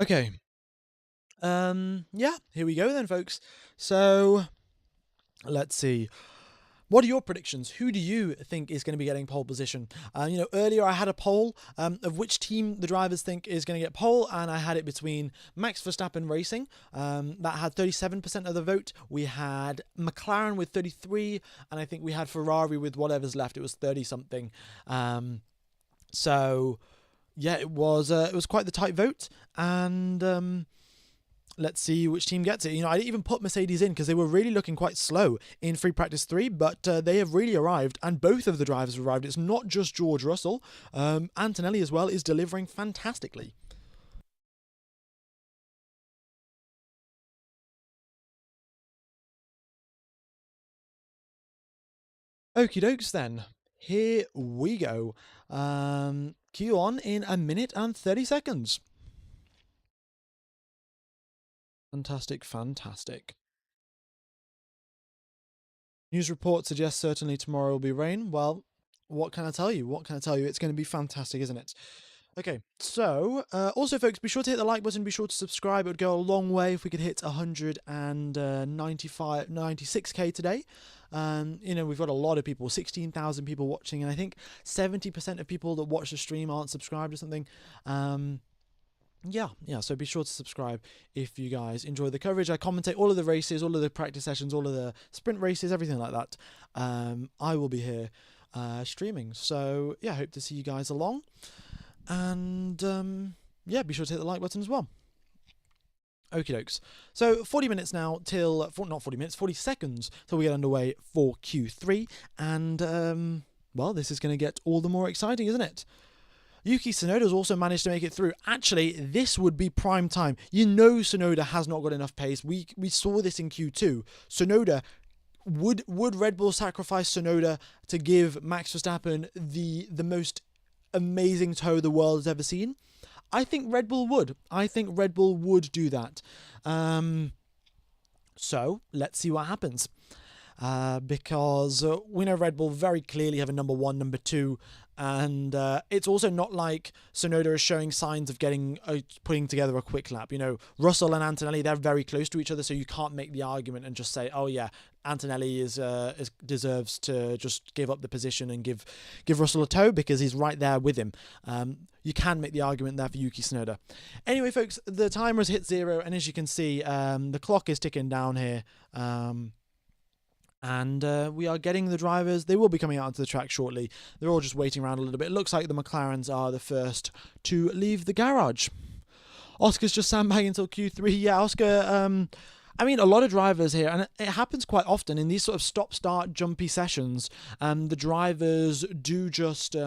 Okay. Yeah, here we go then, folks. So let's see. What are your predictions? Who do you think is going to be getting pole position? Earlier I had a poll of which team the drivers think is going to get pole, and I had it between Max Verstappen Racing, that had 37% of the vote. We had McLaren with 33, and I think we had Ferrari with whatever's left. It was 30-something. So yeah, it was quite the tight vote, and let's see which team gets it. I didn't even put Mercedes in because they were really looking quite slow in free practice 3, but they have really arrived, and both of the drivers have arrived. It's not just George Russell. Antonelli as well is delivering fantastically. Okie dokes then. Here we go. Q on in 1 minute and 30 seconds. Fantastic, fantastic. News report suggests certainly tomorrow will be rain. Well, what can I tell you? It's going to be fantastic, isn't it? Okay, so also, folks, be sure to hit the like button. Be sure to subscribe. It would go a long way if we could hit 96k today. We've got a lot of people, 16,000 people watching, and I think 70% of people that watch the stream aren't subscribed or something. Yeah, so be sure to subscribe if you guys enjoy the coverage. I commentate all of the races, all of the practice sessions, all of the sprint races, everything like that. I will be here streaming. So yeah, hope to see you guys along. And yeah, be sure to hit the like button as well. Okie dokes. So 40 minutes now till, not 40 minutes, 40 seconds till we get underway for Q3. And, well, this is going to get all the more exciting, isn't it? Yuki Tsunoda's also managed to make it through. Actually, this would be prime time. You know Tsunoda has not got enough pace. We saw this in Q2. Tsunoda, would Red Bull sacrifice Tsunoda to give Max Verstappen the most amazing tow the world has ever seen? I think Red Bull would. I think Red Bull would do that. So let's see what happens. Because we know Red Bull very clearly have a number one, number two, and it's also not like Tsunoda is showing signs of putting together a quick lap. You know, Russell and Antonelli, they're very close to each other, so you can't make the argument and just say, oh yeah, Antonelli deserves to just give up the position and give Russell a tow because he's right there with him. You can make the argument there for Yuki Tsunoda. Anyway, folks, the timer has hit 0, and as you can see, the clock is ticking down here. And we are getting the drivers. They will be coming out onto the track shortly. They're all just waiting around a little bit. It looks like the McLarens are the first to leave the garage. Oscar's just sandbagging until Q3. Yeah, Oscar, I mean, a lot of drivers here, and it happens quite often in these sort of stop-start jumpy sessions. The drivers do just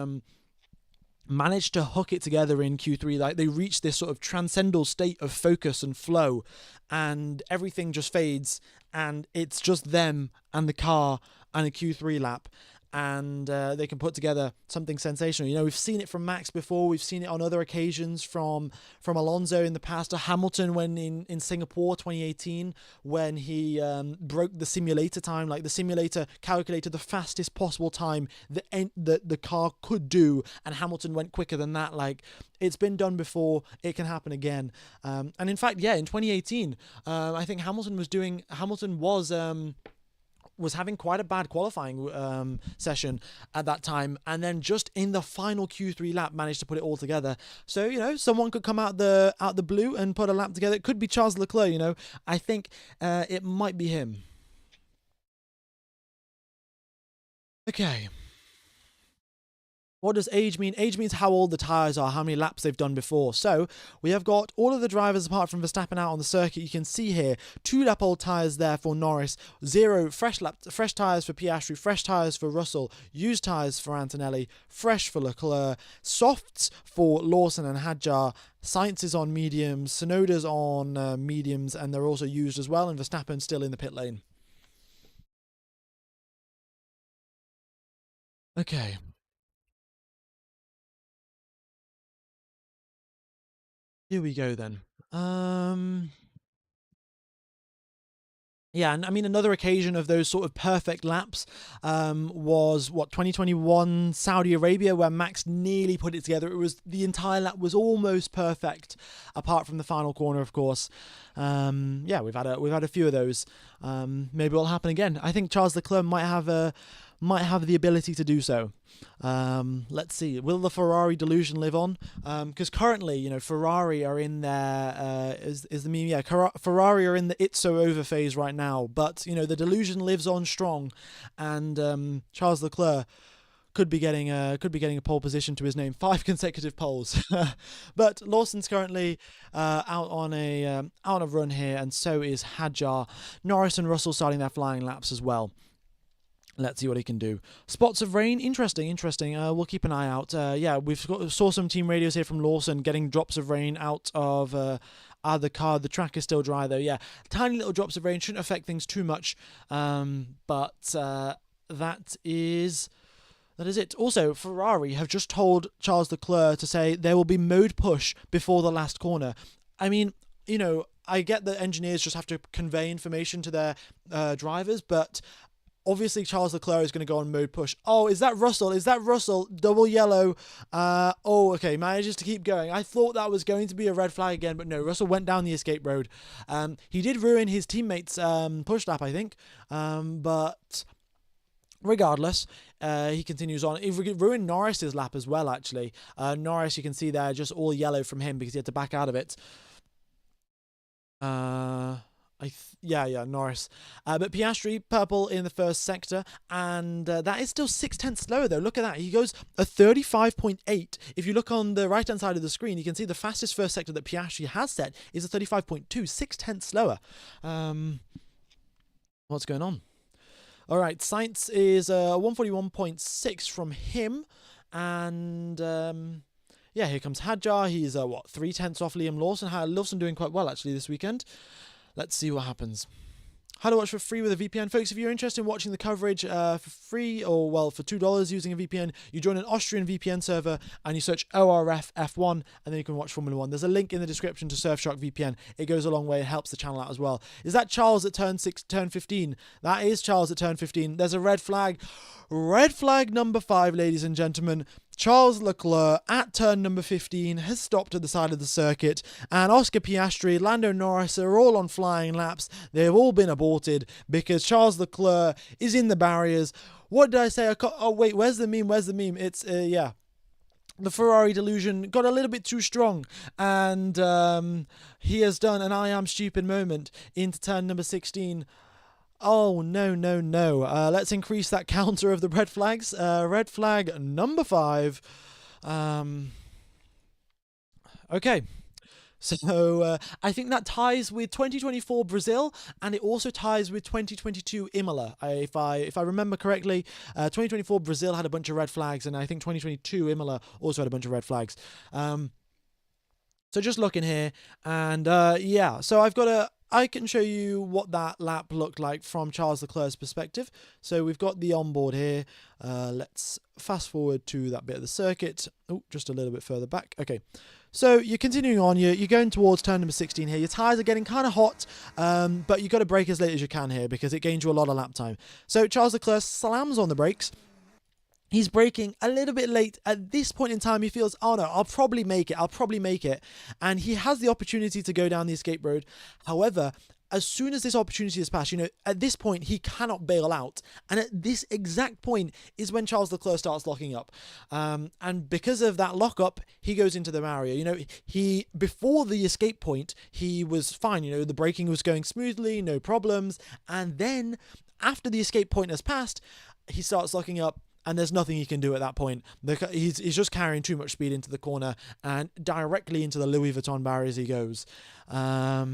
manage to hook it together in Q3. Like, they reach this sort of transcendental state of focus and flow, and everything just fades, and it's just them and the car and a Q3 lap, and they can put together something sensational. You know, we've seen it from Max before. We've seen it on other occasions from Alonso in the past, to Hamilton when in Singapore 2018, when he broke the simulator time. Like, the simulator calculated the fastest possible time that the car could do, and Hamilton went quicker than that. Like, it's been done before. It can happen again. And in fact, yeah, in 2018, I think Hamilton was having quite a bad qualifying session at that time, and then just in the final Q3 lap managed to put it all together. So, you know, someone could come out the blue and put a lap together. It could be Charles Leclerc, you know. I think it might be him. Okay. What does age mean? Age means how old the tyres are, how many laps they've done before. So we have got all of the drivers apart from Verstappen out on the circuit. You can see here 2-lap-old tyres there for Norris, 0 fresh tyres for Piastri, fresh tyres for Russell, used tyres for Antonelli, fresh for Leclerc, softs for Lawson and Hadjar. Sainz is on mediums, Tsunoda's on mediums, and they're also used as well, and Verstappen still in the pit lane. Okay. Here we go then. Yeah, and I mean, another occasion of those sort of perfect laps was, 2021 Saudi Arabia, where Max nearly put it together. The entire lap was almost perfect, apart from the final corner, of course. Yeah, we've had a few of those. Maybe it'll happen again. I think Charles Leclerc might have the ability to do so. Let's see. Will the Ferrari delusion live on? Because currently, you know, Ferrari are in their is the meme? Yeah, Ferrari are in the "it's so over" phase right now. But you know, the delusion lives on strong, and Charles Leclerc could be getting a pole position to his name, 5 consecutive poles. But Lawson's currently out on a run here, and so is Hadjar. Norris and Russell starting their flying laps as well. Let's see what he can do. Spots of rain, interesting. We'll keep an eye out. Yeah, saw some team radios here from Lawson getting drops of rain out of the car. The track is still dry though. Yeah, tiny little drops of rain shouldn't affect things too much. But that is it. Also, Ferrari have just told Charles Leclerc to say there will be mode push before the last corner. I mean, you know, I get that engineers just have to convey information to their drivers, but obviously Charles Leclerc is going to go on mode push. Oh, is that Russell? Double yellow. Oh, okay, manages to keep going. I thought that was going to be a red flag again, but no, Russell went down the escape road. He did ruin his teammate's push lap, I think. But regardless, he continues on. He ruined Norris's lap as well, actually. Norris, you can see there, just all yellow from him because he had to back out of it. Yeah, Norris. But Piastri, purple in the first sector, and that is still 6/10 slower though. Look at that. He goes a 35.8. If you look on the right-hand side of the screen, you can see the fastest first sector that Piastri has set is a 35.2, 6/10 slower. What's going on? All right, Sainz is 141.6 from him, and yeah, here comes Hadjar. He's 3/10 off Liam Lawson. Lawson doing quite well actually this weekend. Let's see what happens. How to watch for free with a VPN. Folks, if you're interested in watching the coverage for free, or well, for $2 using a VPN, you join an Austrian VPN server and you search ORF F1, and then you can watch Formula 1. There's a link in the description to Surfshark VPN. It goes a long way. It helps the channel out as well. Is that Charles at turn 15? That is Charles at turn 15. There's a red flag. Red flag number 5, ladies and gentlemen. Charles Leclerc at turn number 15 has stopped at the side of the circuit, and Oscar Piastri, Lando Norris are all on flying laps. They've all been aborted because Charles Leclerc is in the barriers. What did I say? Oh wait, where's the meme? It's yeah. The Ferrari delusion got a little bit too strong, and he has done an I am stupid moment into turn number 16. Oh, no. Let's increase that counter of the red flags. Red flag number 5. Okay. So I think that ties with 2024 Brazil, and it also ties with 2022 Imola. If I remember correctly, 2024 Brazil had a bunch of red flags, and I think 2022 Imola also had a bunch of red flags. So just looking here, and yeah, so I can show you what that lap looked like from Charles Leclerc's perspective. So we've got the onboard here. Let's fast forward to that bit of the circuit. Oh, just a little bit further back. Okay. So you're continuing on. You're going towards turn number 16 here. Your tyres are getting kind of hot, but you've got to brake as late as you can here because it gains you a lot of lap time. So Charles Leclerc slams on the brakes. He's braking a little bit late. At this point in time, he feels, oh no, I'll probably make it. And he has the opportunity to go down the escape road. However, as soon as this opportunity is passed, at this point, he cannot bail out. And at this exact point is when Charles Leclerc starts locking up. And because of that lockup, he goes into the barrier. Before the escape point, he was fine. The braking was going smoothly, no problems. And then after the escape point has passed, he starts locking up. And there's nothing he can do at that point. He's just carrying too much speed into the corner and directly into the Louis Vuitton barrier as he goes. Yeah,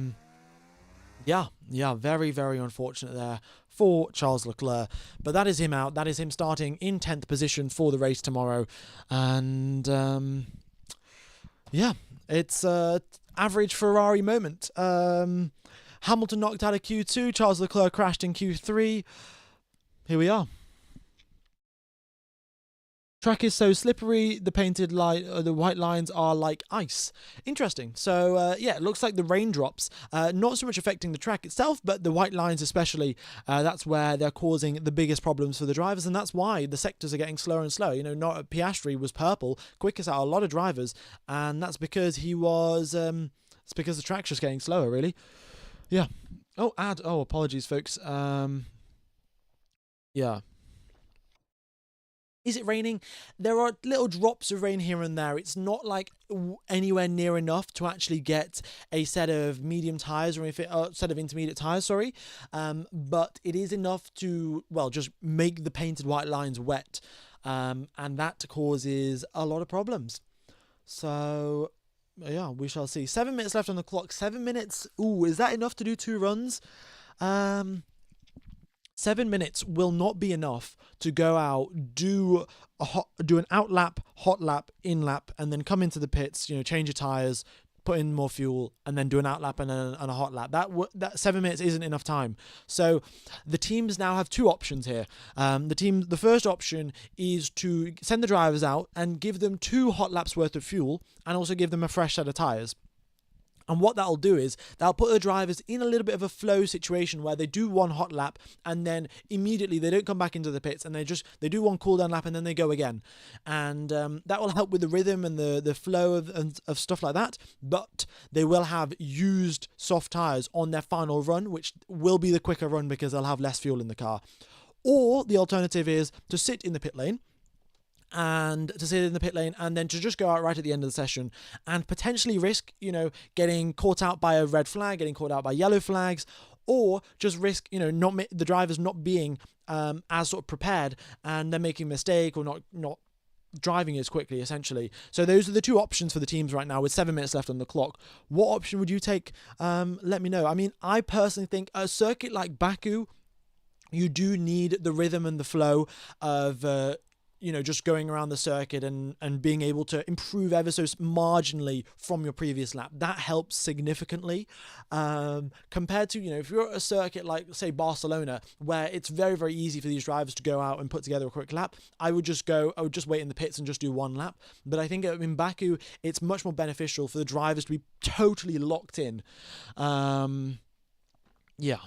very, very unfortunate there for Charles Leclerc. But that is him out. That is him starting in 10th position for the race tomorrow. And yeah, it's an average Ferrari moment. Hamilton knocked out of Q2. Charles Leclerc crashed in Q3. Here we are. Track is so slippery, the white lines are like ice. Interesting. So, yeah, it looks like the raindrops, not so much affecting the track itself, but the white lines especially, that's where they're causing the biggest problems for the drivers, and that's why the sectors are getting slower and slower. Not Piastri was purple, quickest out of a lot of drivers, and that's because he was, it's because the track's just getting slower, really. Yeah. Oh, apologies, folks. Yeah. Is it raining? There are little drops of rain here and there. It's not like anywhere near enough to actually get a set of medium tyres or a set of intermediate tyres, sorry. But it is enough to, just make the painted white lines wet. And that causes a lot of problems. So, yeah, we shall see. 7 minutes left on the clock. 7 minutes. Ooh, is that enough to do 2 runs? 7 minutes will not be enough to go out, do an out lap, hot lap, in lap, and then come into the pits, change your tyres, put in more fuel, and then do an out lap and a hot lap. That 7 minutes isn't enough time. So the teams now have 2 options here. The first option is to send the drivers out and give them 2 hot laps worth of fuel and also give them a fresh set of tyres. And what that'll do is that'll put the drivers in a little bit of a flow situation where they do 1 hot lap and then immediately they don't come back into the pits and they do 1 cool down lap and then they go again. And that will help with the rhythm and the flow of stuff like that. But they will have used soft tyres on their final run, which will be the quicker run because they'll have less fuel in the car. Or the alternative is to sit in the pit lane and then to just go out right at the end of the session and potentially risk, getting caught out by a red flag, getting caught out by yellow flags, or just risk, not the drivers not being as sort of prepared, and they're making a mistake or not driving as quickly, essentially. So those are the two options for the teams right now with 7 minutes left on the clock. What option would you take? Let me know. I mean, I personally think a circuit like Baku, you do need the rhythm and the flow of just going around the circuit and being able to improve ever so marginally from your previous lap. That helps significantly compared to, if you're at a circuit like, say, Barcelona, where it's very, very easy for these drivers to go out and put together a quick lap. I would just wait in the pits and just do one lap. But I think in Baku, it's much more beneficial for the drivers to be totally locked in. Yeah.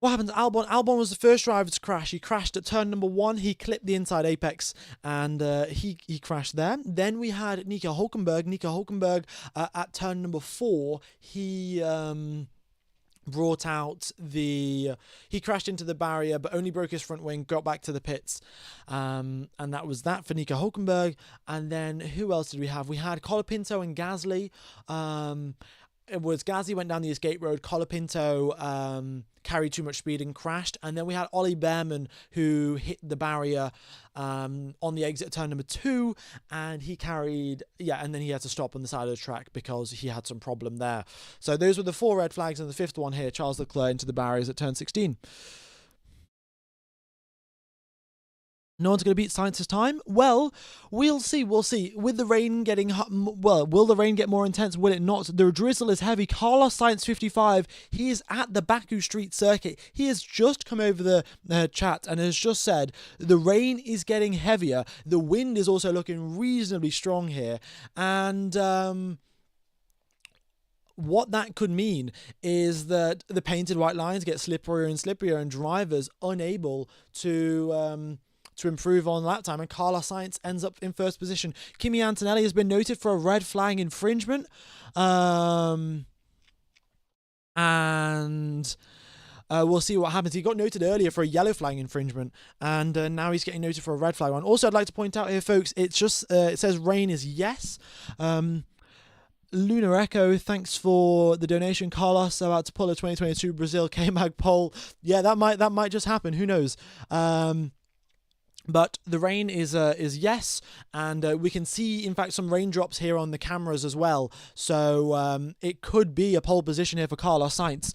What happened to Albon? Albon was the first driver to crash. He crashed at turn number 1. He clipped the inside apex, and he crashed there. Then we had Nico Hulkenberg. At turn number 4, he brought out he crashed into the barrier, but only broke his front wing, got back to the pits, and that was that for Nico Hulkenberg. And then who else did we have? We had Colapinto and Gasly. Gasly went down the escape road. Colapinto carried too much speed and crashed. And then we had Ollie Behrman, who hit the barrier on the exit turn number 2, and he and then he had to stop on the side of the track because he had some problem there. So those were the 4 red flags, and the 5th one here, Charles Leclerc into the barriers at turn 16. No one's going to beat Sainz this time? Well, we'll see. With the rain getting... will the rain get more intense? Will it not? The drizzle is heavy. Carlos Sainz, 55, he is at the Baku Street Circuit. He has just come over the chat and has just said the rain is getting heavier. The wind is also looking reasonably strong here. And... what that could mean is that the painted white lines get slipperier and slipperier, and drivers unable to improve on lap time, and Carlos Sainz ends up in first position. Kimi Antonelli has been noted for a red flag infringement, and we'll see what happens. He got noted earlier for a yellow flag infringement, and now he's getting noted for a red flag one. Also, I'd like to point out here, folks, it's just it says rain is yes. Lunar Echo, thanks for the donation. Carlos about to pull a 2022 Brazil K-Mag pole. Yeah, that might just happen. Who knows? But the rain is yes, and we can see, in fact, some raindrops here on the cameras as well. So it could be a pole position here for Carlos Sainz.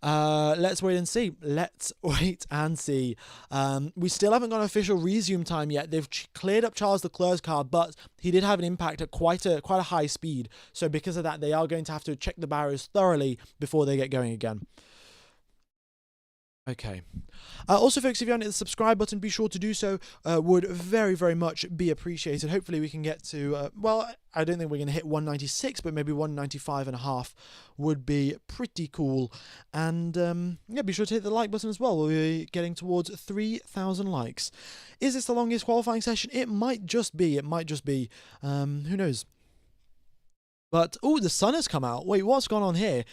Let's wait and see. We still haven't got an official resume time yet. They've cleared up Charles Leclerc's car, but he did have an impact at quite a high speed. So because of that, they are going to have to check the barriers thoroughly before they get going again. Okay. Also, folks, if you haven't hit the subscribe button, be sure to do so. Would very, very much be appreciated. Hopefully we can get to, I don't think we're going to hit 196, but maybe 195.5 would be pretty cool. And, be sure to hit the like button as well. We'll be getting towards 3,000 likes. Is this the longest qualifying session? It might just be. Who knows? But, the sun has come out. Wait, what's gone on here?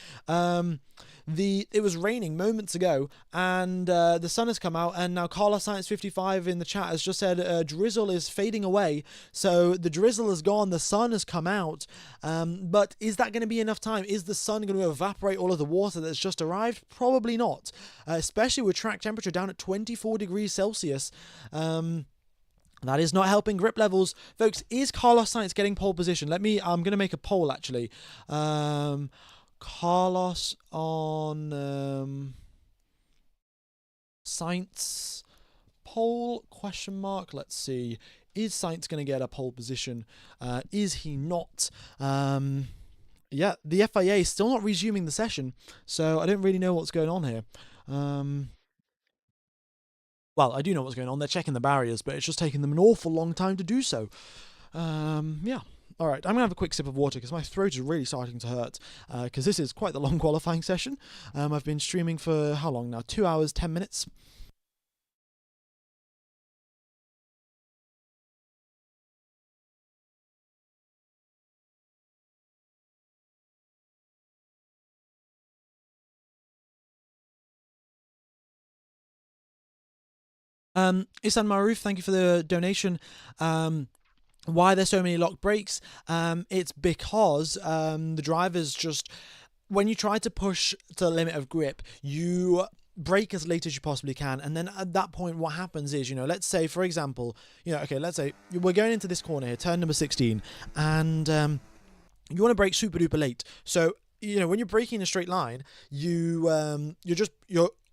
It was raining moments ago, and the sun has come out, and now Carlos Sainz 55 in the chat has just said drizzle is fading away. So the drizzle is gone, the sun has come out, but is that going to be enough time? Is the sun going to evaporate all of the water that's just arrived? Probably not, especially with track temperature down at 24 degrees Celsius. That is not helping grip levels. Folks, is Carlos Sainz getting pole position? I'm going to make a poll, actually. Carlos on Sainz pole ? Let's see. Is Sainz going to get a pole position? Is he not? Yeah, the FIA is still not resuming the session, so I don't really know what's going on here. Well, I do know what's going on. They're checking the barriers, but it's just taking them an awful long time to do so. Yeah. All right, I'm going to have a quick sip of water because my throat is really starting to hurt because this is quite the long qualifying session. I've been streaming for how long now? 2 hours, 10 minutes. Isan Maruf, thank you for the donation. Why are there so many locked brakes? It's because the drivers just... when you try to push to the limit of grip, you brake as late as you possibly can, and then at that point what happens is, let's say, for example, okay, let's say we're going into this corner here, turn number 16, and you want to brake super duper late. So when you're braking in a straight line, you're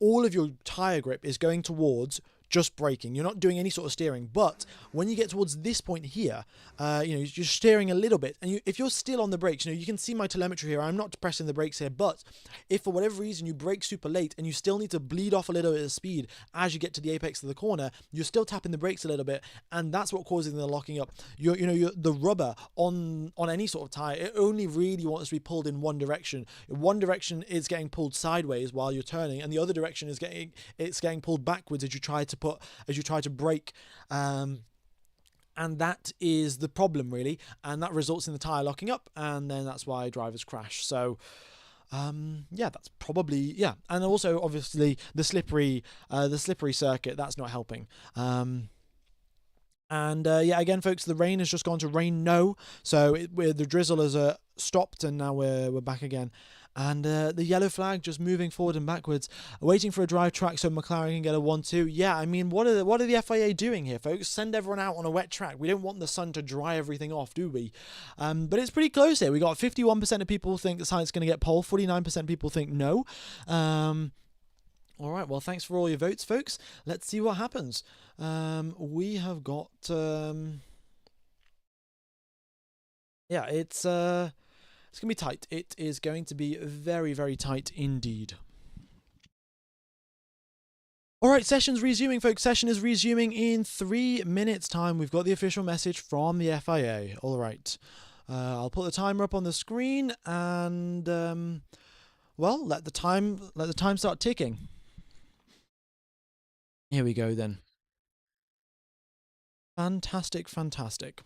all of your tire grip is going towards just braking. You're not doing any sort of steering. But when you get towards this point here, you're steering a little bit. And if you're still on the brakes, you can see my telemetry here. I'm not pressing the brakes here. But if for whatever reason you brake super late and you still need to bleed off a little bit of speed as you get to the apex of the corner, you're still tapping the brakes a little bit. And that's what causes the locking up. The rubber on any sort of tire, it only really wants to be pulled in one direction. One direction is getting pulled sideways while you're turning, and the other direction is getting pulled backwards as you try to brake, and that is the problem really, and that results in the tire locking up, and then that's why drivers crash. So that's probably, and also obviously the slippery circuit, that's not helping. Again, folks, the rain has just gone to rain no, so the drizzle has stopped, and now we're back again. And the yellow flag just moving forward and backwards, waiting for a drive track so McLaren can get a 1-2. Yeah, I mean, what are the FIA doing here, folks? Send everyone out on a wet track. We don't want the sun to dry everything off, do we? But it's pretty close here. We got 51% of people think that Sainz is going to get pole, 49% people think no. All right, well, thanks for all your votes, folks. Let's see what happens. We have got... it's going to be tight. It is going to be very, very tight indeed. All right, session's resuming, folks. Session is resuming in 3 minutes' time. We've got the official message from the FIA. All right. I'll put the timer up on the screen, and let the time start ticking. Here we go then. Fantastic, fantastic.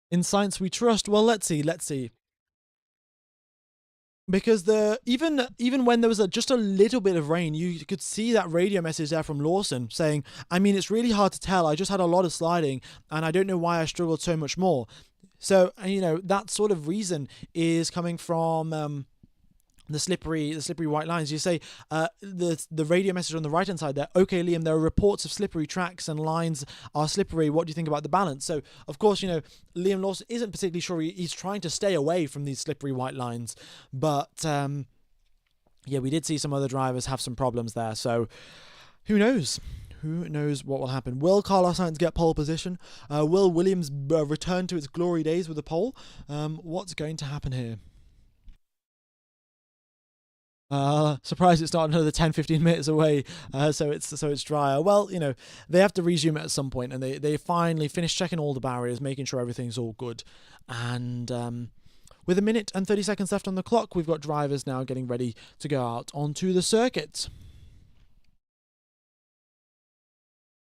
In science we trust. Well, let's see. Because even when there was just a little bit of rain, you could see that radio message there from Lawson saying, I mean, it's really hard to tell. I just had a lot of sliding, and I don't know why I struggled so much more. So, that sort of reason is coming from the slippery white lines. You say the radio message on the right hand side there, okay Liam, there are reports of slippery tracks and lines are slippery, what do you think about the balance? So of course, Liam Lawson isn't particularly sure. He's trying to stay away from these slippery white lines, but we did see some other drivers have some problems there, so who knows what will happen. Will Carlos Sainz get pole position? Will Williams return to its glory days with a pole? What's going to happen here? Surprised it's not another 10-15 minutes away, so it's drier. Well, they have to resume it at some point, and they finally finish checking all the barriers, making sure everything's all good. And with 1 minute and 30 seconds left on the clock, we've got drivers now getting ready to go out onto the circuit.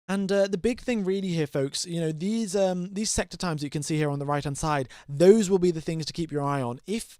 And the big thing really here, folks, these sector times that you can see here on the right-hand side, those will be the things to keep your eye on. You've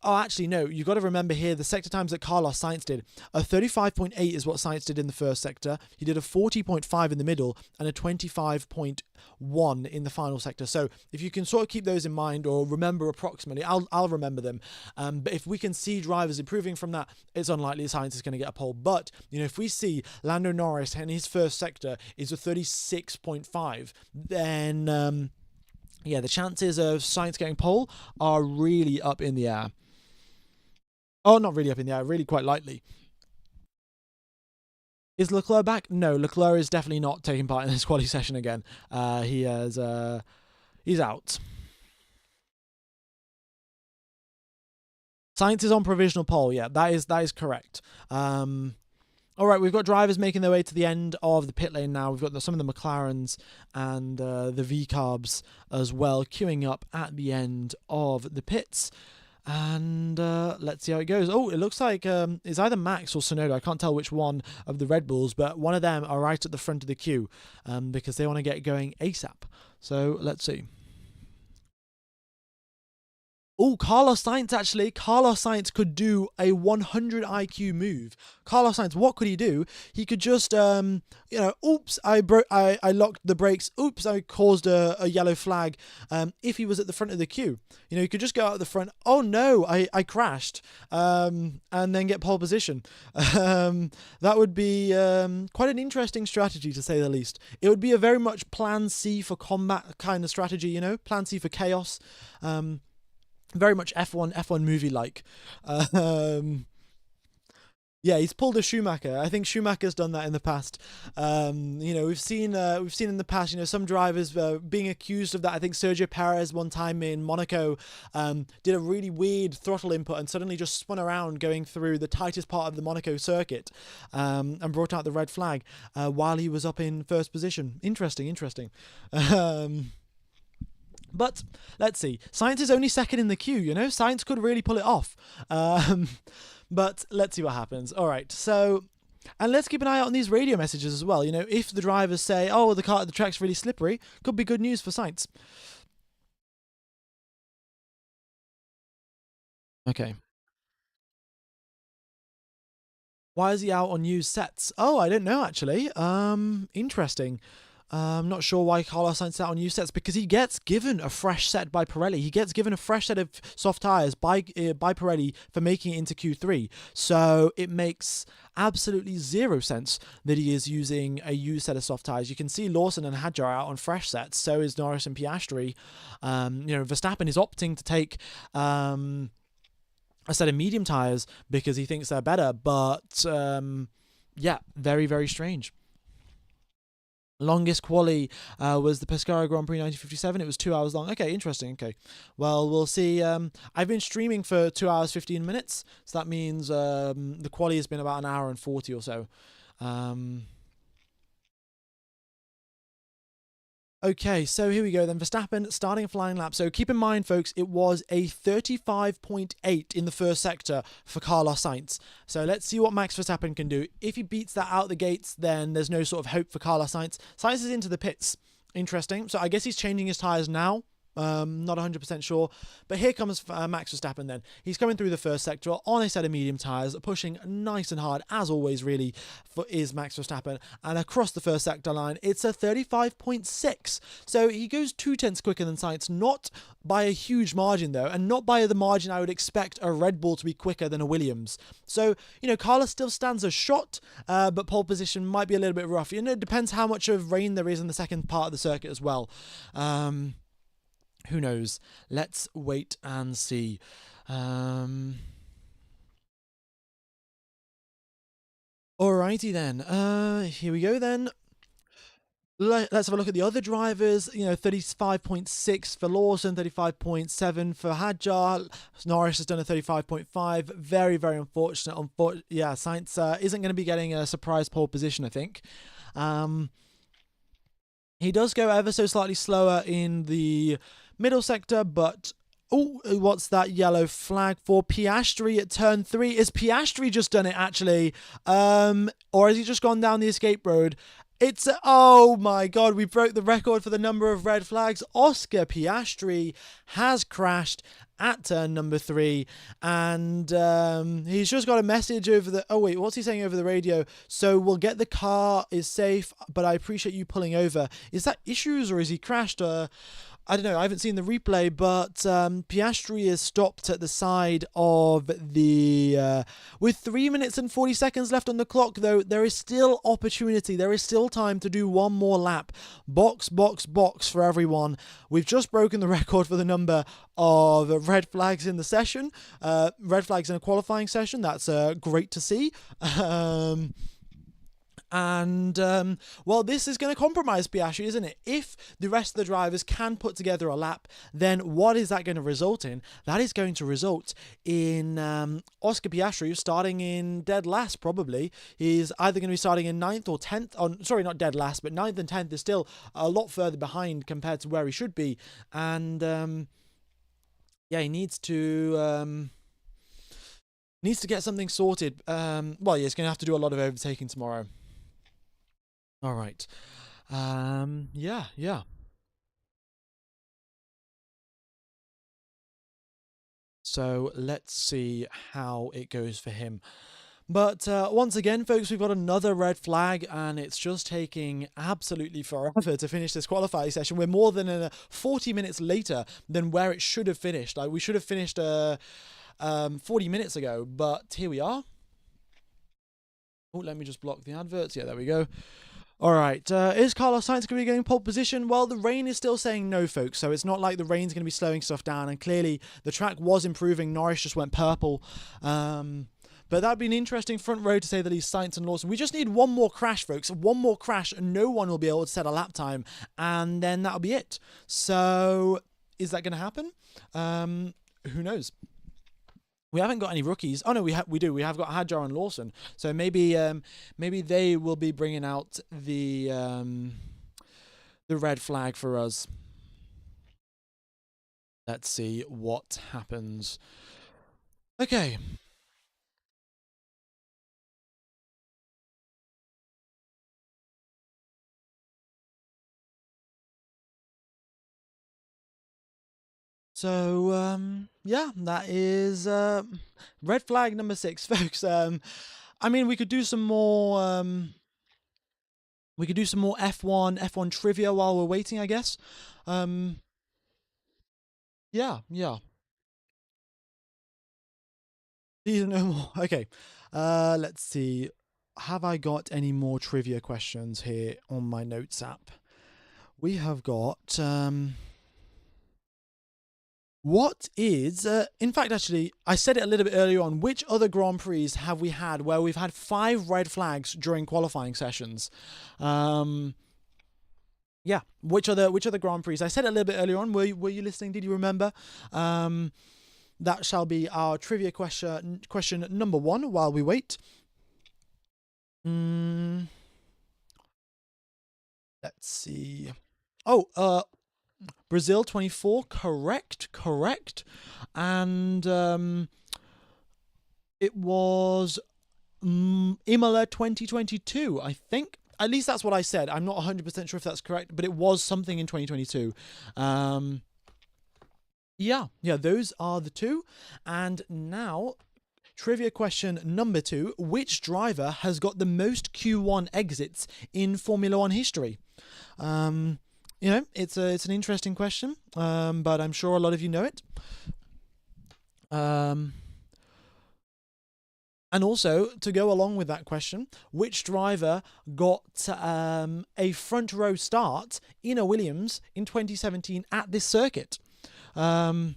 got to remember here, the sector times that Carlos Sainz did, a 35.8 is what Sainz did in the first sector. He did a 40.5 in the middle and a 25.1 in the final sector. So if you can sort of keep those in mind or remember approximately, I'll remember them. But if we can see drivers improving from that, it's unlikely Sainz is going to get a pole. But, if we see Lando Norris in his first sector is a 36.5, then the chances of Sainz getting pole are really up in the air. Oh, not really up in the air, really quite lightly. Is Leclerc back? No, Leclerc is definitely not taking part in this quali session again. He's out. Sainz is on provisional pole. Yeah, that is correct. All right, we've got drivers making their way to the end of the pit lane now. We've got some of the McLarens and the V-Carbs as well queuing up at the end of the pits. And let's see how it goes. Oh, it looks like it's either Max or Tsunoda. I can't tell which one of the Red Bulls, but one of them are right at the front of the queue because they want to get going ASAP. So let's see. Oh, Carlos Sainz actually. Carlos Sainz could do a 100 IQ move. Carlos Sainz, what could he do? He could just, oops, I locked the brakes. Oops, I caused a yellow flag. If he was at the front of the queue, he could just go out the front. Oh no, I crashed. And then get pole position. That would be quite an interesting strategy, to say the least. It would be a very much Plan C for combat kind of strategy. Plan C for chaos. Very much F1 movie like. Yeah, he's pulled a Schumacher. I think Schumacher's done that in the past. We've seen in the past, some drivers being accused of that. I think Sergio Perez one time in Monaco did a really weird throttle input and suddenly just spun around going through the tightest part of the Monaco circuit and brought out the red flag while he was up in first position. Interesting. But let's see. Sainz is only second in the queue, Sainz could really pull it off. But let's see what happens. All right, so, and let's keep an eye out on these radio messages as well. If the drivers say, oh, the track's really slippery, could be good news for Sainz. Okay. Why is he out on used sets? Oh, I don't know, actually. Interesting. I'm not sure why Carlos Sainz out on new sets, because he gets given a fresh set by Pirelli. He gets given a fresh set of soft tyres by Pirelli for making it into Q3. So it makes absolutely zero sense that he is using a used set of soft tyres. You can see Lawson and Hadjar out on fresh sets. So is Norris and Piastri. Verstappen is opting to take a set of medium tyres because he thinks they're better. But yeah, very, very strange. Longest quali was the Pescara Grand Prix 1957. It was 2 hours long. Okay, interesting. Okay, well, we'll see. I've been streaming for 2 hours 15 minutes, so that means the quali has been about an hour and 40 or so. Okay, so here we go then. Verstappen starting a flying lap. So keep in mind, folks, it was a 35.8 in the first sector for Carlos Sainz. So let's see what Max Verstappen can do. If he beats that out the gates, then there's no sort of hope for Carlos Sainz. Sainz is into the pits. Interesting. So I guess he's changing his tyres now. Not 100% sure, but here comes Max Verstappen then. He's coming through the first sector on a set of medium tyres, pushing nice and hard, as always, really, is Max Verstappen. And across the first sector line, it's a 35.6. So he goes 2/10 quicker than Sainz, not by a huge margin, though, and not by the margin I would expect a Red Bull to be quicker than a Williams. So, Carlos still stands a shot, but pole position might be a little bit rough. It depends how much of rain there is in the second part of the circuit as well. Who knows? Let's wait and see. Alrighty then. Here we go then. Let's have a look at the other drivers. 35.6 for Lawson, 35.7 for Hadjar. Norris has done a 35.5. Very, very unfortunate. Yeah, Sainz isn't going to be getting a surprise pole position, I think. He does go ever so slightly slower in the middle sector, but what's that yellow flag for? Piastri at turn 3. Is Piastri just done it actually? Or has he just gone down the escape road? Oh my god, we broke the record for the number of red flags. Oscar Piastri has crashed at turn number 3, and he's just got a message over the... Oh wait, what's he saying over the radio? So we'll get the car is safe, but I appreciate you pulling over. Is that issues or is he crashed? I don't know, I haven't seen the replay, but Piastri is stopped at the side of the... with 3 minutes and 40 seconds left on the clock, though, there is still opportunity. There is still time to do one more lap. Box for everyone. We've just broken the record for the number of red flags in the session. Red flags in a qualifying session. That's great to see. Well, this is going to compromise Piastri, isn't it? If the rest of the drivers can put together a lap, then what is that going to result in? That is going to result in Oscar Piastri starting in dead last, probably. He's either going to be starting in 9th or 10th. Sorry, not dead last, but 9th and 10th is still a lot further behind compared to where he should be. And, yeah, he needs to get something sorted. Well, yeah, he's going to have to do a lot of overtaking tomorrow. All right. Yeah. So let's see how it goes for him. But once again, folks, we've got another red flag, and it's just taking absolutely forever to finish this qualifying session. We're more than 40 minutes later than where it should have finished. Like, we should have finished 40 minutes ago, but here we are. Oh, let me just block the adverts. Yeah, there we go. All right, is Carlos Sainz going to be getting pole position? Well, the rain is still saying no, folks, so it's not like the rain's going to be slowing stuff down, and clearly the track was improving. Norris just went purple. But that'd be an interesting front row, to say the least, Sainz and Lawson. We just need one more crash, folks. One more crash, and no one will be able to set a lap time, and then that'll be it. So, is that going to happen? Who knows? We haven't got any rookies. Oh no, we do. We have got Hadjar and Lawson. So maybe they will be bringing out the red flag for us. Let's see what happens. Okay. So yeah, that is red flag number 6, folks. I mean, we could do some more F1 trivia while we're waiting, I guess. Yeah. These are no more. Okay. Let's see. Have I got any more trivia questions here on my notes app? We have got what is, in fact, actually, I said it a little bit earlier on, which other Grand Prix have we had where we've had 5 red flags during qualifying sessions? Yeah, which other Grand Prix? I said it a little bit earlier on. Were you listening? Did you remember? That shall be our trivia question number 1 while we wait. Let's see. Oh, Brazil 24, correct. And it was Imola 2022, I think. At least that's what I said. I'm not 100% sure if that's correct, but it was something in 2022. Yeah, those are the 2. And now, trivia question number 2. Which driver has got the most Q1 exits in Formula 1 history? You know, it's an interesting question, but I'm sure a lot of you know it. And also, to go along with that question, which driver got a front row start in a Williams in 2017 at this circuit? Who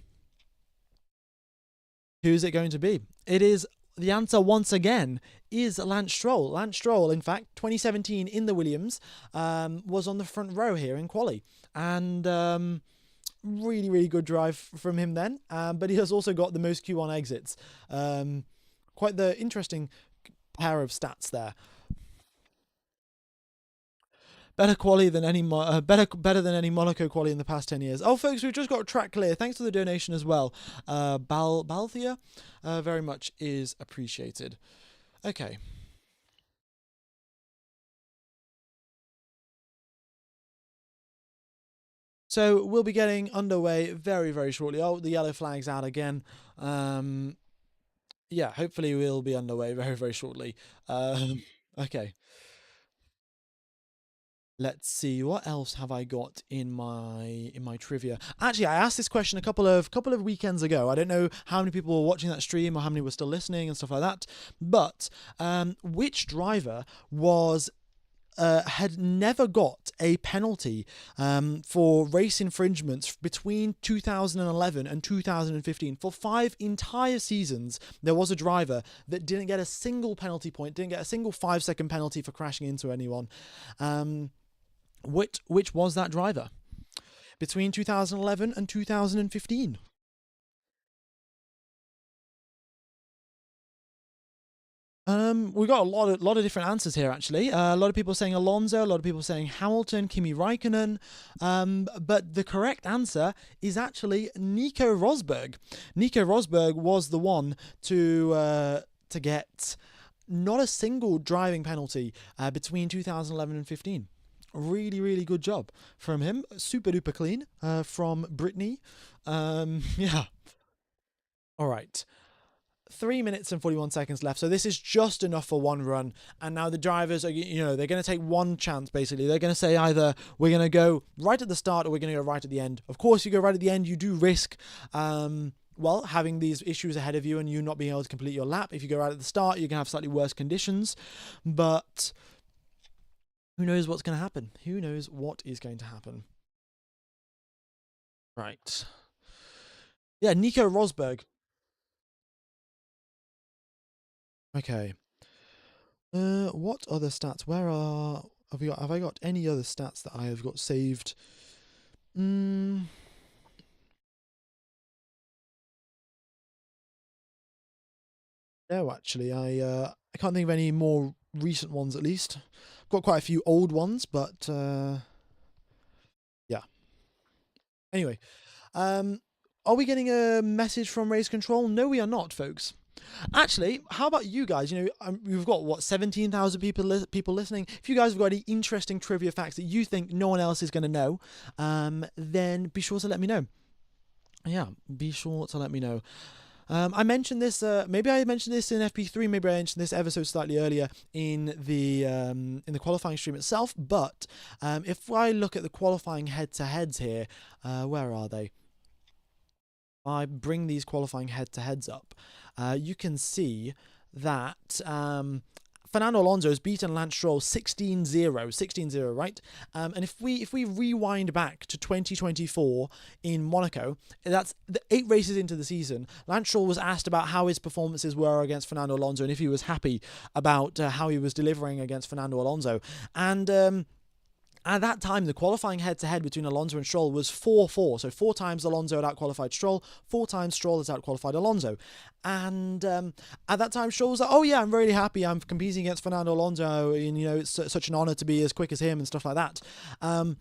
is it going to be? It is, the answer once again is Lance Stroll. Lance Stroll, in fact, 2017 in the Williams, was on the front row here in quali. And really, really good drive from him then. But he has also got the most Q1 exits. Quite the interesting pair of stats there. Better quali than any better than any Monaco quali in the past 10 years. Oh, folks, we've just got a track clear. Thanks for the donation as well. Balthia, very much is appreciated. Okay. So we'll be getting underway very, very shortly. Oh, the yellow flag's out again. Yeah, hopefully we'll be underway very, very shortly. Okay. Let's see, what else have I got in my trivia? Actually, I asked this question a couple of weekends ago. I don't know how many people were watching that stream or how many were still listening and stuff like that. But which driver was had never got a penalty for race infringements between 2011 and 2015. For 5 entire seasons, there was a driver that didn't get a single penalty point, didn't get a single 5-second penalty for crashing into anyone. Which was that driver between 2011 and 2015? We got a lot of different answers here, actually. A lot of people saying Alonso, a lot of people saying Hamilton, Kimi Raikkonen, but the correct answer is actually Nico Rosberg. Nico Rosberg was the one to get not a single driving penalty between 2011 and 15. Really, really good job from him. Super duper clean from Brittany. Yeah. All right. 3 minutes and 41 seconds left. So this is just enough for one run. And now the drivers are, they're going to take one chance, basically. They're going to say either we're going to go right at the start or we're going to go right at the end. Of course, you go right at the end, you do risk, having these issues ahead of you and you not being able to complete your lap. If you go right at the start, you're going to have slightly worse conditions. But who knows what's going to happen? Who knows what is going to happen? Right. Yeah, Nico Rosberg. Okay. What other stats? Have I got any other stats that I have got saved? No, actually, I can't think of any more recent ones. At least, I've got quite a few old ones, but yeah. Anyway, are we getting a message from Race Control? No, we are not, folks. Actually, how about you guys? We've got what 17,000 people listening. If you guys have got any interesting trivia facts that you think no one else is going to know, then be sure to let me know. Yeah, be sure to let me know. I mentioned this. Maybe I mentioned this in FP3. Maybe I mentioned this episode slightly earlier in the qualifying stream itself. But if I look at the qualifying head-to-heads here, where are they? I bring these qualifying head-to-heads up. You can see that Fernando Alonso has beaten Lance Stroll 16-0, right? And if we rewind back to 2024 in Monaco, that's the 8 races into the season. Lance Stroll was asked about how his performances were against Fernando Alonso and if he was happy about how he was delivering against Fernando Alonso. And at that time, the qualifying head-to-head between Alonso and Stroll was 4-4. So 4 times Alonso had outqualified Stroll, 4 times Stroll has outqualified Alonso. And at that time, Stroll was like, oh yeah, I'm really happy. I'm competing against Fernando Alonso. And, it's such an honor to be as quick as him and stuff like that. And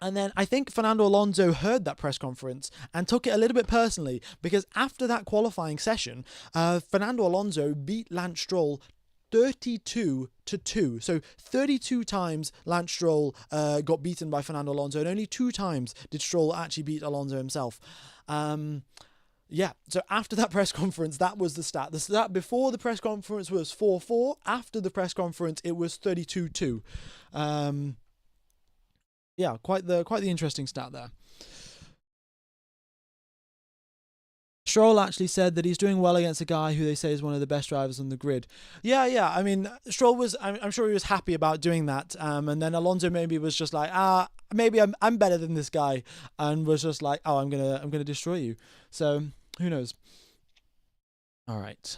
then I think Fernando Alonso heard that press conference and took it a little bit personally because after that qualifying session, Fernando Alonso beat Lance Stroll 32-2. So 32 times Lance Stroll got beaten by Fernando Alonso, and only 2 times did Stroll actually beat Alonso himself. Yeah, so after that press conference, that was the stat. The stat before the press conference was 4-4. After the press conference, it was 32-2. Yeah, quite the interesting stat there. Stroll actually said that he's doing well against a guy who they say is one of the best drivers on the grid. Yeah. I mean, Stroll was. I'm sure he was happy about doing that. And then Alonso maybe was just like, maybe I'm better than this guy, and was just like, I'm gonna destroy you. So who knows? All right.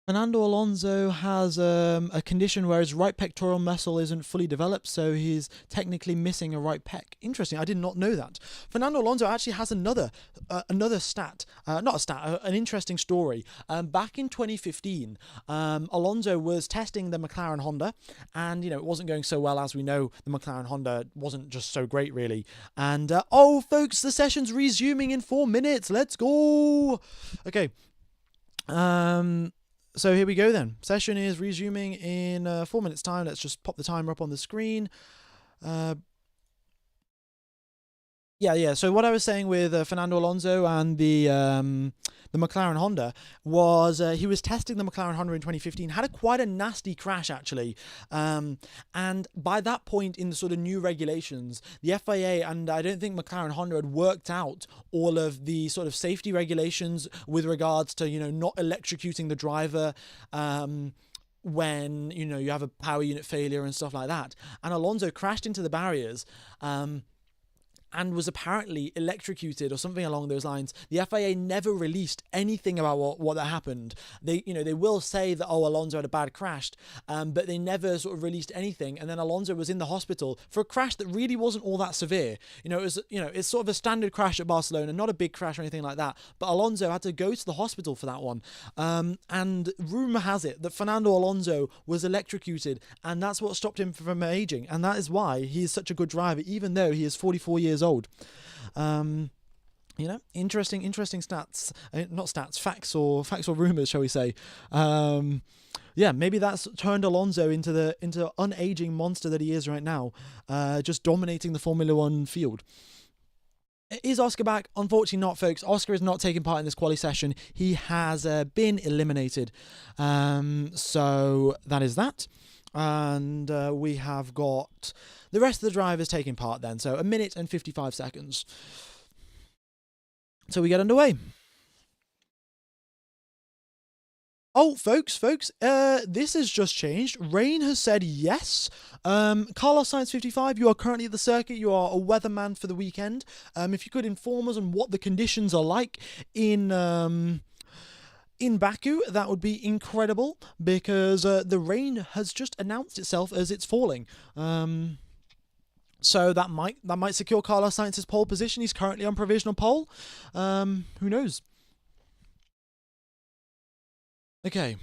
Fernando Alonso has a condition where his right pectoral muscle isn't fully developed, so he's technically missing a right pec. Interesting, I did not know that. Fernando Alonso actually has another stat, not a stat, an interesting story. Back in 2015, Alonso was testing the McLaren Honda, and it wasn't going so well. As we know, the McLaren Honda wasn't just so great, really. And folks, the session's resuming in 4 minutes. Let's go. Okay. So here we go then. Session is resuming in 4 minutes time. Let's just pop the timer up on the screen. Yeah. So what I was saying with Fernando Alonso and the McLaren Honda was he was testing the McLaren Honda in 2015, had quite a nasty crash actually, and by that point in the sort of new regulations, the FIA and I don't think McLaren Honda had worked out all of the sort of safety regulations with regards to not electrocuting the driver. When you have a power unit failure and stuff like that, and Alonso crashed into the barriers, and was apparently electrocuted or something along those lines. The FIA never released anything about what that happened. They will say that Alonso had a bad crash, but they never sort of released anything. And then Alonso was in the hospital for a crash that really wasn't all that severe. It's sort of a standard crash at Barcelona, not a big crash or anything like that. But Alonso had to go to the hospital for that one. And rumor has it that Fernando Alonso was electrocuted, and that's what stopped him from aging. And that is why he is such a good driver, even though he is 44 years old. Interesting stats, not stats, facts or rumors, shall we say. yeah, maybe that's turned Alonso into the unaging monster that he is right now, just dominating the Formula One field. Is Oscar back? Unfortunately not, folks. Oscar is not taking part in this quali session. He has been eliminated. So that is that. And we have got the rest of the drivers taking part then. So 1 minute and 55 seconds. So we get underway. Oh, folks, this has just changed. Rain has said yes. Carlos Sainz 55, you are currently at the circuit. You are a weatherman for the weekend. If you could inform us on what the conditions are like in Baku, that would be incredible, because the rain has just announced itself as it's falling. So that might secure Carlos Sainz's pole position. He's currently on provisional pole. Who knows? Okay.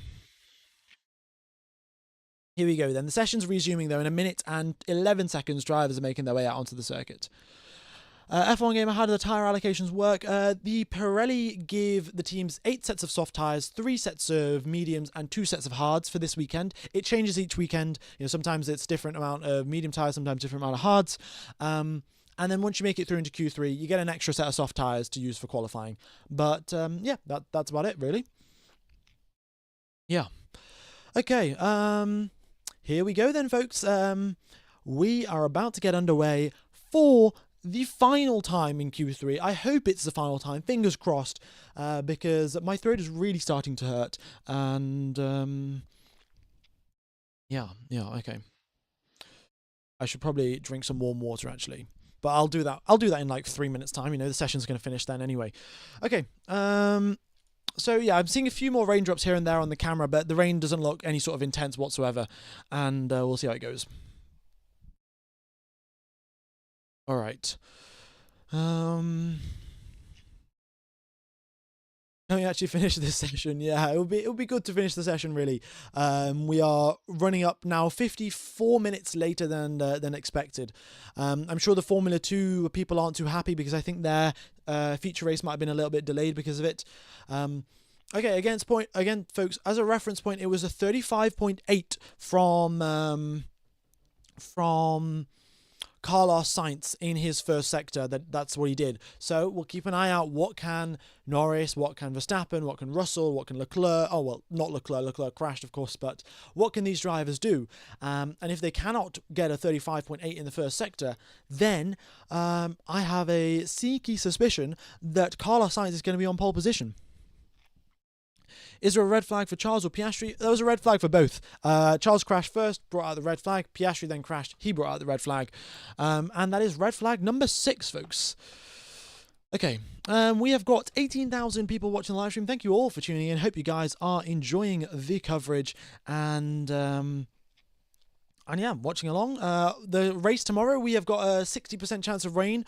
Here we go then. The session's resuming though. In 1 minute and 11 seconds, drivers are making their way out onto the circuit. F1 Gamer, how do the tyre allocations work? The Pirelli give the teams 8 sets of soft tyres, 3 sets of mediums, and 2 sets of hards for this weekend. It changes each weekend. You know, sometimes it's different amount of medium tyres, sometimes different amount of hards. And then once you make it through into Q3, you get an extra set of soft tyres to use for qualifying. But yeah, that's about it, really. Yeah. Okay, here we go then, folks. We are about to get underway for the final time in Q3. I hope it's the final time, fingers crossed, because my throat is really starting to hurt. And yeah, okay. I should probably drink some warm water, actually. But I'll do that in like 3 minutes time. You know, the session's going to finish then anyway. Okay, so yeah, I'm seeing a few more raindrops here and there on the camera, but the rain doesn't look any sort of intense whatsoever, and we'll see how it goes. All right. Can we actually finish this session? Yeah, it'll be good to finish the session, really. We are running up now 54 minutes later than expected. I'm sure the Formula 2 people aren't too happy, because I think their feature race might have been a little bit delayed because of it. Okay, again, folks, as a reference point, it was a 35.8 from Carlos Sainz in his first sector. That's what he did. So we'll keep an eye out. What can Norris, what can Verstappen, what can Russell, what can Leclerc? Oh, well, not Leclerc. Leclerc crashed, of course, but what can these drivers do? And if they cannot get a 35.8 in the first sector, then I have a sneaky suspicion that Carlos Sainz is going to be on pole position. Is there a red flag for Charles or Piastri? There was a red flag for both. Charles crashed first, brought out the red flag. Piastri then crashed. He brought out the red flag. And that is red flag number 6, folks. Okay, we have got 18,000 people watching the live stream. Thank you all for tuning in. Hope you guys are enjoying the coverage. And yeah, watching along. The race tomorrow, we have got a 60% chance of rain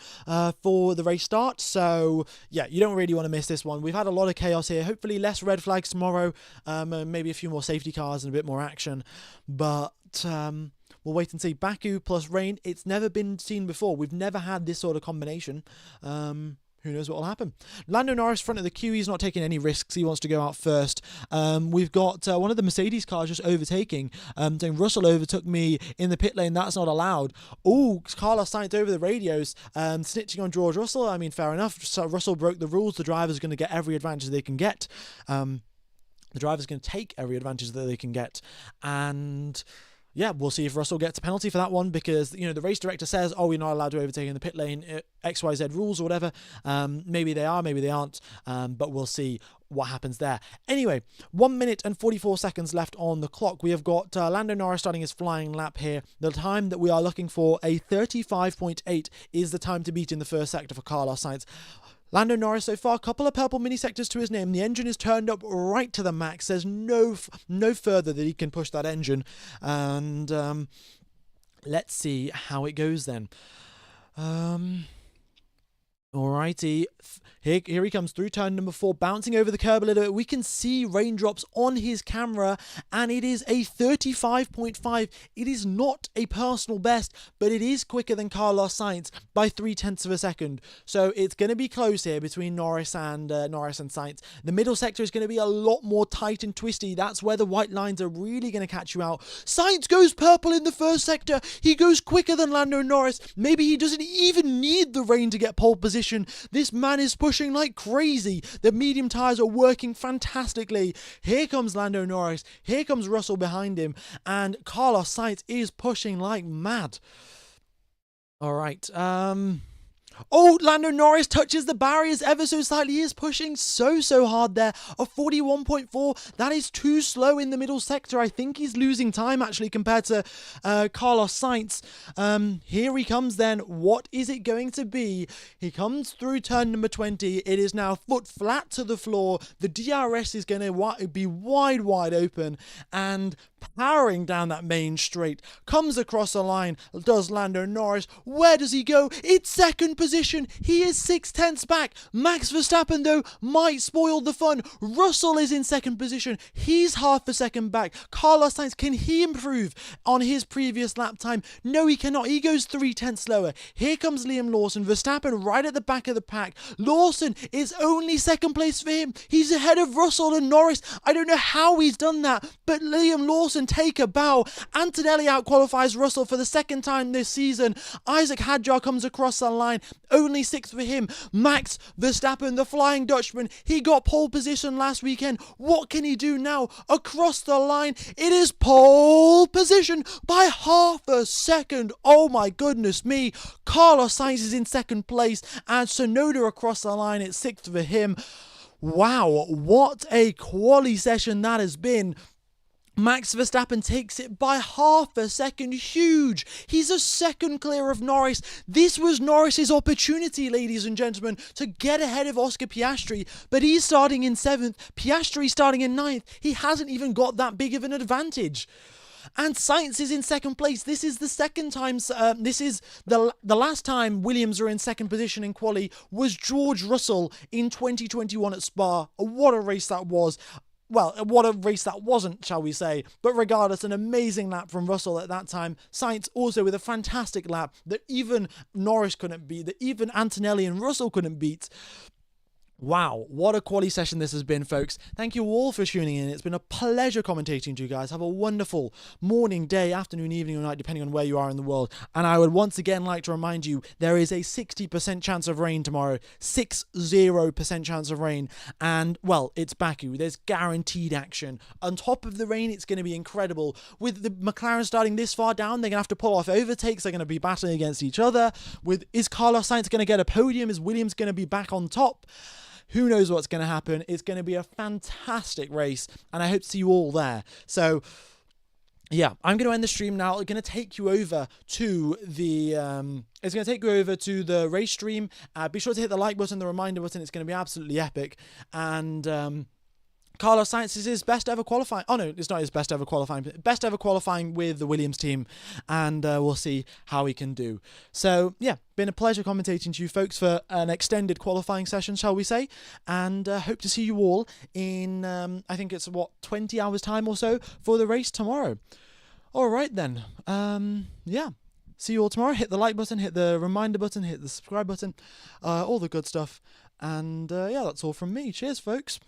for the race start. So, yeah, you don't really want to miss this one. We've had a lot of chaos here. Hopefully less red flags tomorrow. Maybe a few more safety cars and a bit more action. But we'll wait and see. Baku plus rain, it's never been seen before. We've never had this sort of combination. Who knows what will happen? Lando Norris front of the queue. He's not taking any risks. He wants to go out first. We've got one of the Mercedes cars just overtaking. Saying Russell overtook me in the pit lane. That's not allowed. Oh, Carlos Sainz over the radios, snitching on George Russell. I mean, fair enough. So Russell broke the rules. The driver's going to get every advantage they can get. The driver's going to take every advantage that they can get. And yeah, we'll see if Russell gets a penalty for that one, because, you know, the race director says, oh, you're not allowed to overtake in the pit lane, XYZ rules or whatever. Maybe they are, maybe they aren't, but we'll see what happens there. Anyway, 1 minute and 44 seconds left on the clock. We have got Lando Norris starting his flying lap here. The time that we are looking for, a 35.8, is the time to beat in the first sector for Carlos Sainz. Lando Norris so far, a couple of purple mini sectors to his name. The engine is turned up right to the max. There's no further that he can push that engine. And let's see how it goes then. Alrighty, here he comes through turn number 4, bouncing over the curb a little bit. We can see raindrops on his camera, and it is a 35.5. It is not a personal best, but it is quicker than Carlos Sainz by 0.3 of a second. So it's going to be close here between Norris and Sainz. The middle sector is going to be a lot more tight and twisty. That's where the white lines are really going to catch you out. Sainz goes purple in the first sector. He goes quicker than Lando Norris. Maybe he doesn't even need the rain to get pole position. This man is pushing like crazy. The medium tyres are working fantastically. Here comes Lando Norris. Here comes Russell behind him. And Carlos Sainz is pushing like mad. All right. Oh, Lando Norris touches the barriers ever so slightly. He is pushing so hard there. A 41.4. That is too slow in the middle sector. I think he's losing time actually compared to Carlos Sainz. Here he comes then. What is it going to be? He comes through turn number 20. It is now foot flat to the floor. The DRS is going to be wide open, and powering down that main straight, comes across the line, does Lando Norris. Where does he go? It's second position. He is 0.6 back. Max Verstappen, though, might spoil the fun. Russell is in second position. He's half a second back. Carlos Sainz, can he improve on his previous lap time? No, he cannot. He goes 0.3 slower. Here comes Liam Lawson. Verstappen right at the back of the pack. Lawson is only second place for him. He's ahead of Russell and Norris. I don't know how he's done that, but Liam Lawson take a bow. Antonelli outqualifies Russell for the second time this season. Isaac Hadjar comes across the line, only 6th for him. Max Verstappen, the Flying Dutchman, he got pole position last weekend. What can he do now? Across the line, it is pole position by half a second. Oh my goodness me. Carlos Sainz is in second place, and Tsunoda across the line, it's 6th for him. Wow, what a quali session that has been. Max Verstappen takes it by half a second. Huge. He's a second clear of Norris. This was Norris's opportunity, ladies and gentlemen, to get ahead of Oscar Piastri, but he's starting in 7th. Piastri starting in 9th. He hasn't even got that big of an advantage. And Sainz is in second place. This is the second time, this is the last time Williams were in second position in quali was George Russell in 2021 at Spa. What a race that was. Well, what a race that wasn't, shall we say. But regardless, an amazing lap from Russell at that time. Sainz also with a fantastic lap that even Norris couldn't beat, that even Antonelli and Russell couldn't beat. Wow, what a quali session this has been, folks. Thank you all for tuning in. It's been a pleasure commentating to you guys. Have a wonderful morning, day, afternoon, evening, or night, depending on where you are in the world. And I would once again like to remind you, there is a 60% chance of rain tomorrow. 60% chance of rain. And, well, it's Baku. There's guaranteed action. On top of the rain, it's going to be incredible. With the McLaren starting this far down, they're going to have to pull off overtakes. They're going to be battling against each other. Is Carlos Sainz going to get a podium? Is Williams going to be back on top? Who knows what's going to happen? It's going to be a fantastic race, and I hope to see you all there. So, yeah, I'm going to end the stream now. I'm going to take you over to the race stream. Be sure to hit the like button, the reminder button. It's going to be absolutely epic. And Carlos Sainz is his best ever qualifying. Oh no, it's not his best ever qualifying. Best ever qualifying with the Williams team, and we'll see how he can do. So yeah, been a pleasure commentating to you folks for an extended qualifying session, shall we say? And hope to see you all in I think it's 20 hours time or so for the race tomorrow. All right then. Yeah. See you all tomorrow. Hit the like button, hit the reminder button, hit the subscribe button, all the good stuff. And yeah, that's all from me. Cheers, folks.